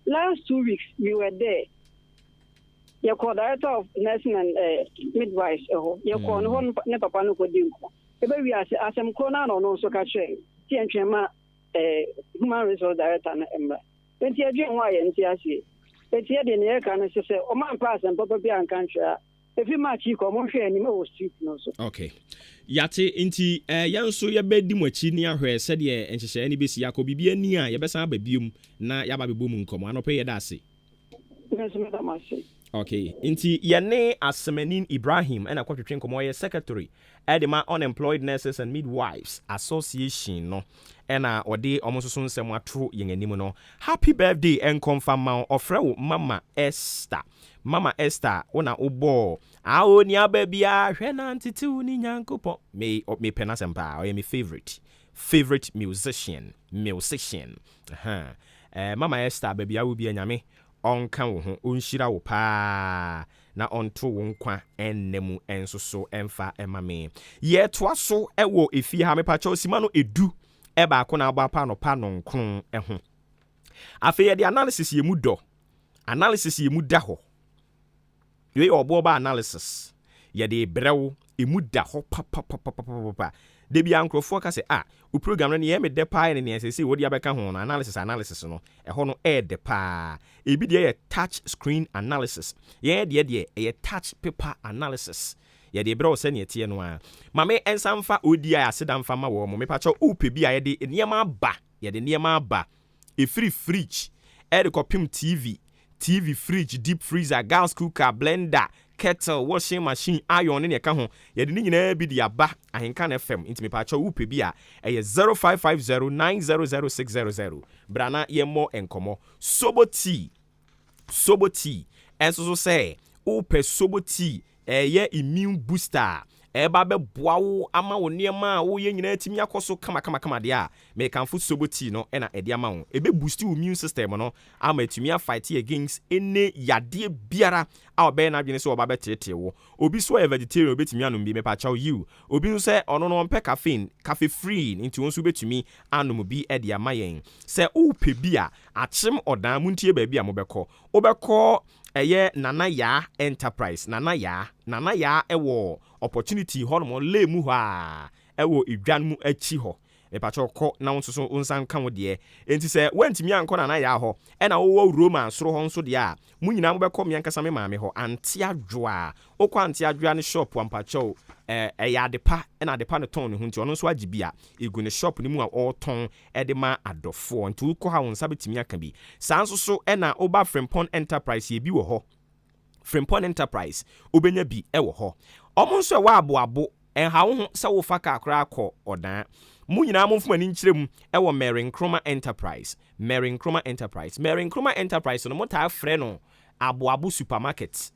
Last 2 weeks, we were there. you call director of nursing and midwives you call no ne papa no ko dinko e be wi asem ko na no so ka che ti entwema human resource director na emra enti adwen ho aye enti ase enti de ne ka na se o man pass and papa bi an kantra if you match you come hwe ani ma street no so okay yate inti yanso ye bedi mwachi ni ahwe se de enhyehye ni besi yakobi bi ani a ye besa ba biom na ya ba bebom nkomo anope ye da ase okay inti yene Asemanin Ibrahim and akwatwetwe nkomo ye secretary edema Unemployed Nurses and Midwives Association no ena ode omososo nsem atro yen anim no happy birthday and confirm ofre Mama Esther ona obo a oni aba bia hwe na ntitu ni nyankopon me pena sempa o ye me favorite musician Mama Esther ba bia wo bia nyame onka wo ho onhyira wo pa na onto wo nkwa ennemu ensoso emfa emame ye toa so ewo efi ha mepacha osima no edu eba akọ na agba pa no nkron eho afi ye the analysis ye mu da ho ye Obuoba analysis ye de brew emu da ho pa de bia nkrofo ka se o program no ye me de pa ne ne se wo de abeka ho no analysis no ho no de pa ebi de ye touch screen analysis ye de ye touch paper analysis ye de brew se ne tie no a mame ensamfa odi a aseda mfa ma wo mo me pa cho upe bi a ye de niema ba e free fridge e de kopim TV fridge deep freezer gas cooker blender kettle washing machine iron ne ka ho ye de ni nyina bi de aba ahenkan FM intimi pa cho upe bi a 0550900600 brana ye mo enkomo sobo tea enso say upe sobo tea ye immune booster eba be boawo ama wo niema wo ye nyina atimi akoso kama de a me kanfo soboti no na ede ama wo ebe boost wo immune system no ama atimi a fight against ene yade biara a obe na adwene so oba betete wo obi so a vegetarian obetimi anom bi me pa chaw you obi no se ono no mpe cafe free into won so betimi anom bi ede ama yen se wo pe bi a achim odan muntie ba bi a mobekọ eye Nana Ya Enterprise Nana Ya ewo opportunity hono le mu ha ewo idwan mu achi ho e pa choko na wonso unsan kan wo de enti se wantimi anko Nana Ya ho e na wo Roma soro ho nso de a mu nyina mo bekọ me ankasa me maame ho anti adwoa okwa anti adwoa ne shop ampacho ya depa na adepa ne ton ne ho nti ono nso agibia egu ne shop ne mu a oton de ma adofo nti ukọ ha won sabetimi aka bi sanso so na oba Frimpong Enterprise ye bi wo ho Frimpong Enterprise obenya bi wo ho omo nso wa aboabo enha wo se wo fa ka akra akọ odan mu nyina mo mfuma ni nkyerem wo Maakye Enterprise no mo ta frɛ no aboabo supermarket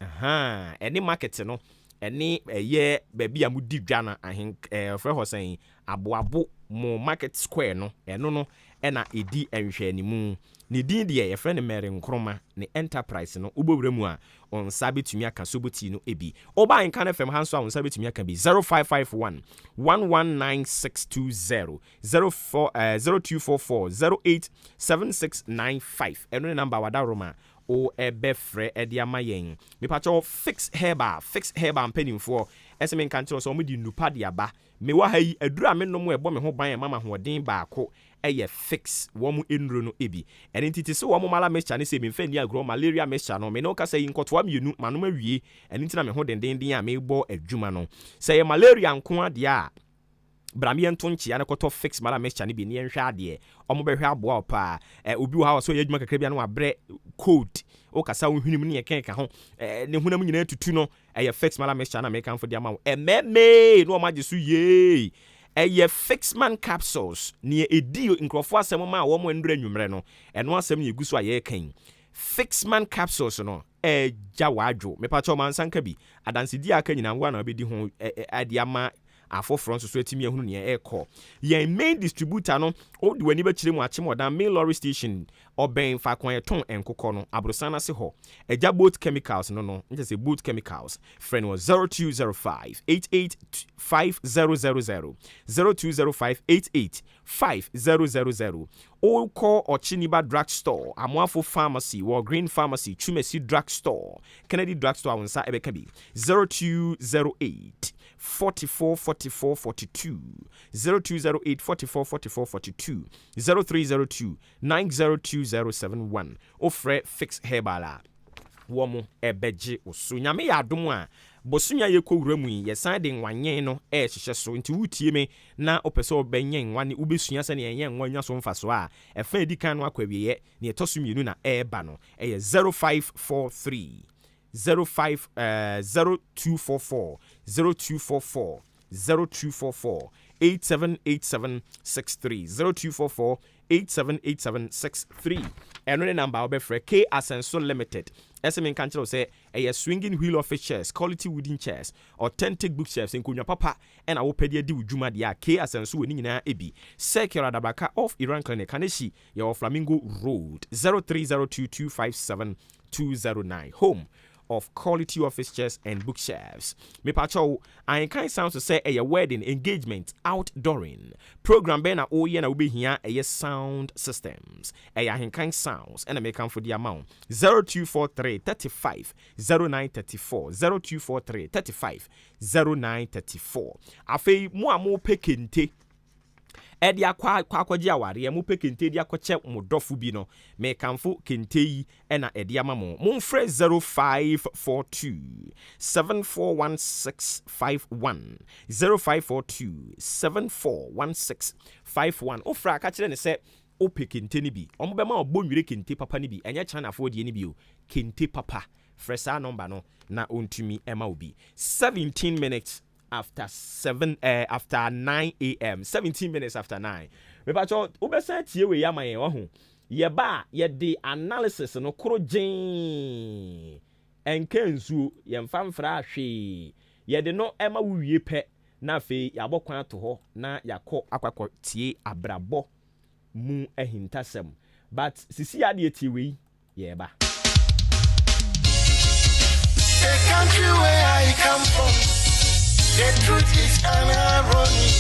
any market no eni ye baby amudi dwana frɛ ho sɛn aboabo mo market square no eno no na edi enhwɛ ni mu ne din de ye frɛ ne Maakye ne Enterprise no ubowura mu a on sabetumi aka soboti no ebi oba AHENKAN FM hanso a on sabetumi aka bi 0551 119620 0244 087695 eno ne number wada roma o ebefre ediama yen me pacho fix herbal penimfo eseme kantro so mo di nupa de aba me wa hayi adura me no mo ebo me ho ban mama hoden baako eye fix wo mu enuro no ebi eni titi se wo mo mala mixture ne se me mfani agro malaria mixture no me no ka se nkotoa mienu manom awie eni tina me ho denden a me bo adwuma no se ye malaria nko ade a Bramien tonchi ana koto fix mala mixture ni bi ne nhwe ade omo behwe aboa opa obi wo ha so ye adwuma kakra bia no abre code o kasa wo hwinum ne ye kenka ho ne hunam nyina tutu no eye fix mala mixture na me kan fo dia ma wo ememe no ma jesu ye eye fix man capsules ne edi nkrofo asem ma wo mo ndura nwumre no eno asem ne guso aye kan fix man capsules no jawadwo me pa cho man sanka bi adanse di aka nyina ngwa na obedi ho ade ama afoforo nso so atimi ehunu ne ekọ yen main distributor no o de wani ba kire mu achimodan main lorry station oben fa kwan ton enkokọ no abrosana se ho eja boat chemicals no nje say boat chemicals friend was 0205 885000 0205 885000 all call Ochiniba drugstore Amoafo pharmacy or Green pharmacy Chumesi drugstore Kennedy drugstore wonsa ebekabi 0208 44 44 42 0208 44 44 42 0302 902071 ofre fix herbala womo ebeje osu nyame ya adom a bosunya ye kowura mu yesan de nwanyen no hyehyɛ so nti wutie me na opese obenyen nwane ubesua sɛ ne yenyen nwanya so mfa so a efa edikan no akwawiye ne etoso mienu na eba no 0543 0244 0244 0244 878763 0244 878763 and the number of K Asenso Limited. SMN Council say a swinging wheel office chairs, quality wooden chairs, authentic bookshelves in Kunya Papa, and I will pay the Juma dia K Asenso winning Ebi. Secure Dabaka of Iran Clinic, Kaneshi, your Flamingo Road 0302257209. Home of quality office chairs and bookshelves. Me pacho, I kind sounds to say a wedding engagement outdooring program bena o ye na ubi here a sound systems a AHENKAN sounds and I may come for the amount 0243 35 0934 0243 35 0934. Afe mo pekente edi akwaji aware ya mu pe kente di akoche modofo bi no me kanfo kente yi na edi amamo mo frɛ 0542 741651 0542 741651 ofra ka kire ne sɛ o pe kente ni bi omo be ma obonwire kente papa ni bi enye chana fo die ni bi o kente papa frɛ sa number no na ontumi ema obi 17 minutes after 9 a.m. 17 minutes after 9. Me pacho ubesa tie we ya mayen wo ho. Ye ba ye de analysis no kro gin. Enke nsu ye mfamfra ahwe. Ye de no ema wuwie pe na fe ya bokwan to ho na yakọ akwakọ tie abrabọ mu ehintasem. But sisi ya de tie we ye ba. The country where I come from, the truth is irony,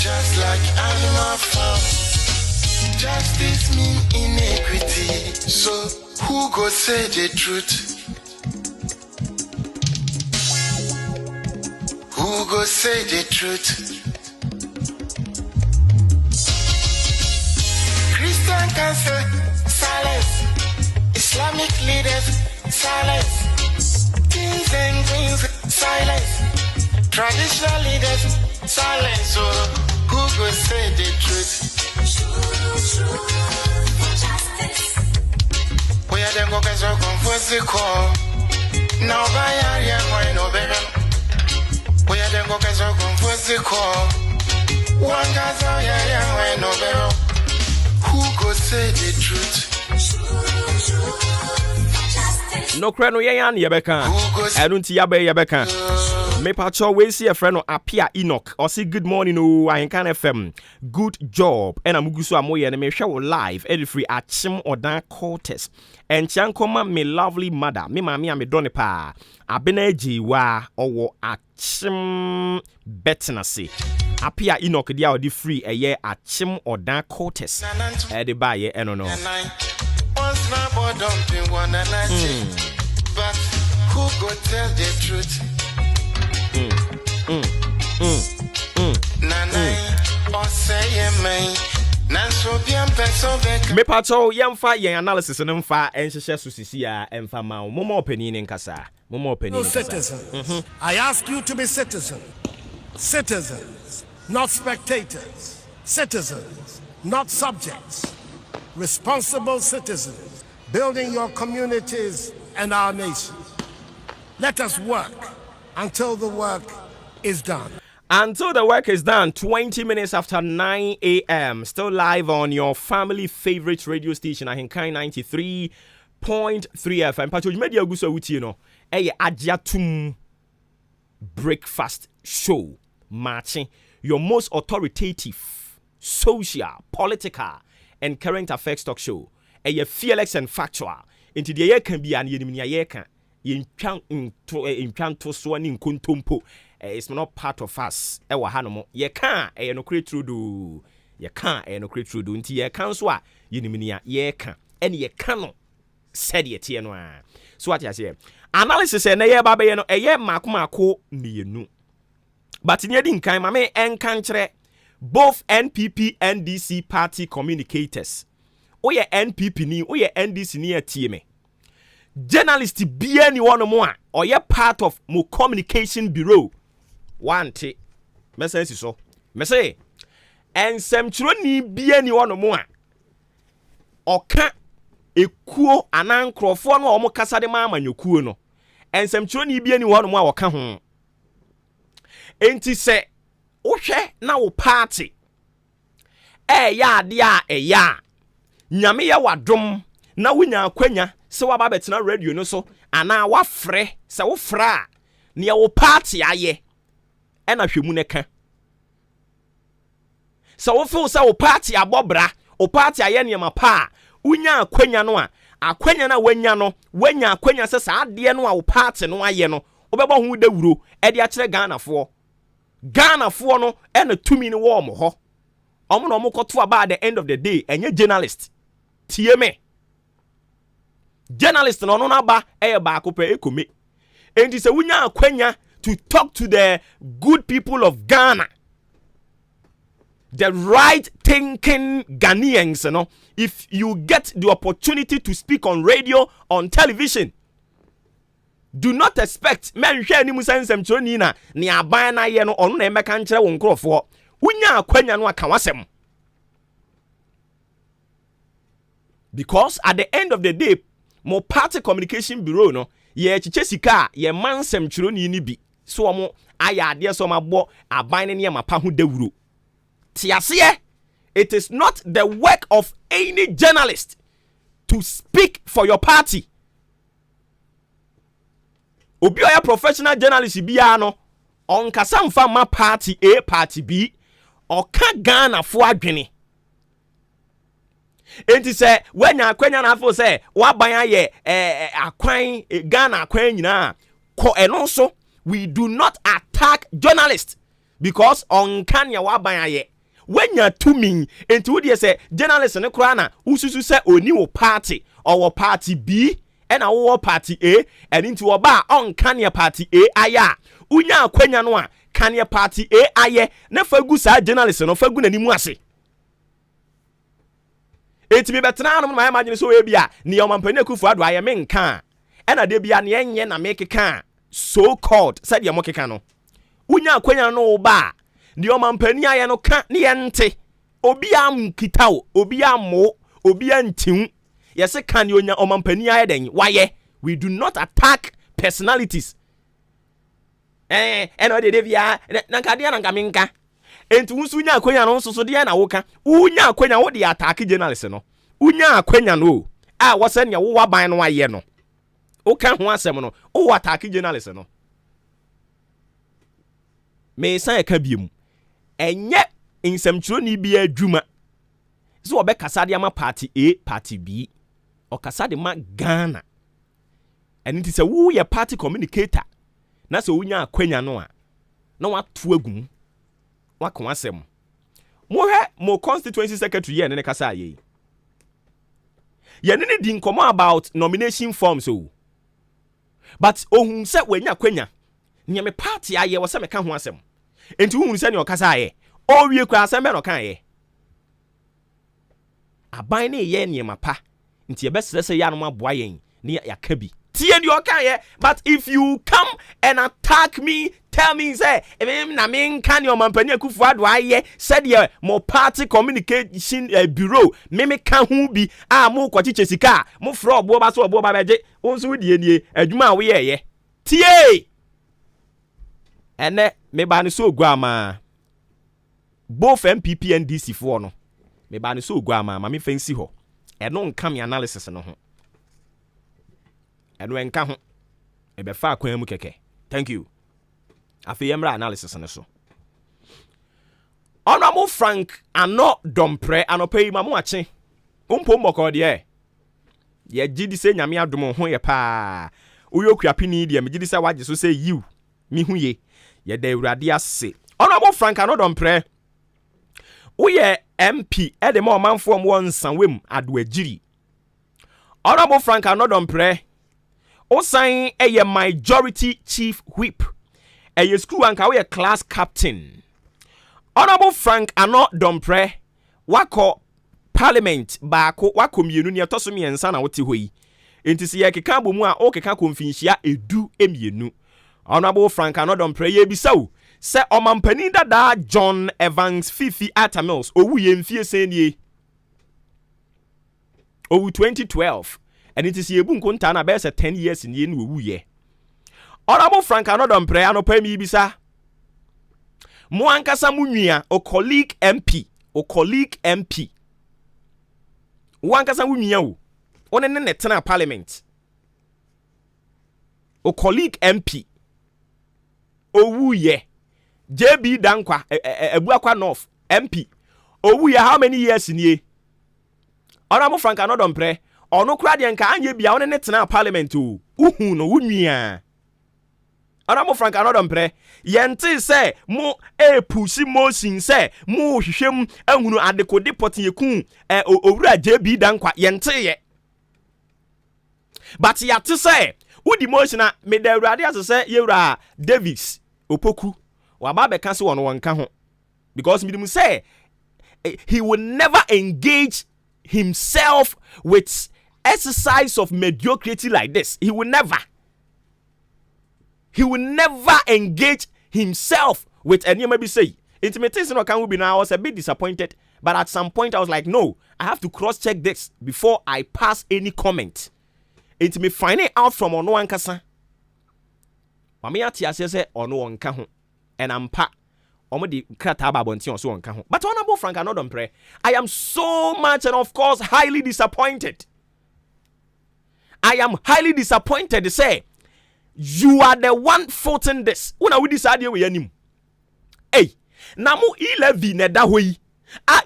just like animal farm. Justice mean inequity. So who go say the truth? Who go say the truth? Christian can say silence. Islamic leaders silence. Kings and queens silence. Traditional leaders silence. So who go say the truth? We are them go get so confused. Now by area why no better. We are them go get so confused. One guy's area why no better. Who go say the truth? No crano yan yebeka. Edunti yabe yebeka. Me pacho we see a friend Apia Enoch or say good morning o AHENKAN FM. Good job. And amuguso amoye na me hwe live every free achim odan quarters. And chankoma me lovely mother. Me mami ame done pa. Abena jiwa owo achim betenase. Apia Enoch dia odi free eye achim odan quarters. E de ba ye eno no. Once my boy dumping one and I but who go tell the truth? Me pato yemfa yen analysis no mfa enhyehyɛ so sisi a emfa ma wo momo opinion nkasa citizen. I ask you to be citizens, not spectators, citizens, not subjects, responsible citizens, building your communities and our nation. Let us work until the work is done. Until the work is done, 20 minutes after 9 a.m. Still live on your family favorite radio station, AHENKAN933.3 FM. Pacho, you made your no. Ajatum breakfast show. Maakye, your most authoritative, social, political, and current affairs talk show. A fearless and factual. Into the year can be an year in canto swan in kuntumpo. It's not part of us. Ewa hanomo. Ye can't no create through do. Ye can't no create through do. Into ye can't swa. Yeniminia ye can. And ye cannot. Said ye tienwa. So what you say? Analysis and a year baby no a year makumako ni nu. But in yedin kind mame enkantre both NPP NDC party communicators. Oye NPP ni oye NDC ni atieme. Journalist be anyone more or ye part of mo communication bureau. One te. Message so. Message. And some ni be anyone more. Oka ekuo anan krofo no omo kasa de ma amanyokuo no. And some ni be anyone more oka ho. Enti se wohwe na wo party ya de ya nyame ya wadom na wonya akwanya se waba betina radio no so ana wafrɛ se wo fra ne wo party aye na hwemu ne ka se wo feel se wo party abobra wo party aye ne ma pa wonya akwanya no a akwanya na wanya akwanya se sa ade no a wo party no aye no wobɛbɔ ho dawuro de akyerɛ Ghana for no and a 2 minute war mo no mo koto aba at the end of the day enye journalist tie me journalist no no na ba ba ko pe ekome enti se wunya akwanya to talk to the good people of Ghana, the right thinking Ghanaians, you know, if you get the opportunity to speak on radio, on television, do not expect men share ni musensem choni na ni aban na ye no onu na emeka nkyere wo nkrofo unya akwanya no aka wasem, because at the end of the day mo party communication bureau no ye chiche sika ye mansem chironi ni bi so omo aya ade so mabo aban ne ma pa ho dawuro tiase. It is not the work of any journalist to speak for your party. Obi oya professional journalist biya no onkasa mfa ma party A party B oka Ghana fo adwene. Enti se wanya akwanya na afo se waban aye akwan Ghana akwan nyina ko eno so we do not attack journalists because onkan ya waban aye wanya tumi. Enti wo de se journalist ne kura na ususu se oni wo party or party B and our party A, and into a bar on Kanye party A aya. Unya kwenya no a Kanye party A aye. Ne fagu sa journalist no fagu na nimu ase. Eti me betena no ma imagine so we bia ne o mampani akufu ado aye menka. And ade bia ne enye na mekeka so called said ye mokeka no. Unya kwenya no ba ne o mampani aye no ka ne yente. Obi am kitao, obi ammo, obi antiu. Yes, can you omampani ayeden? Why? We do not attack personalities. Eno de devia nankadia nankaminka. Enti unsunya akwenya no so de na woka. Unya akwenya wo de attack journalist no. Unya akwenya no. Wo se ne wo waban no aye no. Woka ho asem no. Wo attack journalist no. Me san eka biem. Enye nsɛmtwerɛ ni bia adwuma. So obekasa de ama party A, party B. Okasa de ma Ghana. And it is a woo ye party communicator. Na so unya akwenya no a. Na watu agum. Waka wasem. Mo constituency secretary ye ne kasa ye. Ye ne di nkomo about nomination forms so. But ohun se wanya akwenya. Nya me party aye wo se me ka ho asem. Enti ohun se ne okasa aye. O wie kwa asem be no kan ye. Aban ne ye ne mapa. Nti yebesere se ya no maboa yen ne yakabi tie di okaye. But if you come and attack me, tell me say na me nka ne omampani akufu ado aye said ye mo party communication bureau me ka hu bi mo kwachiche sika mo fro Obuoba so Obuoba beje onso die nie adwuma we ye tie ene me ba ne so oguama both MPP and DC for no me ba ne so oguama ma me fancy ho eno nka me analysis no ho eno enka ho e be fa akwan mu keke. Thank you. Afi yemra analysis no so Honorable Frank ano dompre anope mamu ache. Umpo mboko de. Ye gidi se nyame adom ho ye pa. Uyo kuapini de me gidi se waje so say you. Mi hu ye. Ye da Awurade ase. Honorable Frank ano dompre. Uye MP ede ma omanfo mo nsanwem ado agiri. Honorable Frank ano dompre. Osan eye majority chief whip. Eye school anka we class captain. Honorable Frank ano dompre wako parliament baako wako mienu ne etoso miensa na wote hoyi. Enti se ye keka bomu a o keka konfinhia edu emienu. Honorable Frank ano dompre ye bisawo se omampani dada John Evans Fifi Atamils owu ye mfie senie. Owu 2012 and it is ye bu nkonta na be se 10 years ni enu owu ye. Honorable Frank ano dompre ano pa mi bisa. Mo ankasa mu nwia o colleague MP wankasa mu nwia o one ne netena parliament o colleague MP owu ye JB Dankwa Ebuakwa North MP owu ye how many years nie Honorable Frank Anodompre ono kura de nka anye bia one netena parliament o uhu no wu nwia Honorable Frank Anodompre yente se mo pusi motion se mo hwehwem ahunu adekode poten yekun owura JB Dankwa yente ye but ya to say udi motion na me da Awurade asese yewura Davis Opoku wa ba be kan se wono wonka ho because me dem say he will never engage himself with exercise of mediocrity like this. He will never engage himself with any maybe say intimidation. Can be now? I was a bit disappointed, but at some point I was like, no, I have to cross check this before I pass any comment. It's me finding out from ono ankasa. Mami ati asese ono onka ho, and I'm pa. Omo di krata ba bonti on so onka ho. But Honorable Frank Anodompre, I am so much and of course highly disappointed. I am highly disappointed to say. You are the one faulting this. Una we decide we anim. Hey, namu 11 ne da hoyi.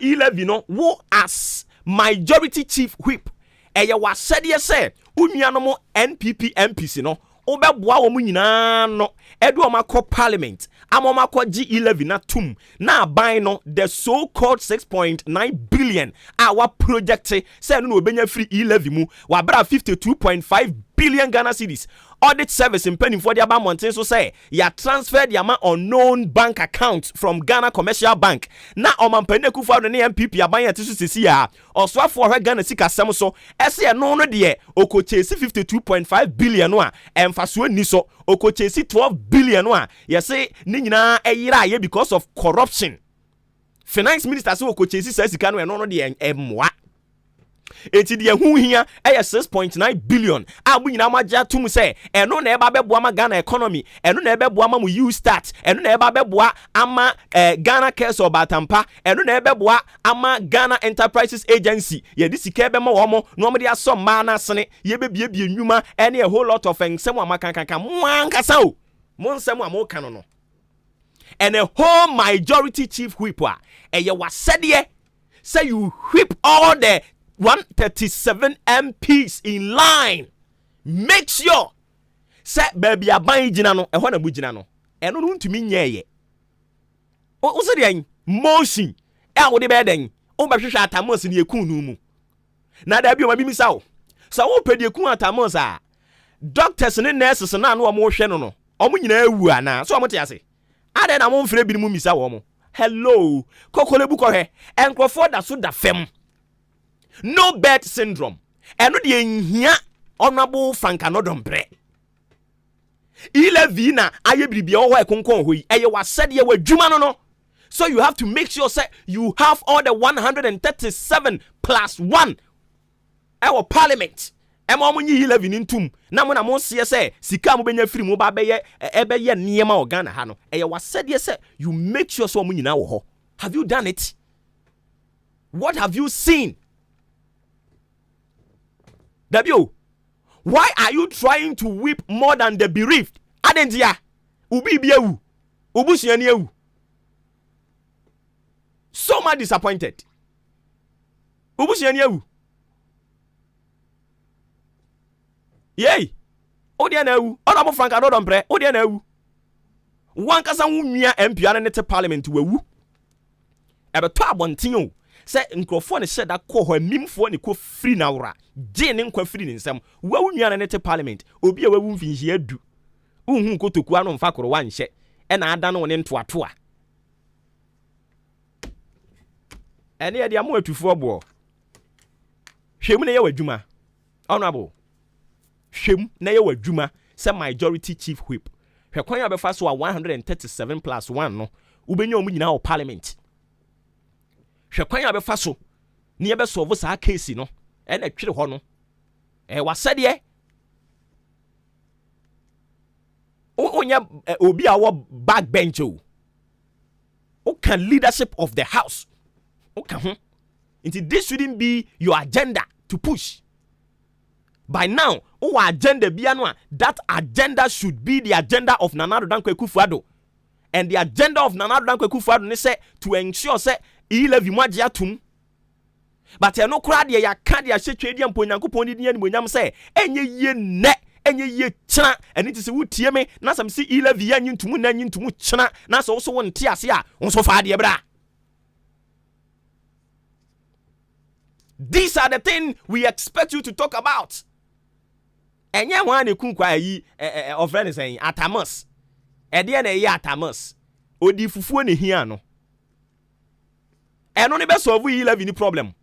11 no wo as majority chief whip. Eye wa said ye say, unuanom NPP MPs no. Obeboa wo mu nyina no. Edu omako parliament. Amomako G11 na tum. Na ban no the so called 6.9 billion our project say no obenya free 11 mu. Wa bra 52.5 billion Ghana cedis. Audit service in penny for the Aba Mountain so say ya transferred the amount unknown bank account from Ghana Commercial Bank. Na omampene kufa no MPP abanya tisu sisi ya oswa for her Ghana sika sam so ese no no de okochesi 52.5 billion no a emfaso ni so okochesi 12 billion no a yese ni nyina eyira ye because of corruption. Finance minister say okochesi sika no no de emwa. Eti de hu hia 6.9 billion abu nyina maja tum say eno na eba beboa ma Ghana economy eno na eba beboa ma mu you start eno na eba beboa ama Ghana Cares or Batampa eno na eba beboa ama Ghana Enterprises Agency ye di sika ebe ma wo mo no mo de aso ma na sene ye bebie nwuma ene a whole lot of nsem amakankanka mwankasa o mo nsem amoka no and a whole majority chief whip ye wasede say you whip all the 137 MPs in line. Make sure say baby aban gina no ehona bu gina no eno no ntumi nyeye o se de motion wo de be den o ba hwehwe atamos ne ekun no mu na da bi o ma bi misa o so wo pedi ekun atamos a doctors ne nurses na no mo hwe no o mo nyina ewu ana so o mo te ase ade na mo mfre bi mu misa wo mo hello kokolebu ko he enkrofo da so da fem no bed syndrome eno de nhia Honorable Frank Anodompre 11 na aye bribia o ho ekonkon hoyi eye wasede ye wadwuma no so you have to make sure say you have all the 137 plus 1 our parliament ema mo nyi 11 ntum na mo na mo se say sika mo benya free mo ba beye ebeye niema organa ha no eye wasede say you make sure so mo nyina wo ho. Have you done it? What have you seen? W, why are you trying to whip more than the bereaved? Adentia, ubi biewu, ubusiani ewu. So much disappointed. Ubusi ewu. Yay! Odia na ewu. Honorable Frank Adodompre. Odia na ewu. Wan kasa nwunua MP ane te parliament wewu. Ebeto abonten o. Se nkrofo ne hyeda kɔ hɔ amimfo ne kɔ free na wora. Je ne nkwa free ne nsam. Wewu nua ne te parliament. Obi a wewu mfinhie adu. Unhu kotoku anu mfa koro wanhye. E na ada no ne ntoatoa. Ene ye dia mo atufo bo. Hwemu ne ye wadwuma. Honorable. Hwem na ye wadwuma se majority chief whip. Hwekwan ya befa so 137+1 no. Ubenya omu nyina o parliament. Hwekwan ya befa so ne ye be solve sa case no. E na twere ho no. Wasede onya obi a wo backbench o can leadership of the house. Okay. This shouldn't be your agenda to push. By now, our agenda that agenda should be the agenda of Nana Addo Dankwa Akufo-Addo. And the agenda of Nana Addo Dankwa Akufo-Addo is to ensure say e-levy mwaji atum. But no crowd ya can't ya shake trade and Ponyankopon ni anyam say enye ye ne enye ye chana and it is a wood me na some see e-levy yan to mun and to mu chana na so also one tiasia on so far de bra. These are the things we expect you to talk about. Enye wan e kunkwa yi of friend saying Atamas. E de na yi Atamas. Odi fufuo ne hia no. Eno ne be solve yi levy ni problem.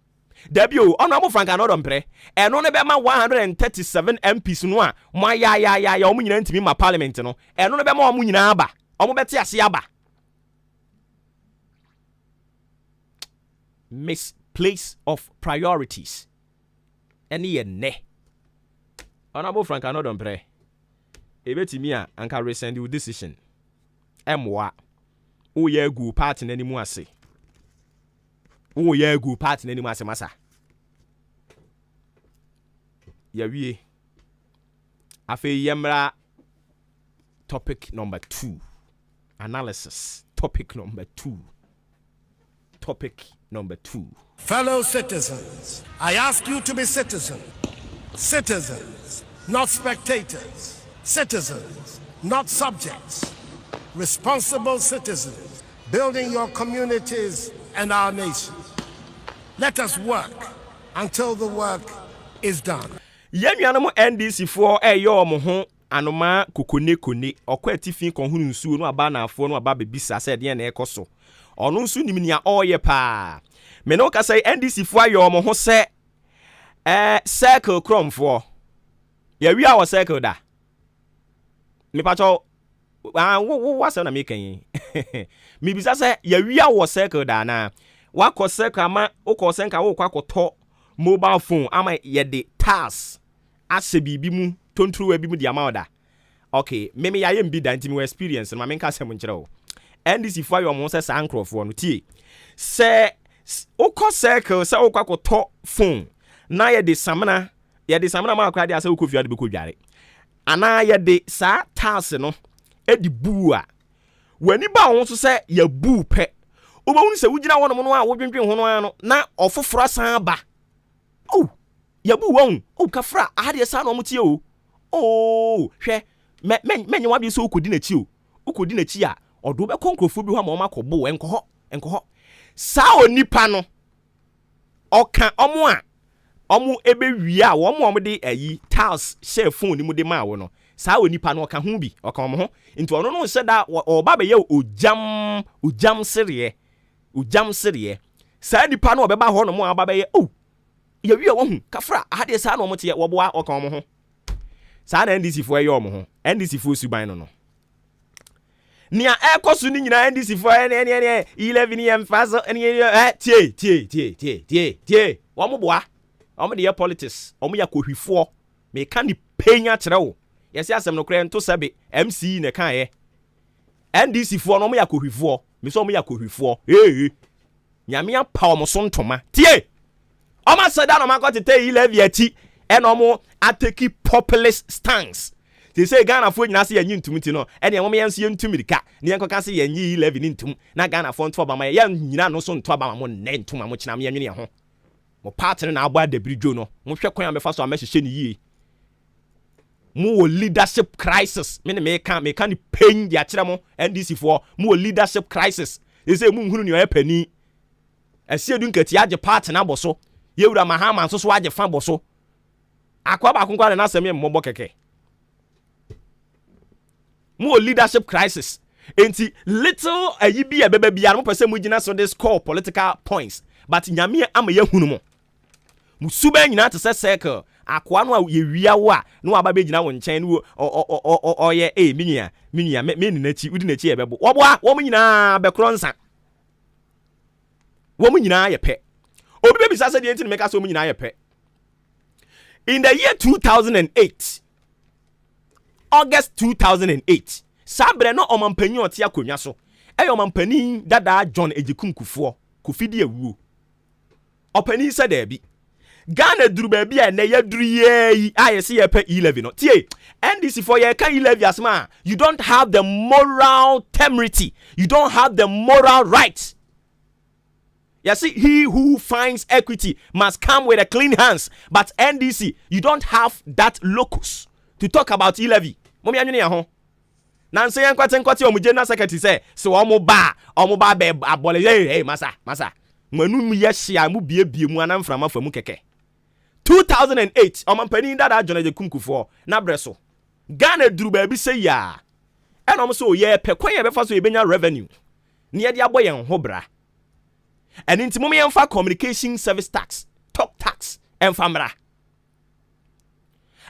Debio Honorable Frank Adodompre. Eno ne be ma 137 MPs no a mo ya omu nyina ntimi ma parliament no. Eno ne be ma omu nyina aba. Omu beti ase aba. Misplace of priorities. Eni ye ne. Honorable Frank Adodompre. Ebetimi a anka resend you decision. Emwa. O ye gu party nanimu ase. O ye gu party nanimu ase masa. Yawie. Afe yemra topic number 2. Analysis. Topic number 2. Topic number 2. Fellow citizens, I ask you to be citizens. Citizens, not spectators. Citizens, not subjects. Responsible citizens, building your communities and our nation. Let us work until the work is done. Yemianamo NDC for eyo mo ho anoma kokone okwa atifin kon hunu nsuo no aba na afo no aba bebisa said ye na ekoso ono nsu nimnia oye pa me no ka say NDC for ayo mo ho se circle chrome for ya wi our circle da me pacho what say na me kan me bisa say ya wi our circle da na wakọ circle ama ukọ senka wo kwakoto mobile phone ama ye de task ase bibi mu tontruwa bi mu di amawda. Okay, meme ya yem bi da ntimi experience ma menka sem nkyere wo. NDC for yo mo se sankrofo no tie. Se ukọ circle se ukwakoto phone na ye de samana ma akwa de ase ukofia de bekodware. Ana ye de sa task no edi bu a. Wani ba won so se ya bu pe. Oba se wugina wono no a wodwendwen ho no ano na ofoforo san ba. Oh, yabu won. Oh, kafra ahade sa no mutie o. Oh, hwe menye wabi so okodi na chi o. Okodi na chi a odo be konkrofo bi ho ma makobo enko ho. Sa onipa no oka omo a omo ebe wi a wo de ayi tiles share phone ni mu de ma wo no. Sa onipa no oka ho bi, oka omo ho. Nti ono no se da oba be ye ojam serie. Sa nipa no obeba ho no mo aba be ye oh ya wi wo hu kafra ahade sa no mo te wo boa oka omo ho. Sa na NDC fo ye omo ho. NDC fo suban no. Nia ekosu ni nyina NDC fo ne 11 yem faso tie wo mo boa wo mo de politics wo mo ya kohwifo me ka ni penya kire wo yesi asem no kre nto sebe MC ne kan ye NDC fo no mo ya kohwifo me so mo ya kohwifo nyame ya pa mo so ntoma tie o ma sada no ma ko tete 11 ati e no mo ateki populist stance they say Ghana for nyina se yenyi ntumi ti no e de wo me yenso yentumi ka ne yenkoka se yenyi 11 ntum na Ghana for nto ba ma ye nyina no so nto ba ma mo ne ntuma mo kina me yenwene ho mo partner na agba da bridge no mo hwe kwan amefa so amehye ne yie mo leadership crisis me can ni pain dia kire mo NDC for mo leadership crisis they say mo hunu ne o pani asiedu nkati age partner na boso yewura mahama so age fa boso akwa ba konkwa na asem ye mmobọ keke mo leadership crisis enti little ayibi e bebe bia mo pese mo gina so this core political points but nyame ama ye hunu mo musuba nyina te se circle akwa no ye wia wo a no aba be gina wo nchen no oye minia me ni nachi udi nachi e bebo wo boa wo mo nyina be kronsa wo mo nyina ye pe obi be bisa se de enti me ka so mo nyina ye pe. In the year 2008, August 2008, sabre no omampani oti akonwa so. Omampani dada John Ejikum Kufuor, Kufidi ewu. Opani said there be. Ghana duru ba bia na ya duru ye ayese ye pe 11 no. Tie, NDC for ye kan 11 asma. You don't have the moral temerity. You don't have the moral right. You see, he who finds equity must come with a clean hands. But NDC, you don't have that locus to talk about e-levy. Mommy anyone ya ho. Nanse yan kwate omu general secretary say so omu ba be abole hey masa. Manu mu ye hia mu bie mu anamframa fa mu keke. 2008 omampani dada John Ejekum Kufuor na breso. Ghana duru ba bi say ya. E no so ye pe kwan ye be fa so ye benya revenue. Ne ye de aboye ho bra. And into mommy and communication service tax, talk tax, and famra.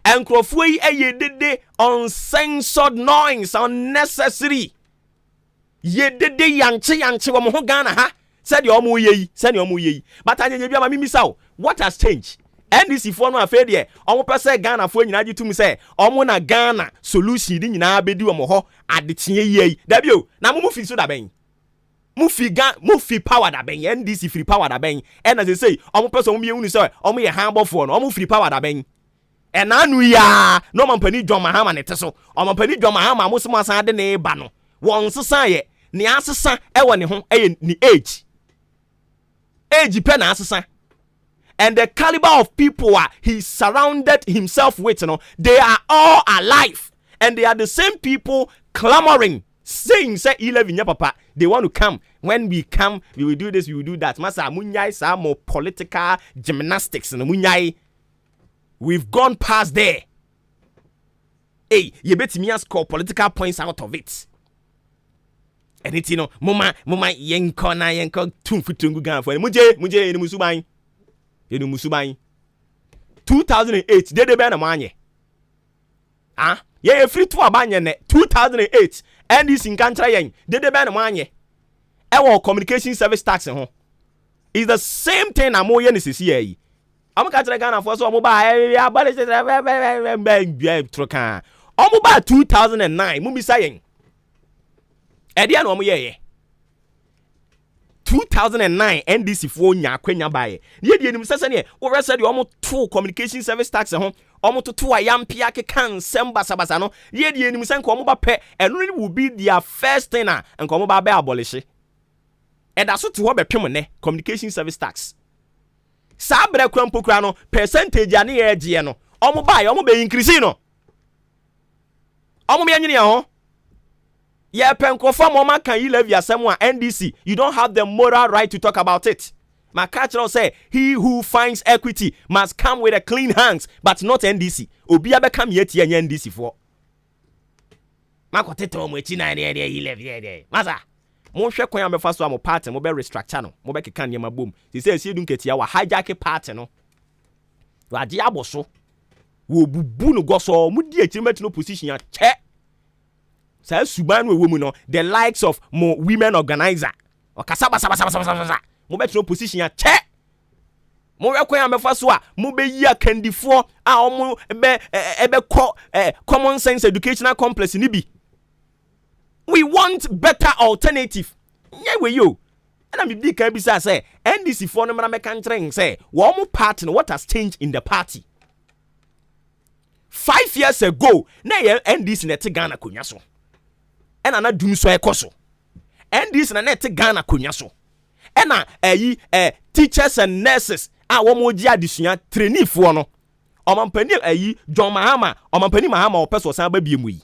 And crofui ye did uncensored noise unnecessary. Ye did yanchi wa mo Ghana ha. Said your mu ye. But I need my mimi what has changed? NDC for no affair there. Omo pese Ghana for nyina to me say omo na Ghana solution di nyina bedi omo ho adetie ye. Dabio na mo fi so da ben. Mufi power da ben NDC free power da ben and as they say omo person omo unu say omo ye humble for no omo free power da ben and anu ya no man pani John Mahama ne teso omo pani John Mahama mo so asan de ne ba no won sesa ye ne asesa e wo ne ho e ni age pe na asesa and the caliber of people he surrounded himself with, you know, they are all alive and they are the same people clamoring saying say 11 ya papa they want to come. When we come we will do this, we will do that. Masa munyai sa more political gymnastics and munyai we've gone past there. Hey, you bet me score political points out of it. And it's, you know, mama yenko tumfutungu gan for muje ni musubai. You know musubai. 2008 they be na manye. Ah, yeah, free to abanye ne 2008 and this in country yen they be na manye. Our communication service tax ho. Is the same thing amoye ni sisi yi. Am ka tire Ghana for so mo ba ya ba troka. Omo ba 2009 mu bisa yen. Edia na omo ye 2009 NDC for nya kwanya bae. Ye die nim sese ne wo rese de omo to communication service tax ho. Omo to ayampia ke kan sembasa no. Ye die nim sen ko omo ba pe eno will be their first thing and ko omo ba be abolish. And that's what to be payment communication service tax. Sabre kwampo kra no percentage ani ye gie no. Omo buy omo be increase no. Omo be anyini ho. Ye penko fam omo kan yi levy asem a NDC. You don't have the moral right to talk about it. My culture say he who finds equity must come with a clean hands, but not NDC. Obi abekam yeti anya NDC for. Makoteto omo echi na ye levy. Maza mo hwe kwan amefa so am party mo be restructure no mo be keka ne ma bom se se edu nketia wa hijack party no wa je aboso wo bubu no goso mo di achievement no position ya che sa suban we mu no the likes of mo women organizer o kasaba mo be no position ya che mo hwe kwan amefa so a mo be yi akandifo a omo ebe common sense educational complex ni bi. We want better alternative. Yeah, we you. And I'm big can say NDC for no man say one more party. What has changed in the party? 5 years ago na ye NDC na te Ghana konya so ena na dum so ekoso NDC na te Ghana konya so ena teachers and nurses a wo mo gi adesua trainee fo no omampani John Mahama omampani Mahama opeso san ba biemu yi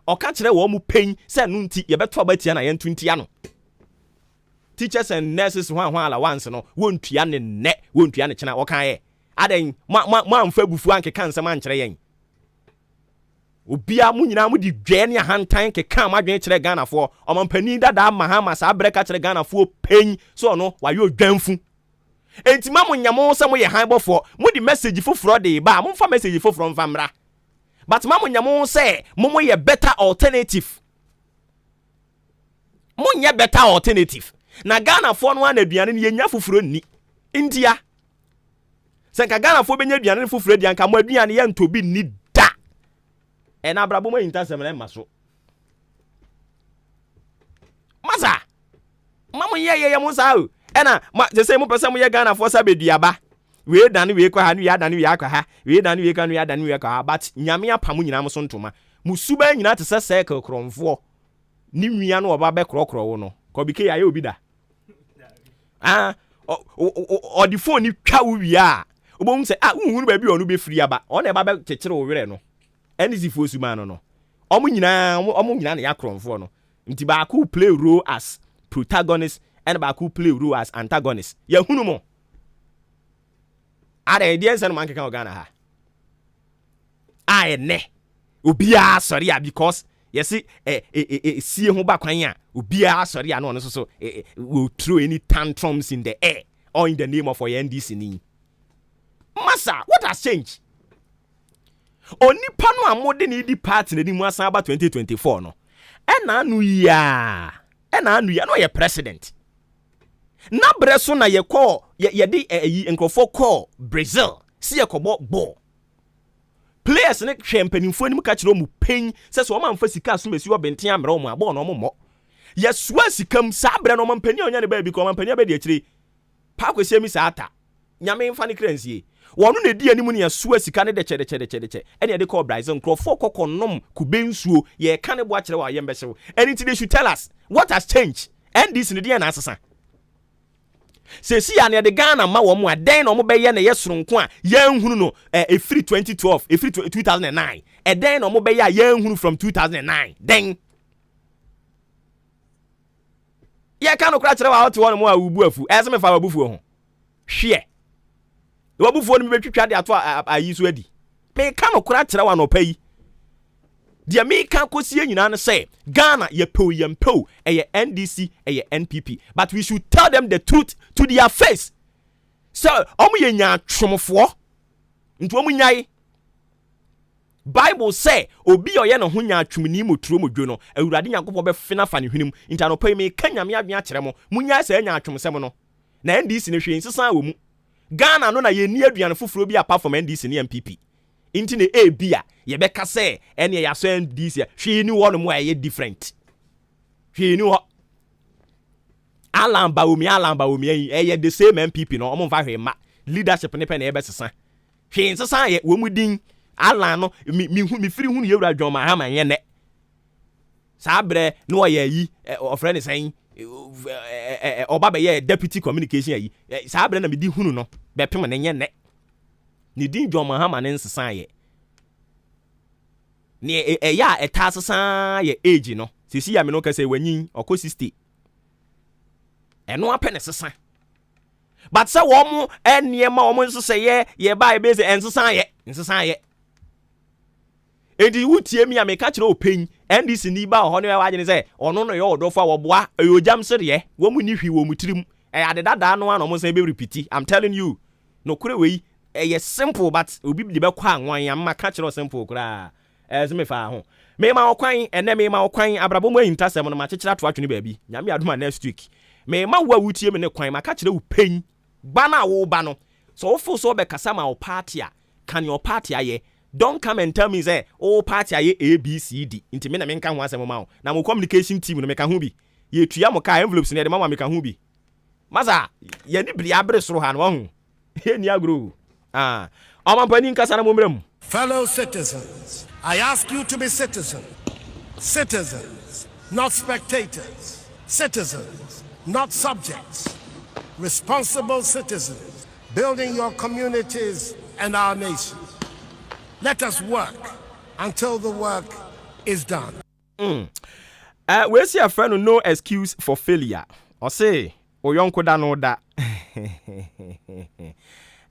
oka kire wo mu pen se no nti ye beto abatia na ye ntuntia no teachers and nurses hwan allowance no wontua ne wontua ne kina wokan ye aden ma amfa bufu anke kan nsem ankere yen obia mu nyina mu di dwe ne ahantan ke kan madwen kire Ghana fo omampani dada Mahama sa breka kire Ghana fo pen so no wayo dwanfu enti ma mo nyamo se mo ye hanbofo mo di message foforo de ba mo fa message foforo mfamra but ma mo nyamo se mo ye better alternative mo nye better alternative na Ghana fo no anaduane ne yenya foforo ni India senka Ghana fo benya aduane foforo di anka mo aduane ye ntobi ni da na abrabo mo intasem na maso maza ma mo ye mo sa o ena ma je say mo pese mo ye Ghana for sabeduaba we dan we kwa ha no ya dan we akwa ha we dan we kwa no ya dan we kwa ha but nyame apam nyina mo so ntoma musuba nyina te se circle kromfo ni nwia no oba be krokro wo no ko bike ya obi da o di phone ni twa wo wi a obom se unhunu ba bi onu be free aba o na eba be kekere wo were no enizi fo suma no omo nyina na ya kromfo no nti ba ku play role as protagonist and ba ku play role as antagonist ya hunu mo ada idea sen man kan Ghana ha ne obia sorry because yes see ho ba kwan a obia sorry na no so will throw any tantrums in the air or in the name of NDC ni massa what has changed onipa no amode ni di party na di mu asan ba 2024 no anu ya no ye president na breso na ye di enkofo call Brazil si ye kobo ball players ne hwempanimfo ni mu ka kire mu pen se so man fa sika so mesi obenten amre o mu abo no mo ye soa sikam sa bre no man pani onya ne ba bi ko man pani ba di akire pa kwese mi sa ata nyame mfa ne kransie wonu ne di animu ne ye soa sika ne de che ene de call Brazil enkofo kokonom kubensuo ye ka ne bo akire wa ye mbehyew anything they should tell us what has changed and this ne dia na asesa se si ya ne de Ghana ma wo mu aden no mo be ye ne yesoronko a yanhunu no free 2012 free 2009 eden no mo be ya yanhunu from 2009 den ya ka no kra kire wa hot one mo a ubu afu ese me fa wabufu ho hwe wabufu no me betwitwa de ato ayi so adi me ka no kra kire wa no payi dia me ka kosie nyina no say Ghana ye pew eye NDC eye NPP but we should tell them the truth to their face so omu ye nya twomfo nto omu nyai Bible say obi oye no ho nya twumni moturo modwo no awurade nyankopɔ be fina fa ne hwenem nta no pay me kanya me adwen akere mo munya sa nya twomsem no na NDC ne hwe nsesan wo mu Ghana no na ye ni aduane foforo bi apart from NDC ne NPP inti ne bia ye beka say ene ya so NDC hwe ni wo no mo aye different hwe ni ho alamba omi eye the same MPP no omo mfa hwe ma leadership ne pe na ye besesa hwe nsesan ye wo mu din alan no mi firi hu ne yewura John Mahama ye ne sabre no ye yi ofre ne sen oba be ye deputy communication yi sabre na me di hunu no be pem ne ye ne ni din John Mahama ne nsesan ye ne ya etasesan ye age no sisi ya me no ka say wanyin okọ 60 eno apene sesan but say wo mu eniema wo mu nsese ye ba e be say nsesan ye edi wutie mi ameka kire open NDC ni ba ho ne wa agene say ono no ye odofo a wo boa eyojam sere wo mu ni hwi wo mu tirim adedada no ano mo say be repeat I'm telling you no kure we ye simple but obi de be kwa anwan ya maka kire simple kura me fa ho me ma okwan ene me ma okwan abrabo mu ahintasem no ma kekira to atwene baabi nyame adoma next week me ma wo wutie me ne kwan maka kire wo pen ba na wo ba no so wo fo so be kasa ma wo party a kan your party aye don't come and tell me say oh party aye ABCD inti me na me nka ho asem ma wo na mo communication team no me ka ho bi ye tua mo ka envelopes ne de ma me ka ho bi maza ye ni bri abre soro ha no ho ye ni agro omampani nkasa na mo mrem Fellow citizens, I ask you to be citizens. Citizens, not spectators. Citizens, not subjects. Responsible citizens, building your communities and our nation. Let us work until the work is done. We see a friend who no excuse for failure. Or say, Oyonko da no da.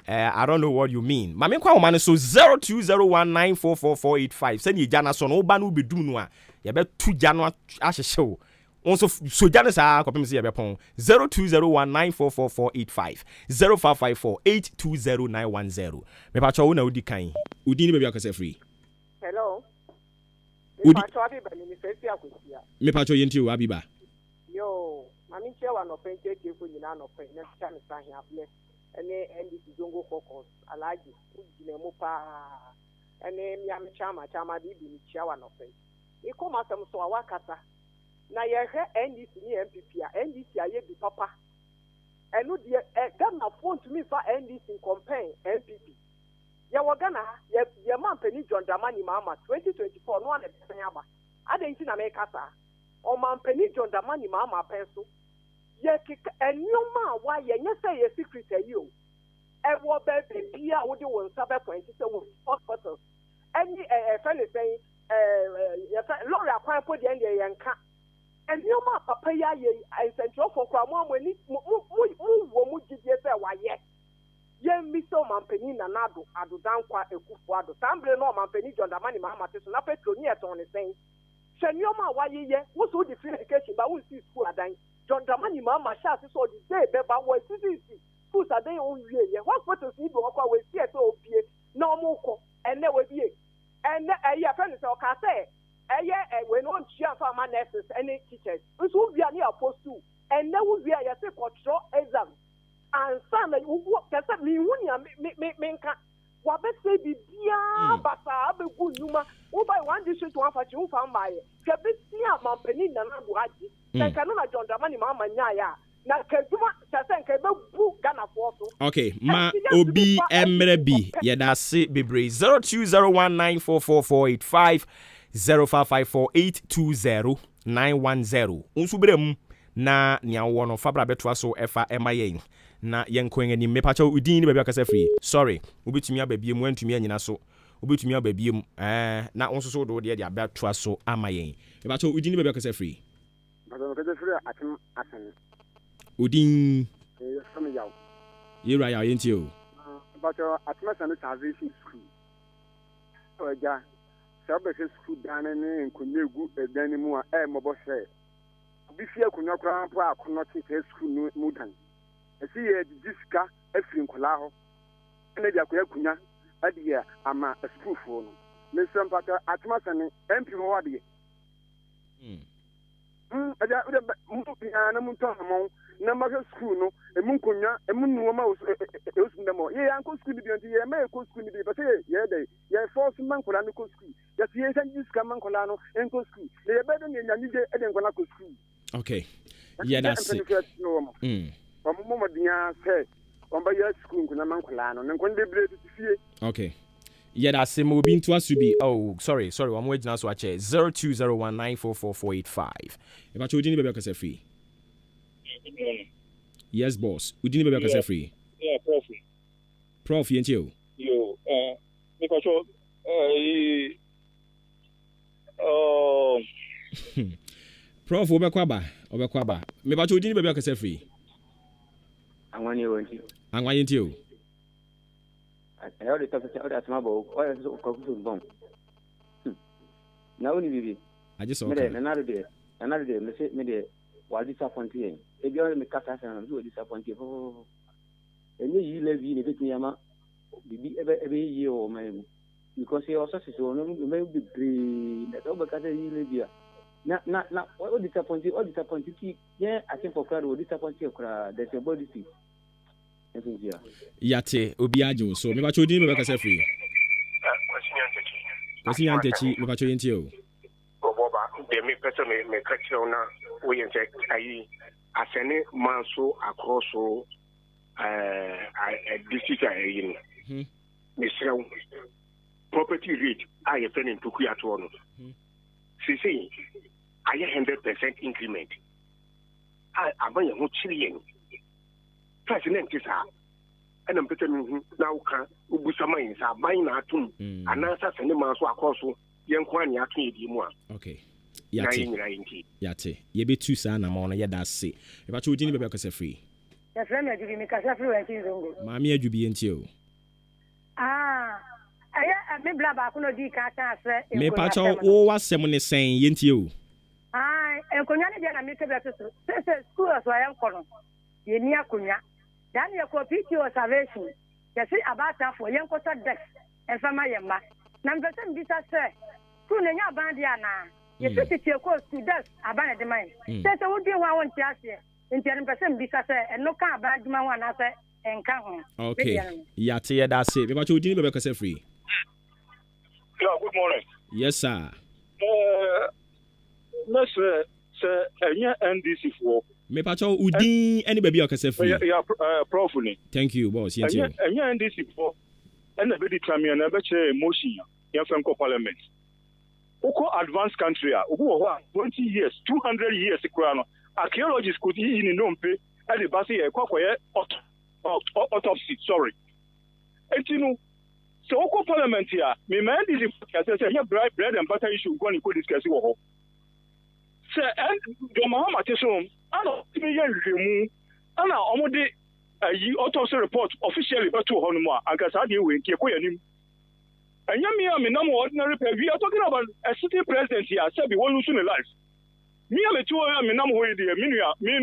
I don't know what you mean. Mami kwa umane so 0201944485. Send ye jana son oba no be du no a. Ye be 2 jano ahyehyɛ. Also so jana sa kopem se ye be pon 0201944485 0554820910. Me pa cho na odi kan. Odi ni be akase free. Hello. Udi. Me pa cho yenti o Abiba. Yo, mami che wa no pente ke fo nyina no pen na cha ne sa hia ble. Ene NDC zongo focus alaji ujine mu pa. Ene mi am chama bi ni chia wa no pen. Iko masem so awakata. Na ye he NDC ni MPP a NDC aye bi papa. Enu de Ghana phone to me for NDC campaign MPP. Ye wagana ye man peni John Dramani Mama 2024 no one e aba. Adenti na me kasa. O man peni John Dramani Mama penso. Ye enyoma wa ye nyese ye secret ayi o. E wo be bia wo de won sabe point se wo hospitals. Any friend is saying Lord akwan po de ye yanka. Enyoma papa ya ye central for kwa mo amani mu wo gidie se wa ye. Ye miso mampeni na nado adodankwa ekufu ado. Sambre no mampeni John Dramani Mama teso na petro ni eton ne sen. Shenyoma wa ye ye wo so di free education ba wo si school adan. John Dramani Mama sha se so di day beba wo CCC schools adan on wie ye hospitals ni do kwa we see e so opie na omo ko ene we bie ene eye friend say o ka say eye we no ntia fa ma nurses any teachers nso bia ni apostle ene wo bia ye se control exam and some wo kasa mi wunia me nka wa be say bibia basa abegu nyuma wo by one district one fachi wo fa mbaye ke be sia mampani na na do aji ka no na John Dramani Mama nya ya na keduma chase nke be bu Ghana for so okay ma obi emre bi ye da se bebre 0201944485 0554820910 unsu brem na nia wo no fabra beto so efa emayen na yenko ngani mepacha udin ni baba kasa free sorry obetumi ababie mu antumi anyina so obetumi ababie mu na onso so do de abeto so amayen mepacha udin ni baba kasa free baba kasa free atim asan udin some yaw yera ya yenti o mepacha atim asan transition school oja sabe school dan ne nkonyegu edan mu a mobo hwe bi fie akunya kra po akono tete school mu dan esi ye diska afiri nkola ho ene dia akunya adia ama school fo no me sempata atmasane MP ho wade adia mu bia na mu tomo na ma school no emu nkonya emu nuoma osu ndemo ye anko school bi nti ye ma ko school bi but ye dey ye force man kola no ko school ye tie san diska man kola no enko school ye be do nyanyije e de nkola ko school okay yeah that's it Mama dia say on ba ya school kuna man kola no nkon de bre fie okay yeah that's it mo bi nto asubi oh sorry one more agina so ache 0201944485 if I told you baby akase free yes boss udini baby akase free yeah prof yentio yo because prof obekwaba me ba udini baby akase free anwani wonti yentio ayo de tafiti o da tama bo o ya so ko ku bom na oni bibi aje so me na de me de wa disappoint yen e bi o me kasa sa na so disappoint fo enye yi le bi ne betin yama bibi ebe yi o me because he also says no me bi na do be kasa yi le bi na o disappoint ki yeah I think for crowd o disappoint kra there's a body see yate obi ajo so me ba chodin me ba kasa free kwasi yantechi me ba chodin o Obuoba de me person me kachiro na we yen check ayi asene manso across so district ayi ni me srew property rate I have been in Tukuya. See, I 100% increment. I'm going to Chilean. President is and I'm better now. Ubusama is a mine at home, and answer Sanema so across young Kwan Yaki Dimwa. Okay. Yate. You be too sana mona, ya that's it. If I told you about a free. Yes, let me give me a free. Mammy, you be in you. I may blab up no D Cata. Me patch all what someone is saying, yint you. And Kunya and make a better school as I am calling. Yenia Kunya. Then you copy your salvation. You see about that for young Costa Dex and Famayama. Number 7 this I say. Kunya Bandiana. You see your course to death, abandon the mind. That's a would be 1 year. In 10% bisa and no car bad man one answer and come. Okay. Yate, that's it. But you didn't make us free. Yeah, good morning. Yes, sir. Sir, NDC for me pacho udi any baby okase free. Yeah, prof. Thank you, boss. Yes, you. NDC for and the very time you never change motion. You from parliament. Oko advanced country, 20 years, 200 years, archaeologists could eat in Nompe and the Bassi autopsy. Sorry. And you know, so Oko parliament here, me man is bread and butter issue going to discuss it. Sir, and the Mahama Tesson, I don't remove, and now almost a autopsy report officially but to Honma, and Casadi will keep him. And I mean, no more ordinary. We are talking about a sitting president here. Said we won't lose in life. Me, I'm a 2 a.m. in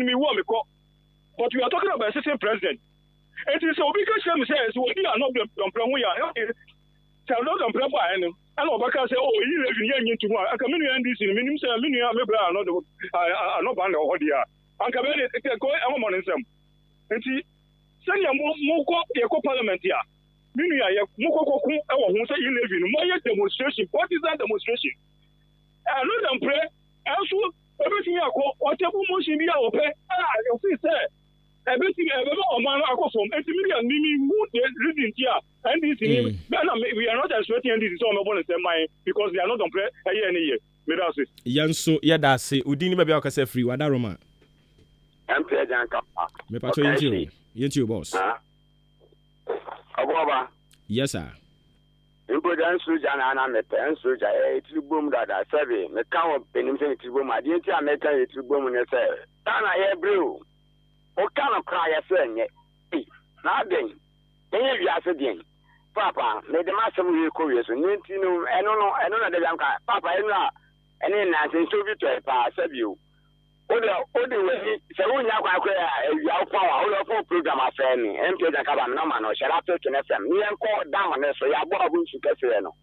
me, but we are talking about a sitting president. It is so because some says we are not the we are tell not the and Obaka say, oh, you live in Yan tomorrow. I come in this in minimum, say, maybe I'm not banned or here. I come in, go on in some. And see, send your more parliament here. Minya mukoko kun e wo hu say you live in more demonstration, partisan demonstration. I know them pray also everything akọ whatever motion bi a wo pẹ you feel say everything o man akọ from 80 million mimi who the reason here and this we are not expecting this so no bonus mind because they are not on pray any year me that's it yanso ya da say udini ba bia okasa free wada roma MP Janka me pacho yinti boss Obuoba. Yes, sir. Important soldier na me pen soldier tribum dada sabe me kan penim se tribum ade ti America tribum ne se tana ye brew o kan kra ye se nye na den enye wiase den papa me de masem we ko we so nti no eno na de janka papa eno na se so bi to pa sabe o Ode we se wonya kwa ya power o lo program afeni MP da kaba na ma no shara to kene fm ni enko da ma ne so ya bo abu nsu kese no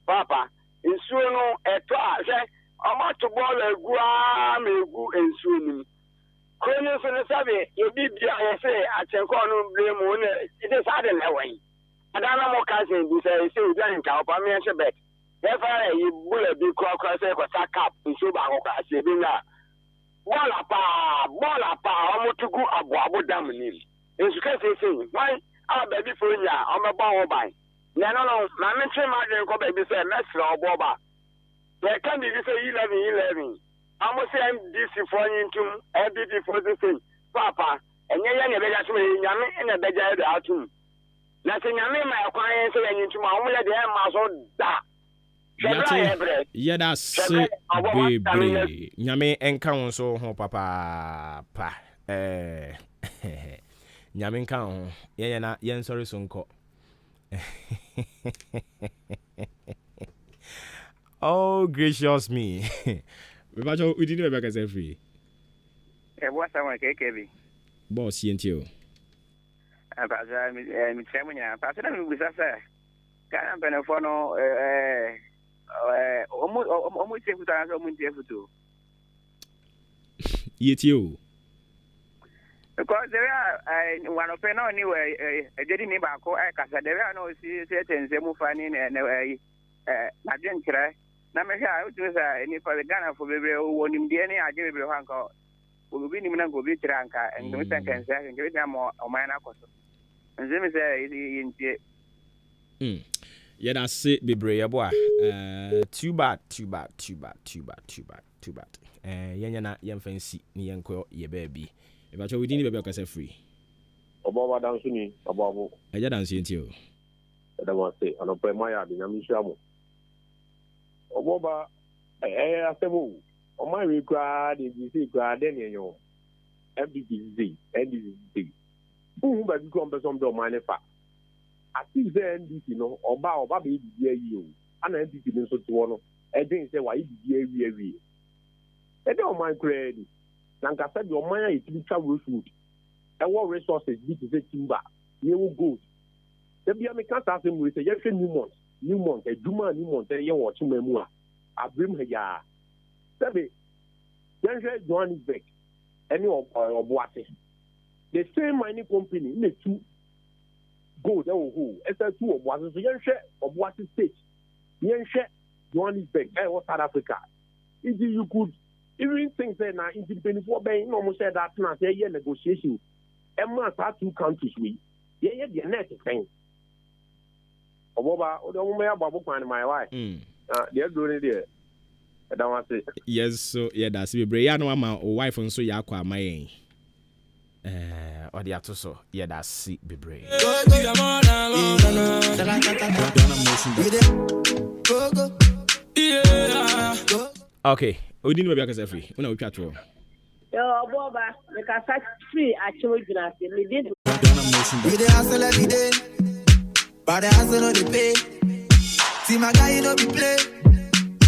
papa nsu no eto a se ama to ball egua megu nsu ni kronyo so ne sabe ye bibia ye se achenko no blame o ne ide sa de na wen adana mo ka se bi se u dan ka opa me se bet ye fa ye bula bi kwa se ko sakap nsu ba ko ka se bi na bola pa omutugu abo dam ni ensu ka se why a baby for nya o me ba wo ban na no ma me twe ma de ko baby say mesra Obuoba they can be say 11 amo say MDC for yintum MDC for the thing papa enye ya ne beja so nyame ene beja da atum na se nyame ma kwan say yintum a wo le de ma so da yeah, that's baby. Nyame enka won so ho papa pa. Nyame enka ho. Ye na yen sorry so nko. Oh gracious me. We ba jo we didn't be say free. What someone KKB. Boss yentio. Apa mi chemunya. Pa na mi bisa sa. Kana benefono almost every time I'm to you because there are one of them anyway a getting me back because there are no certain Zemufani and I didn't try. Now, I would do any for the Ghana for baby who him DNA. I gave you one call. We'll be in go be Tranka and do can say and give them more or minor cost. And then say in Yeah, that's it, Bibre, yeah, boy. Too bad. Yana, young fancy, Yanko, ye baby. If I show we didn't be a free. Obuoba dancing, Obuoba. I just dance you. I don't want to say, I don't pay my yard in Amishamu. Obuoba, I say, on my regard, if you see grad, then you know, MDC. Who but you come to some door, my fa. I see the NDC, you know, Oba baby, you, and NDC in so to one. I didn't say why you be I don't mind credit. Like I said, your money is to travel food. And what resources be to say timber, you gold. The Biamican Assembly with a young New month, a Juma, you watching memoir. I bring her ya. Sabe, young Johannesburg, any of Boate. The same mining company in the two gold, as a two of Boate, so young share of Boate State, young share Johannesburg, or South Africa. If you could even think that now, in 24 almost said that now, say, negotiation. And must have 2 countries we. Yeah, the next thing. Obuoba, the woman about my wife. They're doing it there. I don't want to say. Yes, so yeah, that's it. Brian, my wife, and so you are my or the actor, so yeah, that's it. Be brave. Okay, we didn't make a free. We chat to. Obuoba, the cassette free at children. We did. We dey hustle every day, but the hustle no dey pay. See my guy, you know be play.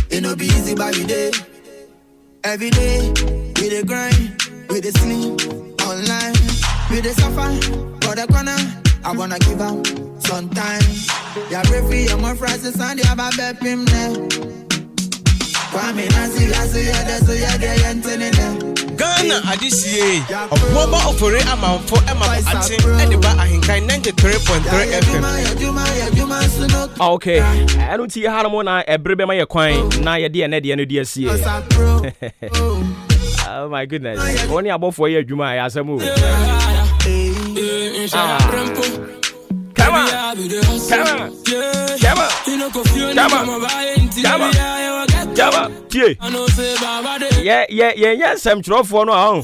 It no be easy, but we dey. Every day, we dey grind, we dey sleep online, we dey suffer for the corner. I wanna give up sometimes. Yeah, referee, I'm on Friday, Sunday, I'm a bet him there. Kwame Nasi, so yeah, they ain't telling them. Ghana adisiye Obuoba Ofori Amanfo Ate Ediba AHENKAN933 FM. Okay, I don't see how mona ebrebe my coin na ye de na de no de asie. Oh my goodness. Only about 4 years Juma ya samu. Come on. Yeah, some trouble for no.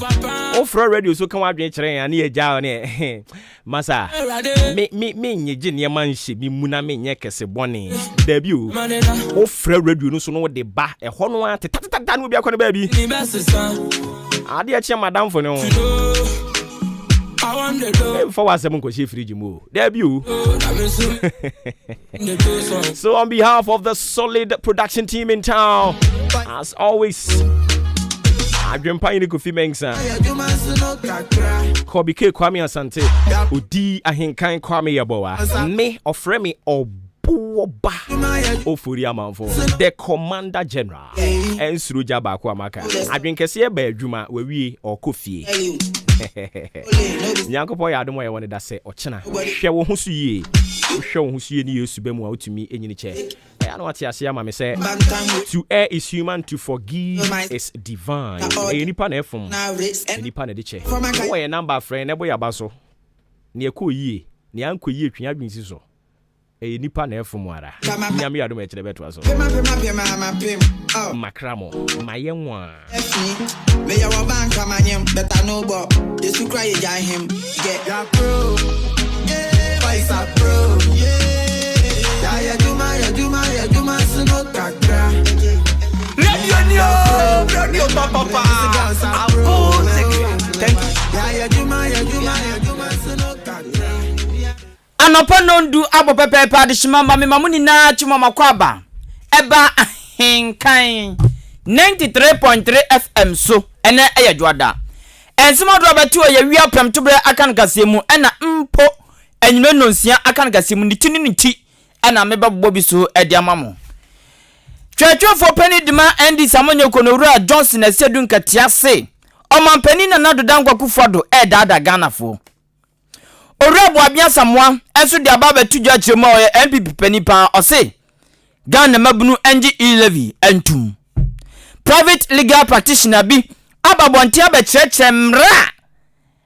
Oh, for radio so come out train and near down here. Massa, me, ye genius man, she be Muna me yakes bonnie. Debut. Oh, for radio no so know the bar a honor to that will be a corner baby. I dear chair, madame for no. For what someone could see free Jimu. Debut. So, on behalf of the solid production team in town, as always, I've been paying the coffee mengsa. Kobe K. Kwame Asante, Udi AHENKAN Kwame Yaboa, me or Fremi Obuoba Ofori Amanfo, the Commander General, and Suruja Bakwamaka. I've been Cassia Bedjuma, where we or Kofi. Nyankopo ya adom ya wone da se ochena hwe wo ho so yie hwe wo ho so yie ni yesu bemu a otumi enyini che ya no ate ase ama me se to err is human, to forgive is divine. Enipa na efom enipa na de che wo ye number friend ebo ya baso ne ekọ yie ne anko yie twa adwinsi so enipa na efom ara nyame ya adom ya kire beto aso makramo mayenwa me ya bank amanyem better no bo yesu cry ya him get ya pro yeah boys are pro yeah ya juma suno kakra radio papa thank you ya juma suno kakra anopa nondu abo pepe adishima mama mamuni na chuma makwaba eba AHENKAN 93.3 FM so ene eyadwada ensima do abatu ye wia pem tobre akan kasemu ena mpo enyime nonsia akan kasemu ni ti ena mebabbo bi so edi amamo twatwofo pani dima endi samonyo konowura Johnson asedun katiase omampani na nadoda nkwakufodo edada Ghanafo Orebu abia samwa enso de ababa tudwa chemo ye MPP pani pa ose Ghana mabunu enji 11 entum private legal practitioner bi ababonti abechechere mra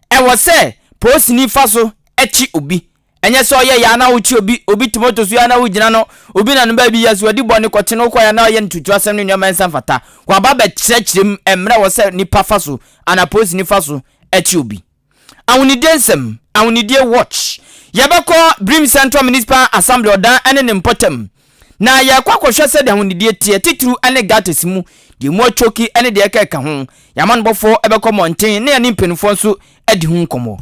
e wo se post ni faso echi obi enye so ye ya na uchi obi tomato so ya na ugina no obi na no ba bi yeso odi bone kwete no kwa ya na ye ntutu asem no nyama ensa fata kwa ba ba kyerkyerem emre wo se nipa faso anaposi ni faso echi obi awunidie watch yabeko Brim Central Municipal Assembly odan ene ne mpotem na yakwa kwhwe se de awunidie tie titru ene gates mu de mu achoki ene de eka ho yaman bofo ebeko monten ne ne mpenufo nso edi hu nkomo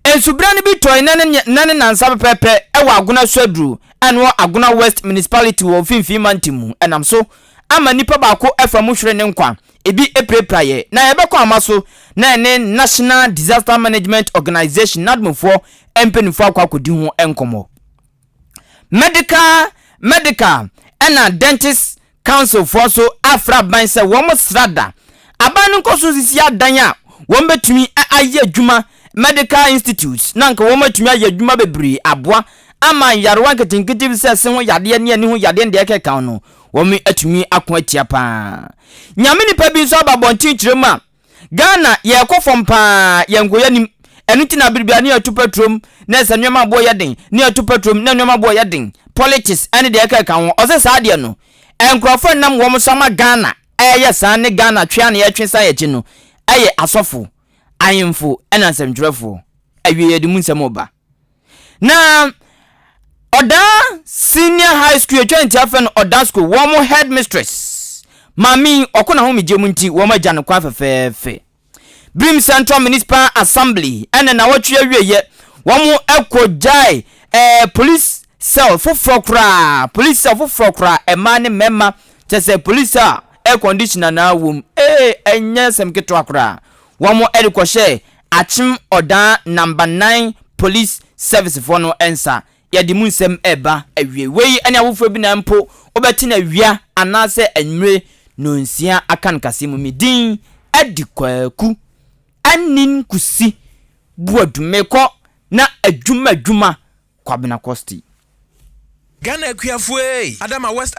ensubra ne bi toy nane nansa pepe ewa aguna so aduru anwo aguna West Municipality wo finfi mantimu enam so ama nipa baako efamu hwere ne nkwa ebi eprepraye na yebeko amaso na ne National Disaster Management Organization nadmofo empenifo akwakodi ho enkomo medical and dentist council for so afra ban se wo srada abanu nkoso sisi adan a wo betumi aye adwuma medical institutes nanka wo matumi aye adwuma bebri aboa ama yarwa nketinketi se se ho yade ne ani ho yade de ekeka no wo mi atumi akon atia pa nyame nipa bi so ababontin kirema Ghana ye kofom pa ye ngoya nim enuti na biribia ne atupatrom na se nwema abo yeden ne atupatrom na nwema abo yeden politics ene de ekeka ho ose saade no enkrofo nam wo msama Ghana eye san ne Ghana twea na ye twesa ye gi no eye asofo ayemfo ena semdrefo awie de munsem oba na oda senior high school 20 afen oda school wo mo headmistress mami okona ho megemu nti wo ma gya kwa fefefe Brim Central Municipal Assembly ene na wotwe awieye wo mo ekojai police cell foforo kra ema ne mema tese police a air conditioner na wom enye semketo akra wo mo edikohye achim oda number 9 police service for no ensa yadi munsem eba awie wei ene awofo bi na mpo obeti na wia anase enwre no nsia akan kasimu midin adikwaku anin kusi buadumeko na adwuma kwabena kosti Ghana Kuafue Adama West